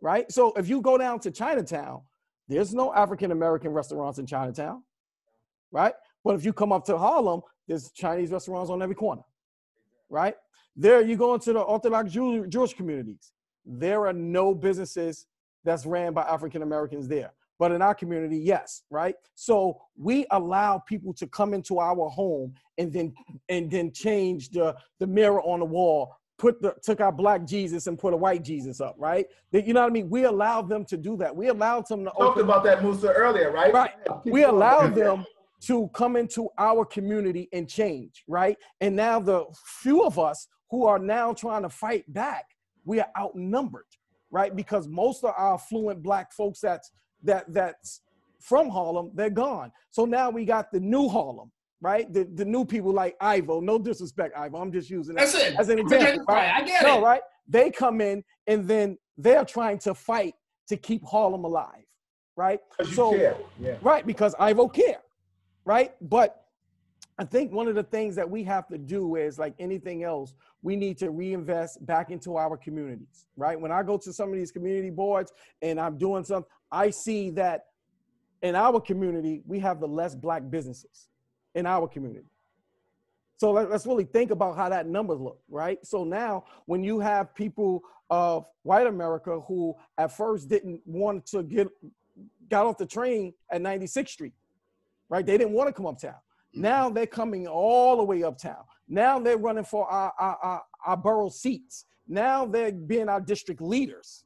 right? So if you go down to Chinatown, there's no African-American restaurants in Chinatown, right? But if you come up to Harlem, there's Chinese restaurants on every corner, right? There you go into the Orthodox Jewish communities. There are no businesses that's ran by African-Americans there. But in our community, yes, right? So we allow people to come into our home and then change the mirror on the wall, took our Black Jesus and put a white Jesus up, right? You know what I mean? We allowed them to do that. We allowed them to talked about that, Musa, earlier, right? Right. We allowed them to come into our community and change, right? And now the few of us who are now trying to fight back, we are outnumbered, right? Because most of our affluent Black folks that's from Harlem, they're gone. So now we got the new Harlem, right? The new people like Ivo. No disrespect, Ivo. I'm just using that as an example. Right? I get it. Right? They come in and then they're trying to fight to keep Harlem alive, right? Right, because Ivo care, right? But I think one of the things that we have to do is, like anything else, we need to reinvest back into our communities, right? When I go to some of these community boards and I'm doing something, I see that in our community, we have the less Black businesses in our community. So let's really think about how that numbers look, right? So now when you have people of white America who at first didn't want to got off the train at 96th Street, right? They didn't want to come uptown. Now they're coming all the way uptown. Now they're running for our borough seats. Now they're being our district leaders,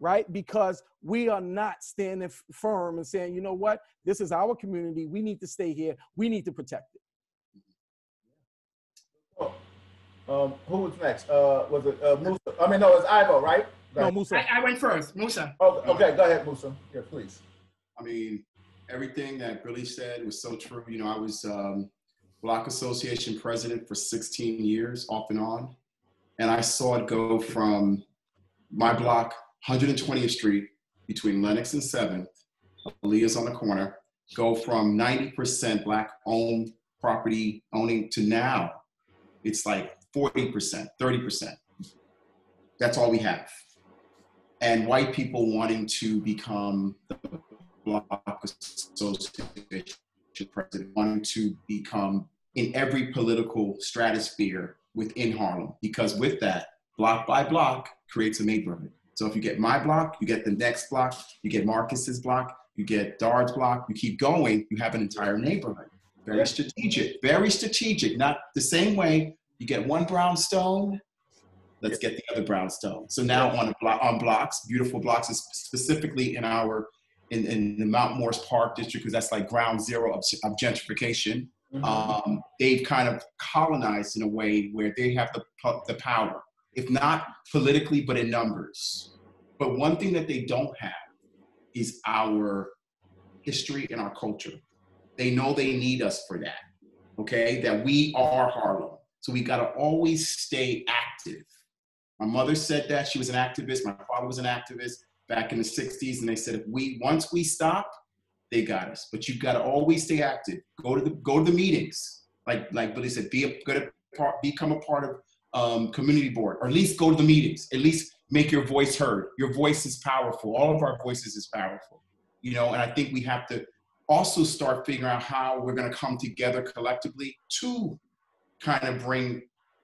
right? Because we are not standing firm and saying, you know what, this is our community. We need to stay here. We need to protect it. Who was next? Was it Musa? I mean, no, it's Ivo, right? No, Musa. I went first, Musa. Oh, okay, go ahead, Musa. Yeah, please. I mean, everything that Billy said was so true. You know, I was Block Association president for 16 years, off and on. And I saw it go from my block, 120th Street, between Lenox and 7th, Aaliyah's on the corner, go from 90% Black-owned property owning to now, it's like 40%, 30%. That's all we have. And white people wanting to become the Block Association president, wanting to become in every political stratosphere within Harlem, because with that, block by block creates a neighborhood. So if you get my block, you get the next block, you get Marcus's block, you get Dard's block, you keep going, you have an entire neighborhood. Very strategic, not the same way you get one brownstone, let's get the other brownstone. So now on blocks, beautiful blocks, specifically in the Mount Morris Park district, because that's like ground zero of gentrification. Mm-hmm. They've kind of colonized in a way where they have the power, if not politically, but in numbers. But one thing that they don't have is our history and our culture. They know they need us for that, okay? That we are Harlem. So we gotta always stay active. My mother said that, she was an activist. My father was an activist back in the 60s. And they said, once we stop, they got us. But you've gotta always stay active. Go to the meetings. Like Billy said, become a part of community board, or at least go to the meetings. At least make your voice heard. Your voice is powerful. All of our voices is powerful. You know, and I think we have to also start figuring out how we're gonna come together collectively to kind of bring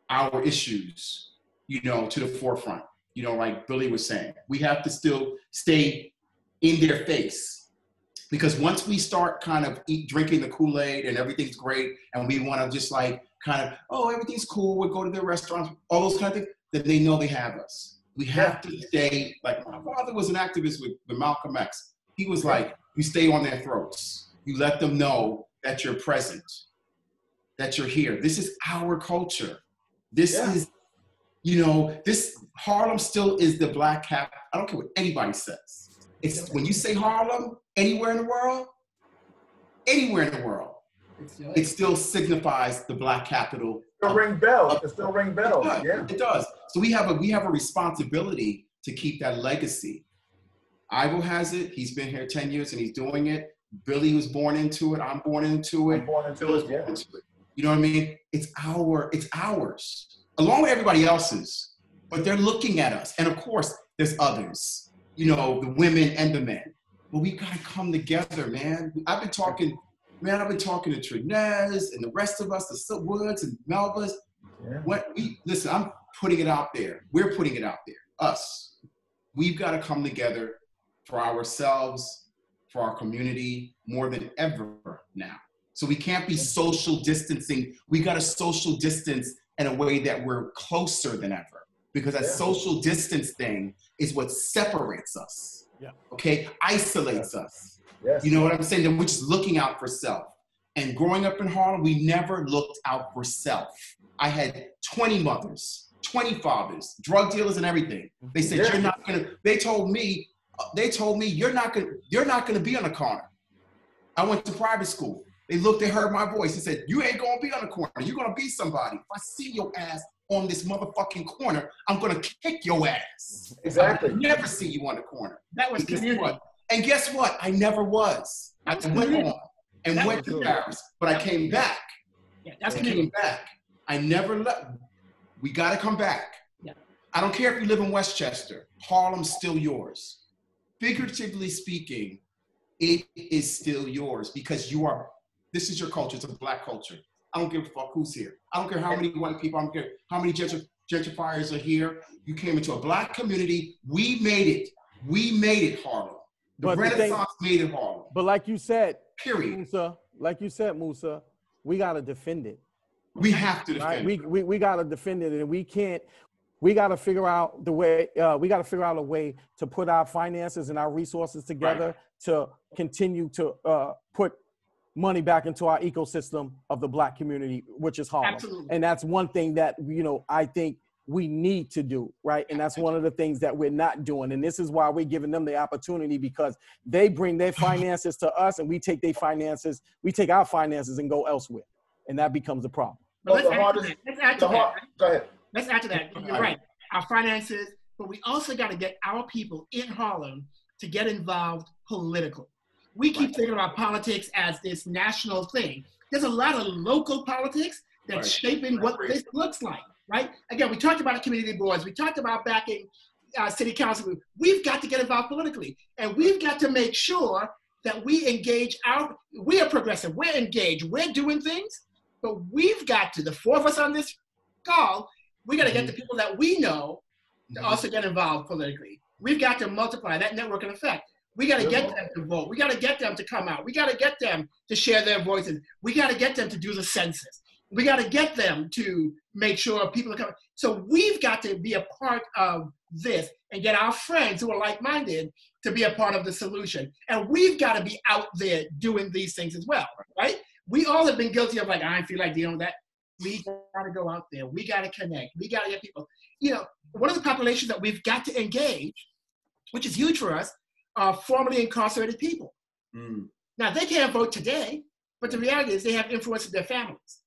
our issues, you know, to the forefront. You know, like Billy was saying, we have to still stay in their face. Because once we start kind of drinking the Kool-Aid and everything's great, and we want to just like kind of, oh, everything's cool, we'll go to their restaurants, all those kind of things, then they know they have us. We have to stay, like my father was an activist with Malcolm X. He was like, you stay on their throats. You let them know that you're present, that you're here. This is our culture. This is, you know, this Harlem still is the Black cap. I don't care what anybody says. It's when you say Harlem, anywhere in the world, it still signifies the Black capital. It still ring bells. It does. So we have a responsibility to keep that legacy. Ivo has it. He's been here 10 years and he's doing it. Billy was born into it. I'm born into it. You know what I mean? It's ours, along with everybody else's. But they're looking at us. And of course, there's others, you know, the women and the men. But we gotta come together, man. I've been talking to Trinez and the rest of us, the Silk Woods and Melba's. Listen, I'm putting it out there. We're putting it out there, us. We've gotta come together for ourselves, for our community, more than ever now. So we can't be social distancing. We gotta social distance in a way that we're closer than ever. Because that social distance thing is what separates us. Okay, isolates us. You know what I'm saying? That we're just looking out for self. And growing up in Harlem, we never looked out for self. I had 20 mothers, 20 fathers, drug dealers and everything. They said, you're not gonna, they told me, you're not gonna be on the corner. I went to private school. They heard my voice and said, you ain't gonna be on the corner. You're gonna be somebody. If I see your ass on this motherfucking corner, I'm gonna kick your ass. Exactly. I never see you on the corner. That was community. And guess what? I never was. I went on and went to Paris, but I came back. Yeah, that's came back. I never left. We gotta come back. Yeah. I don't care if you live in Westchester. Harlem's still yours. Figuratively speaking, it is still yours because this is your culture. It's a Black culture. I don't give a fuck who's here. I don't care how many white people, I don't care how many gentrifiers are here. You came into a Black community. We made it. We made it Harlem. The Renaissance made it Harlem. But like you said, period. Musa, like you said, Musa, we got to defend it. We have to defend it. We got to defend it, and we got to figure out the way, we got to figure out a way to put our finances and our resources together to continue to put money back into our ecosystem of the Black community, which is Harlem. Absolutely. And that's one thing that, I think we need to do, right? And that's one of the things that we're not doing. And this is why we're giving them the opportunity, because they bring their finances to us and we take our finances and go elsewhere. And that becomes a problem. But let's add to that. Go ahead. Let's add to that. You're right. Our finances, but we also got to get our people in Harlem to get involved politically. We keep thinking about politics as this national thing. There's a lot of local politics that's shaping what this looks like, right? Again, we talked about community boards. We talked about backing city council. We've got to get involved politically. And we've got to make sure that we engage we are progressive, we're engaged, we're doing things, but we've got to, the four of us on this call, we got to get the people that we know to also get involved politically. We've got to multiply that networking effect. We got to get them to vote. We got to get them to come out. We got to get them to share their voices. We got to get them to do the census. We got to get them to make sure people are coming. So we've got to be a part of this and get our friends who are like-minded to be a part of the solution. And we've got to be out there doing these things as well, right? We all have been guilty of like, I feel like dealing with that. We got to go out there. We got to connect. We got to get people. One of the populations that we've got to engage, which is huge for us, are formerly incarcerated people. Now, they can't vote today, but the reality is they have influence in their families.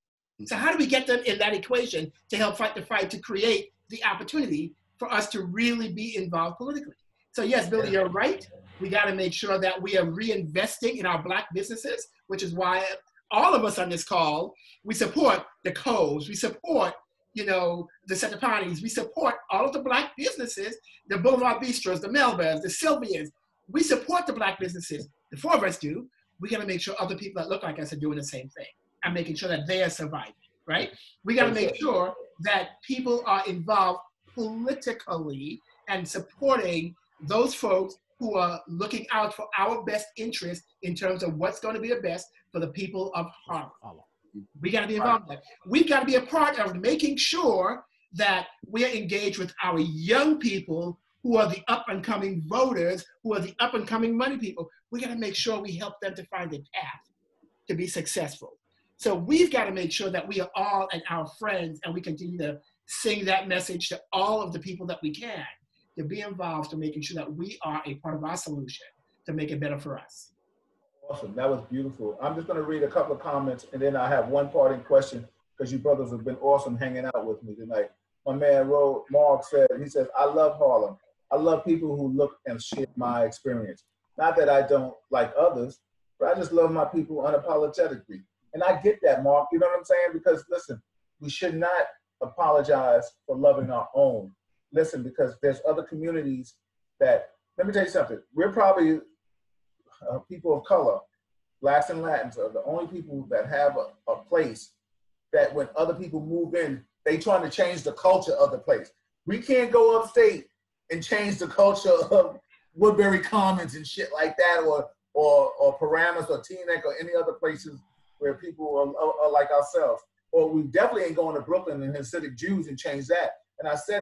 So how do we get them in that equation to help fight the fight to create the opportunity for us to really be involved politically? So yes, Billy, you're right. We got to make sure that we are reinvesting in our Black businesses, which is why all of us on this call, we support the Coves, we support, the Setapanis, we support all of the Black businesses, the Boulevard Bistros, the Melbas, the Sylvias. We support the Black businesses. The four of us do. We got to make sure other people that look like us are doing the same thing and making sure that they are surviving, right? We got to make sure that people are involved politically and supporting those folks who are looking out for our best interest in terms of what's going to be the best for the people of Harlem. We got to be involved in that. We've got to be a part of making sure that we are engaged with our young people who are the up-and-coming voters, who are the up-and-coming money people. We got to make sure we help them to find a path to be successful. So we've got to make sure that we are all and our friends, and we continue to sing that message to all of the people that we can, to be involved, to making sure that we are a part of our solution to make it better for us. Awesome, that was beautiful. I'm just gonna read a couple of comments and then I have one parting question because you brothers have been awesome hanging out with me tonight. My man Mark said, he says, I love Harlem. I love people who look and share my experience. Not that I don't like others, but I just love my people unapologetically. And I get that, Mark, you know what I'm saying? Because listen, we should not apologize for loving our own. Listen, because there's other communities that, let me tell you something, we're probably people of color, Blacks and Latins are the only people that have a place that when other people move in, they trying to change the culture of the place. We can't go upstate and change the culture of Woodbury Commons and shit like that, or Paramus or Teaneck or any other places where people are like ourselves. Or we definitely ain't going to Brooklyn and Hasidic Jews and change that. And I said,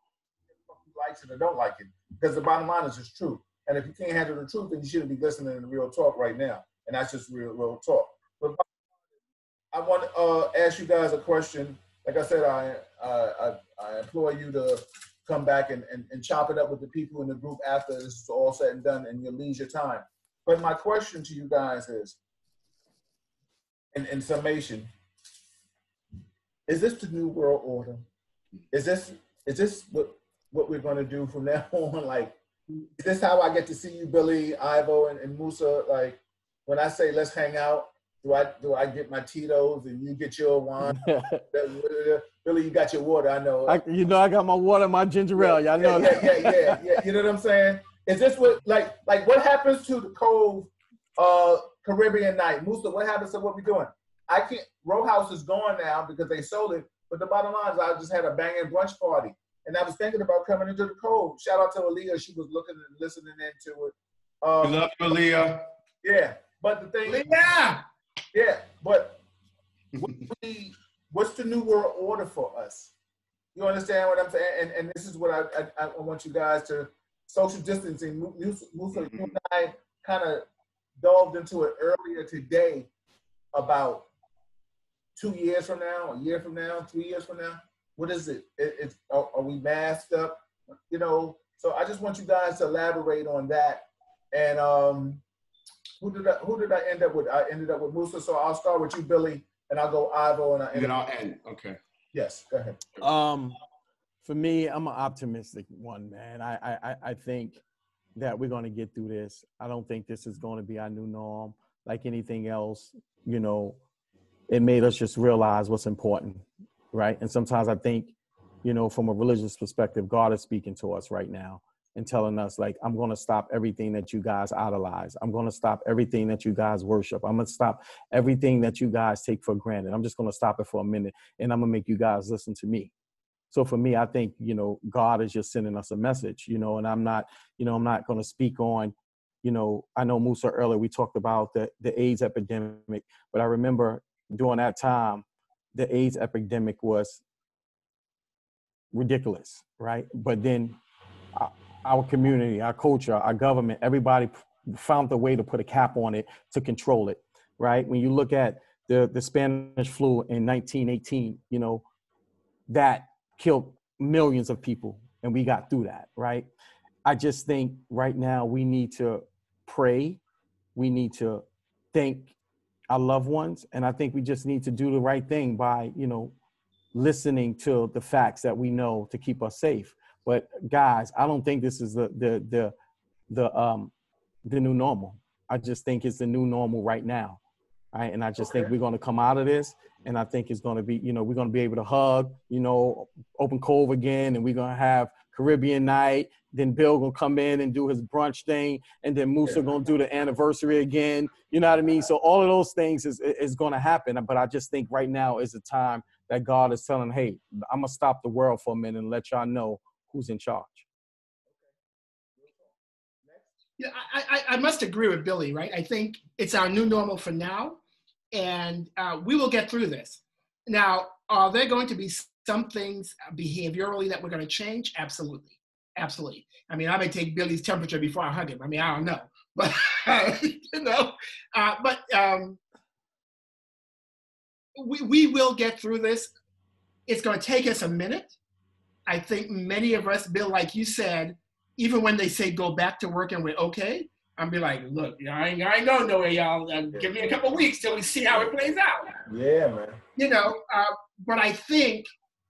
who likes it or don't like it, because the bottom line is it's true. And if you can't handle the truth, then you shouldn't be listening to real talk right now. And that's just real talk. But I want to ask you guys a question. Like I said, I implore you to come back and chop it up with the people in the group after this is all said and done and your leisure time. But my question to you guys is, in summation, is this the new world order? Is this what we're going to do from now on? Like, is this how I get to see you, Billy, Ivo, and Musa? Like, when I say let's hang out, do I get my Tito's and you get your wine? Billy, you got your water, I know. I got my water, my ginger ale. Y'all know that. Yeah. You know what I'm saying? Is this what like what happens to the Cove Caribbean night? Musa, what happens to what we're doing? I can't. Row House is gone now because they sold it. But the bottom line is, I just had a banging brunch party, and I was thinking about coming into the Cove. Shout out to Aaliyah; she was looking and listening into it. We love you, Aaliyah. Yeah, but the thing, Aaliyah! Yeah, but what's the new world order for us? You understand what I'm saying? And this is what I want you guys to, social distancing. Musa, you and I kind of delved into it earlier today about 2 years from now, a year from now, 3 years from now. What is it? Are we masked up? You know, so I just want you guys to elaborate on that. And who did I end up with? I ended up with Musa. So I'll start with you, Billy, and I'll go Ivo, and then I'll end. Okay. Yes, go ahead. For me, I'm an optimistic one, man. I think that we're going to get through this. I don't think this is going to be our new norm. Like anything else, you know, it made us just realize what's important, right? And sometimes I think, you know, from a religious perspective, God is speaking to us right now and telling us, like, I'm going to stop everything that you guys idolize. I'm going to stop everything that you guys worship. I'm going to stop everything that you guys take for granted. I'm just going to stop it for a minute, and I'm going to make you guys listen to me. So for me, I think, you know, God is just sending us a message, you know, and I'm not going to speak on, you know, I know Musa earlier, we talked about the AIDS epidemic, but I remember during that time, the AIDS epidemic was ridiculous, right? But then our community, our culture, our government, everybody found a way to put a cap on it to control it, right? When you look at the Spanish flu in 1918, you know, that killed millions of people, and we got through that, right? I just think right now we need to pray. We need to thank our loved ones. And I think we just need to do the right thing by, you know, listening to the facts that we know to keep us safe. But guys, I don't think this is the new normal. I just think it's the new normal right now. Right? And I just think we're going to come out of this, and I think it's going to be, you know, we're going to be able to hug, you know, open cove again, and we're going to have Caribbean night. Then Bill going to come in and do his brunch thing, and then Musa going to do the anniversary again. You know what I mean? So all of those things is going to happen. But I just think right now is the time that God is telling, hey, I'm going to stop the world for a minute and let y'all know who's in charge. Yeah, I must agree with Billy, right? I think it's our new normal for now, and we will get through this. Now, are there going to be some things behaviorally that we're going to change? Absolutely. Absolutely. I mean, I may take Billy's temperature before I hug him. I mean, I don't know. But, you know, we will get through this. It's going to take us a minute. I think many of us, Bill, like you said, even when they say go back to work and we're okay, I'll be like, look, I ain't going nowhere, y'all. Give me a couple of weeks till we see how it plays out. Yeah, man. You know, but I think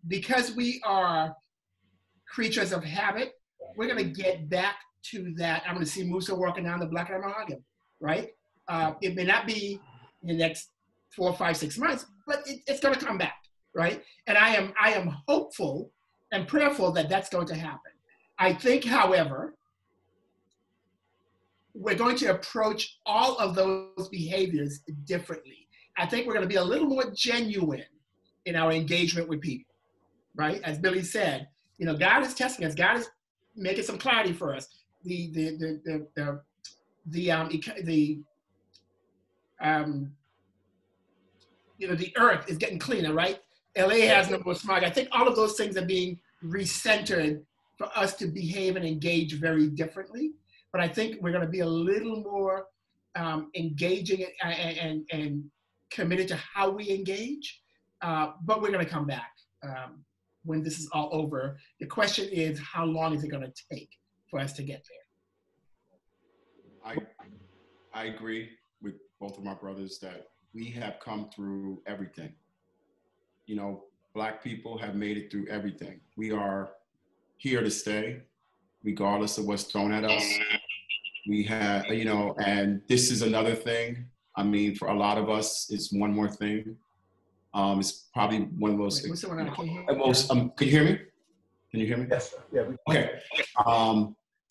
because we are creatures of habit, we're going to get back to that. I'm going to see Musa walking down the block and I'm going to hug him, right? It may not be in the next 4, 5, 6 months, but it's going to come back, right? And I am hopeful and prayerful that that's going to happen. I think, however, we're going to approach all of those behaviors differently. I think we're going to be a little more genuine in our engagement with people, right? As Billy said, you know, God is testing us. God is making some clarity for us. The earth is getting cleaner, right? LA has no more smog. I think all of those things are being recentered for us to behave and engage very differently. But I think we're going to be a little more engaging and committed to how we engage. But we're going to come back when this is all over. The question is, how long is it going to take for us to get there? I agree with both of my brothers that we have come through everything. You know, Black people have made it through everything. We are here to stay, regardless of what's thrown at us. We have, you know, and this is another thing. I mean, for a lot of us, it's one more thing. It's probably one of those. Can you hear me? Can you hear me? Yes. Yeah. Okay.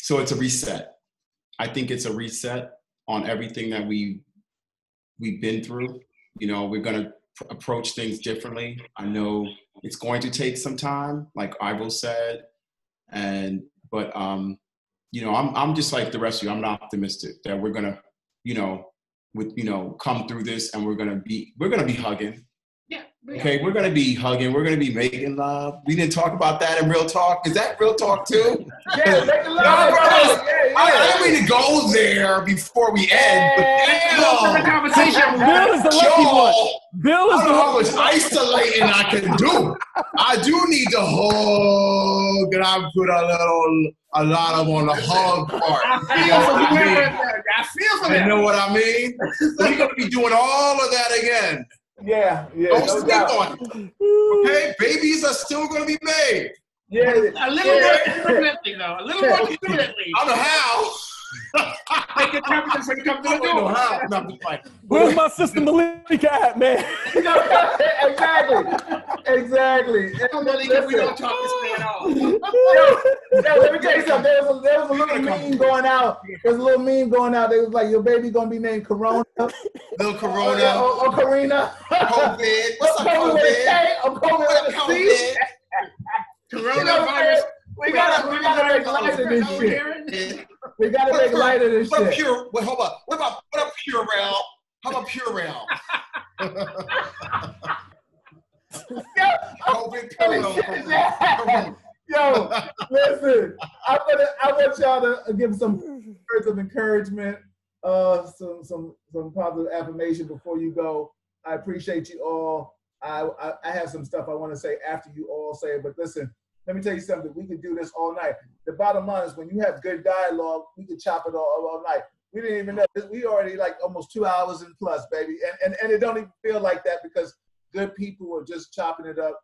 So it's a reset. I think it's a reset on everything that we've been through. You know, we're gonna approach things differently. I know it's going to take some time, like Ivo said, but you know, I'm just like the rest of you. I'm optimistic that we're gonna, you know, with, you know, come through this, and we're gonna be hugging. Yeah. Okay, we're gonna be hugging. We're gonna be making love. We didn't talk about that in Real Talk. Is that Real Talk too? Yeah, making love. I didn't mean to go there before we end, but damn. Conversation. Bill is the lucky one. Bill is I don't know how much isolating I can do. I do need to hug, and I put a lot of on the hug part. I feel for You know what I mean? We're gonna be doing all of that again. Yeah. Don't No sleep doubt. on it. Okay, babies are still gonna be made. Yeah. a little more discriminately, though. A little more discriminately. I don't know how. Take your temperature when you come to I the don't know door. how. No, I'm just like, Where's my sister Malika at, man? Exactly. We don't talk this way at all. Yo, let me tell you something. There was a little meme going out. There's a little meme going out. They was like, your baby gonna be named Corona. little Corona, Or Karina. COVID. What's up, COVID with a COVID? K, or COVID with a C. Coronavirus. We gotta make light of this shit. We gotta make light of this What shit. pure? Wait, hold up. What about Purell? How about Purell? COVID, Corona. Yo, listen. I want y'all to give some words of encouragement, some positive affirmation before you go. I appreciate you all. I have some stuff I want to say after you all say it, but listen. Let me tell you something. We could do this all night. The bottom line is when you have good dialogue, we could chop it all night. We didn't even know. We already like almost 2 hours in plus, baby. And it don't even feel like that because good people are just chopping it up.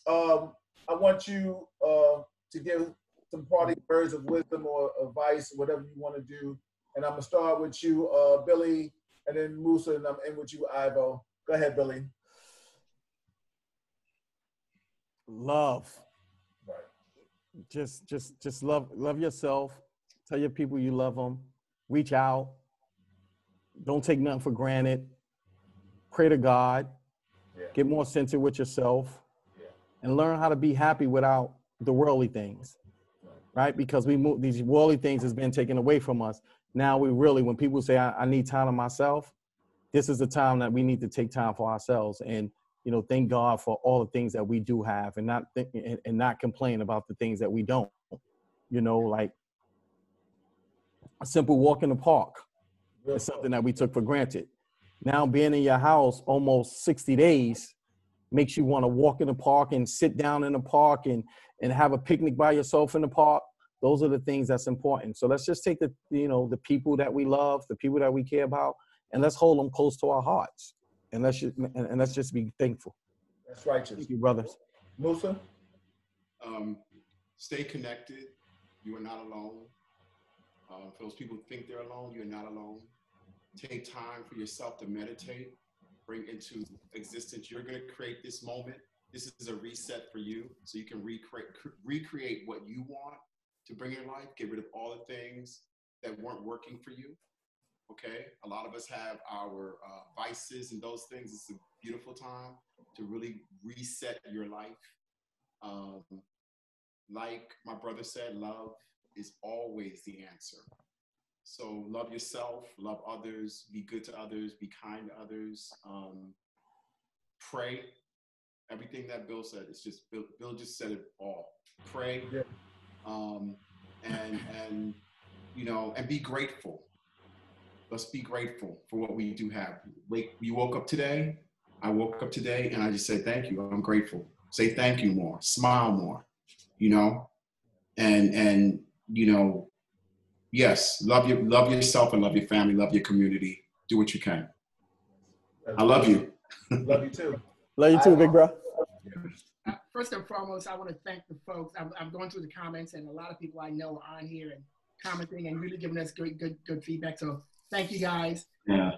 I want you to give some parting words of wisdom or advice, whatever you want to do. And I'm going to start with you, Billy, and then Musa, and I'm in with you, Ivo. Go ahead, Billy. Love. Just love yourself. Tell your people you love them. Reach out. Don't take nothing for granted. Pray to God. Yeah. Get more centered with yourself. Yeah. And learn how to be happy without the worldly things, right? Because these worldly things has been taken away from us. Now we really, when people say I need time to myself, this is the time that we need to take time for ourselves and, you know, thank God for all the things that we do have and not complain about the things that we don't. You know, like a simple walk in the park is something that we took for granted. Now being in your house almost 60 days makes you want to walk in the park and sit down in the park and have a picnic by yourself in the park. Those are the things that's important. So let's just take the people that we love, the people that we care about, and let's hold them close to our hearts. And let's just be thankful. That's righteous. Thank you, brothers. Musa? Stay connected. You are not alone. For those people who think they're alone, you're not alone. Take time for yourself to meditate. Bring into existence. You're going to create this moment. This is a reset for you, so you can recreate what you want to bring in your life. Get rid of all the things that weren't working for you. Okay, a lot of us have our vices and those things. It's a beautiful time to really reset your life. Like my brother said, love is always the answer. So love yourself, love others, be good to others, be kind to others. Pray. Everything that Bill said, it's just Bill just said it all. Pray, and you know, and be grateful. Let's be grateful for what we do have. You woke up today. I woke up today, and I just said thank you. I'm grateful. Say thank you more. Smile more. You know, and you know, yes, love yourself and love your family, love your community. Do what you can. I love you. Love you too. Love you too, big bro. First and foremost, I want to thank the folks. I'm going through the comments, and a lot of people I know are on here and commenting and really giving us good feedback. So thank you guys. Yeah.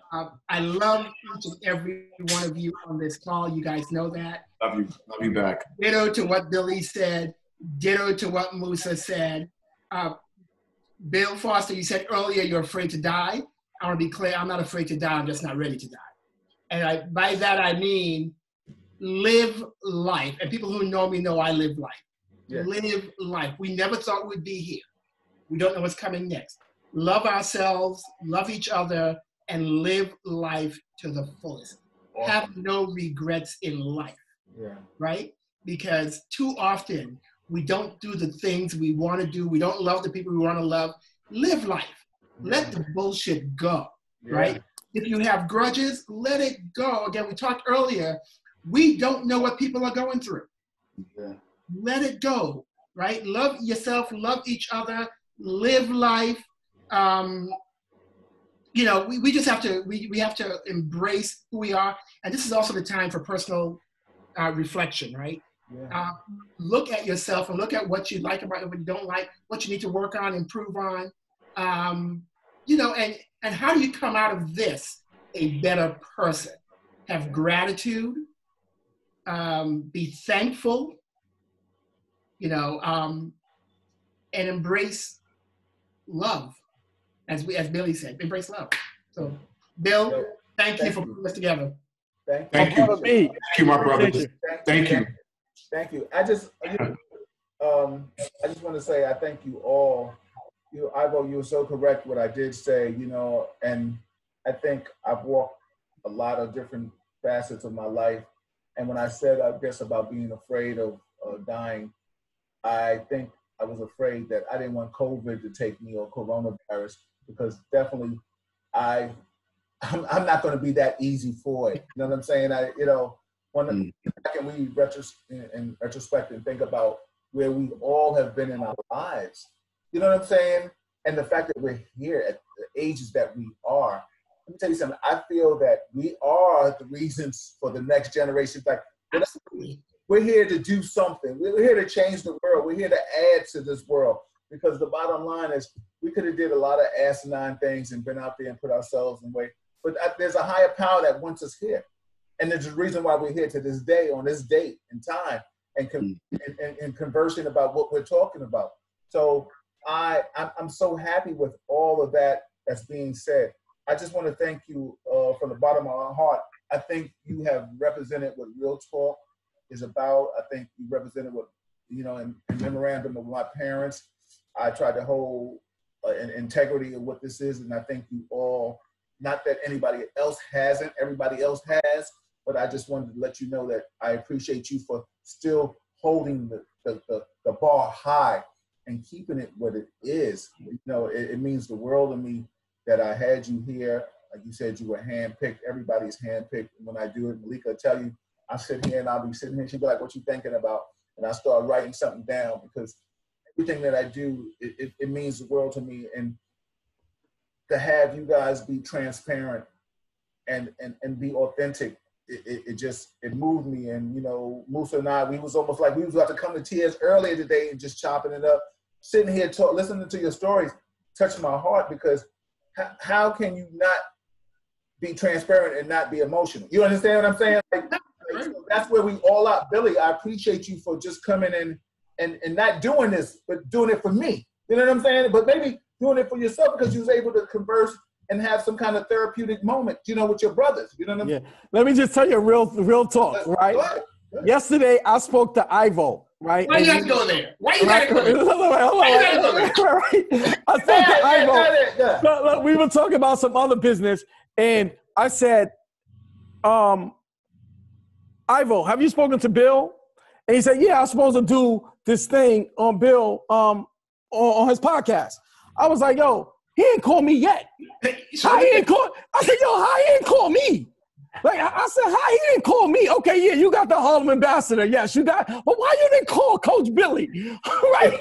I love each and every one of you on this call. You guys know that. Love you back. Ditto to what Billy said. Ditto to what Musa said. Bill Foster, you said earlier you're afraid to die. I want to be clear. I'm not afraid to die. I'm just not ready to die. And by that I mean live life. And people who know me know I live life. Yes. Live life. We never thought we'd be here. We don't know what's coming next. Love ourselves, love each other, and live life to the fullest. Awesome. Have no regrets in life, right? Because too often we don't do the things we want to do. We don't love the people we want to love. Live life. Let the bullshit go, right? If you have grudges, let it go. Again, we talked earlier, we don't know what people are going through. Let it go, right? Love yourself, love each other, live life. You know, we just have to, we have to embrace who we are. And this is also the time for personal reflection, right? Look at yourself and look at what you like about it, what you don't like, what you need to work on, improve on. You know, and how do you come out of this a better person? Have gratitude, be thankful, you know, and embrace love, as Billy said, embrace love. So, Bill, thank you for putting this together. Thank you. Thank you, my brother. Thank you. Thank you. I just want to say I thank you all. Ivo, you were so correct what I did say, you know, and I think I've walked a lot of different facets of my life. And when I said, I guess, about being afraid of dying, I think I was afraid that I didn't want COVID to take me or coronavirus, because definitely I'm not going to be that easy for it. You know what I'm saying? When we in retrospect and think about where we all have been in our lives, you know what I'm saying? And the fact that we're here at the ages that we are, let me tell you something. I feel that we are the reasons for the next generation. Like, we're here to do something. We're here to change the world. We're here to add to this world. Because the bottom line is, we could have did a lot of asinine things and been out there and put ourselves in way. But there's a higher power that wants us here. And there's a reason why we're here to this day, on this date and time, and conversing about what we're talking about. So I'm so happy with all of that that's being said. I just want to thank you from the bottom of my heart. I think you have represented what Real Talk is about. I think you represented what, you know, in memorandum of my parents. I tried to hold an integrity of what this is, and I think you all, not that anybody else hasn't, everybody else has, but I just wanted to let you know that I appreciate you for still holding the bar high and keeping it what it is. You know, it means the world to me that I had you here. Like you said, you were handpicked. Everybody's handpicked. And when I do it, Malika will tell you, I sit here and I'll be sitting here. She'll be like, what you thinking about? And I start writing something down, because everything that I do, it means the world to me. And to have you guys be transparent and be authentic, it moved me. And, you know, Musa and I, we was almost like we was about to come to tears earlier today and just chopping it up. Sitting here listening to your stories touched my heart, because how can you not be transparent and not be emotional? You understand what I'm saying? So that's where we all are. Billy, I appreciate you for just coming in and not doing this, but doing it for me. You know what I'm saying? But maybe doing it for yourself, because you was able to converse and have some kind of therapeutic moment, you know, with your brothers. You know what I mean? Yeah. Let me just tell you real talk, right? Go ahead. Yesterday, I spoke to Ivo, right? Why you gotta go there? Why you gotta go there? Why you gotta go there? I spoke to Ivo. Look, we were talking about some other business, and I said, Ivo, have you spoken to Bill? And he said, yeah, I'm supposed to do this thing on Bill on his podcast. I was like, yo, he ain't called me yet. How he ain't call? I said, yo, how he ain't call me? Like, I said, how he didn't call me? Okay, yeah, you got the Harlem ambassador. Yes, you got. But why you didn't call Coach Billy? Right?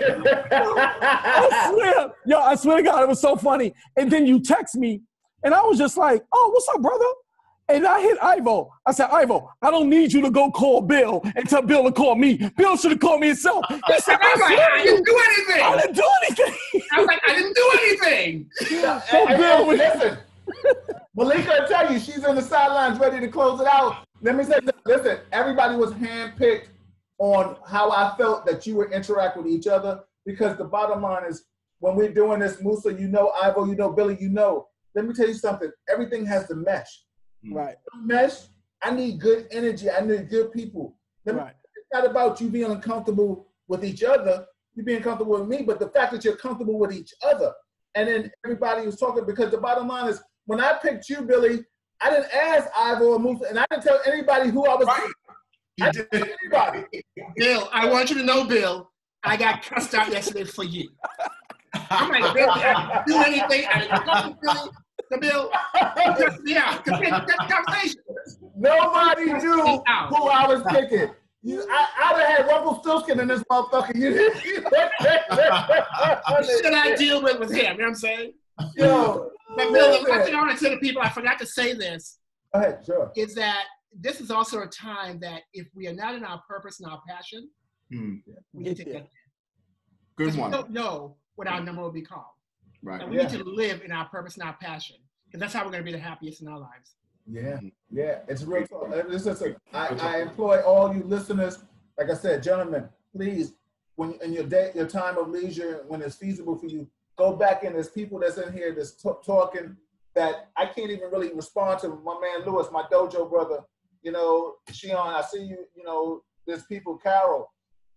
I swear to God, it was so funny. And then you text me, and I was just like, oh, what's up, brother? And I hit Ivo. I said, Ivo, I don't need you to go call Bill and tell Bill to call me. Bill should have called me himself. He said, I didn't do anything. I didn't do anything. I was like, I didn't do anything. Listen, Malika will tell you, she's on the sidelines ready to close it out. Let me say, listen, everybody was handpicked on how I felt that you would interact with each other, because the bottom line is, when we're doing this, Musa, you know, Ivo, you know, Billy, you know, let me tell you something. Everything has to mesh. Right. Mesh. I need good energy. I need good people. It's not about you being uncomfortable with each other. You being comfortable with me, but the fact that you're comfortable with each other. And then everybody was talking, because the bottom line is, when I picked you, Billy, I didn't ask Ivo or Musa, and I didn't tell anybody who I was. Right. I didn't tell anybody. Bill, I want you to know, Bill, I got cussed out yesterday for you. I'm like, Bill, I didn't do anything. I didn't talk to Billy. The Bill, yeah, conversation. Nobody knew who I was picking. I'd have had Rumpelstiltskin in this motherfucker. You Should I deal with him? You know what I'm saying? Yo, but Bill, the one thing I want to tell the people, I forgot to say this. Go ahead, sure. Is that this is also a time that if we are not in our purpose and our passion, we need to get there. Good one. We don't know what our number will be called. Right. And we need to live in our purpose and our passion, because that's how we're going to be the happiest in our lives. Yeah, yeah, it's real talk. I employ all you listeners. Like I said, gentlemen, please, when in your time of leisure, when it's feasible for you, go back in. There's people that's in here that's talking that I can't even really respond to. My man Lewis, my dojo brother, you know, Shion, I see you. You know, there's people, Carol.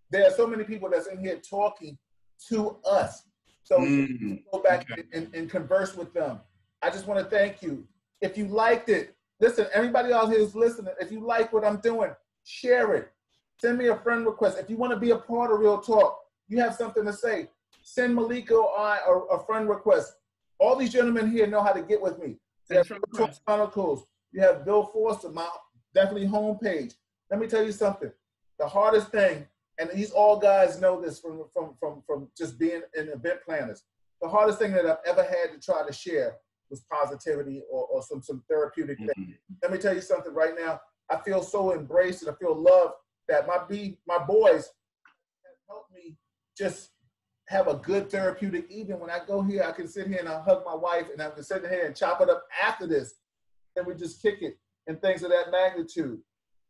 There are so many people that's in here talking to us. So go back and converse with them. I just want to thank you. If you liked it, listen, everybody out here who's listening, if you like what I'm doing, share it. Send me a friend request. If you want to be a part of Real Talk, you have something to say, send Malika or I a friend request. All these gentlemen here know how to get with me. You have Real Talk Chronicles. You have Bill Foster, my definitely homepage. Let me tell you something. The hardest thing, and these all guys know this from just being in event planners, the hardest thing that I've ever had to try to share was positivity or some therapeutic thing. Let me tell you something right now. I feel so embraced and I feel loved that my boys have helped me just have a good therapeutic evening. When I go here, I can sit here and I hug my wife and I can sit here and chop it up after this. And we just kick it and things of that magnitude.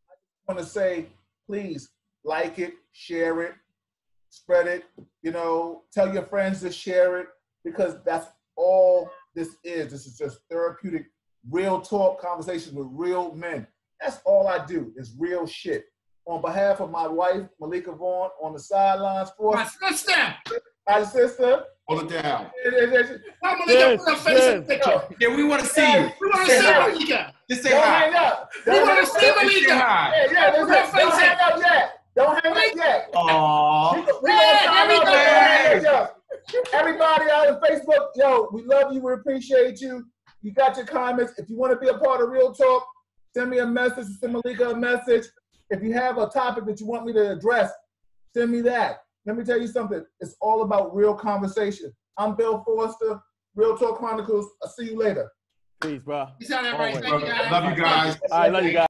I just want to say, please like it, share it, spread it, you know, tell your friends to share it, because that's all this is. This is just therapeutic, real talk conversations with real men. That's all I do is real shit. On behalf of my wife, Malika Vaughn, on the sidelines for my sister. My sister. Hold it down. Come, Malika, put her face in the picture. Yeah, we want to see you. We want to see Malika. Just say Don't hi. hang up. We want to see Malika. Yeah, don't hang up yet. Don't hang up yet. Aww. Everybody out on Facebook, yo, we love you. We appreciate you. You got your comments. If you want to be a part of Real Talk, send me a message. Send Malika a message. If you have a topic that you want me to address, send me that. Let me tell you something. It's all about real conversation. I'm Bill Foster, Real Talk Chronicles. I'll see you later. Peace, bro. Peace out, everybody. Thank you, guys. Love you guys. I love you guys.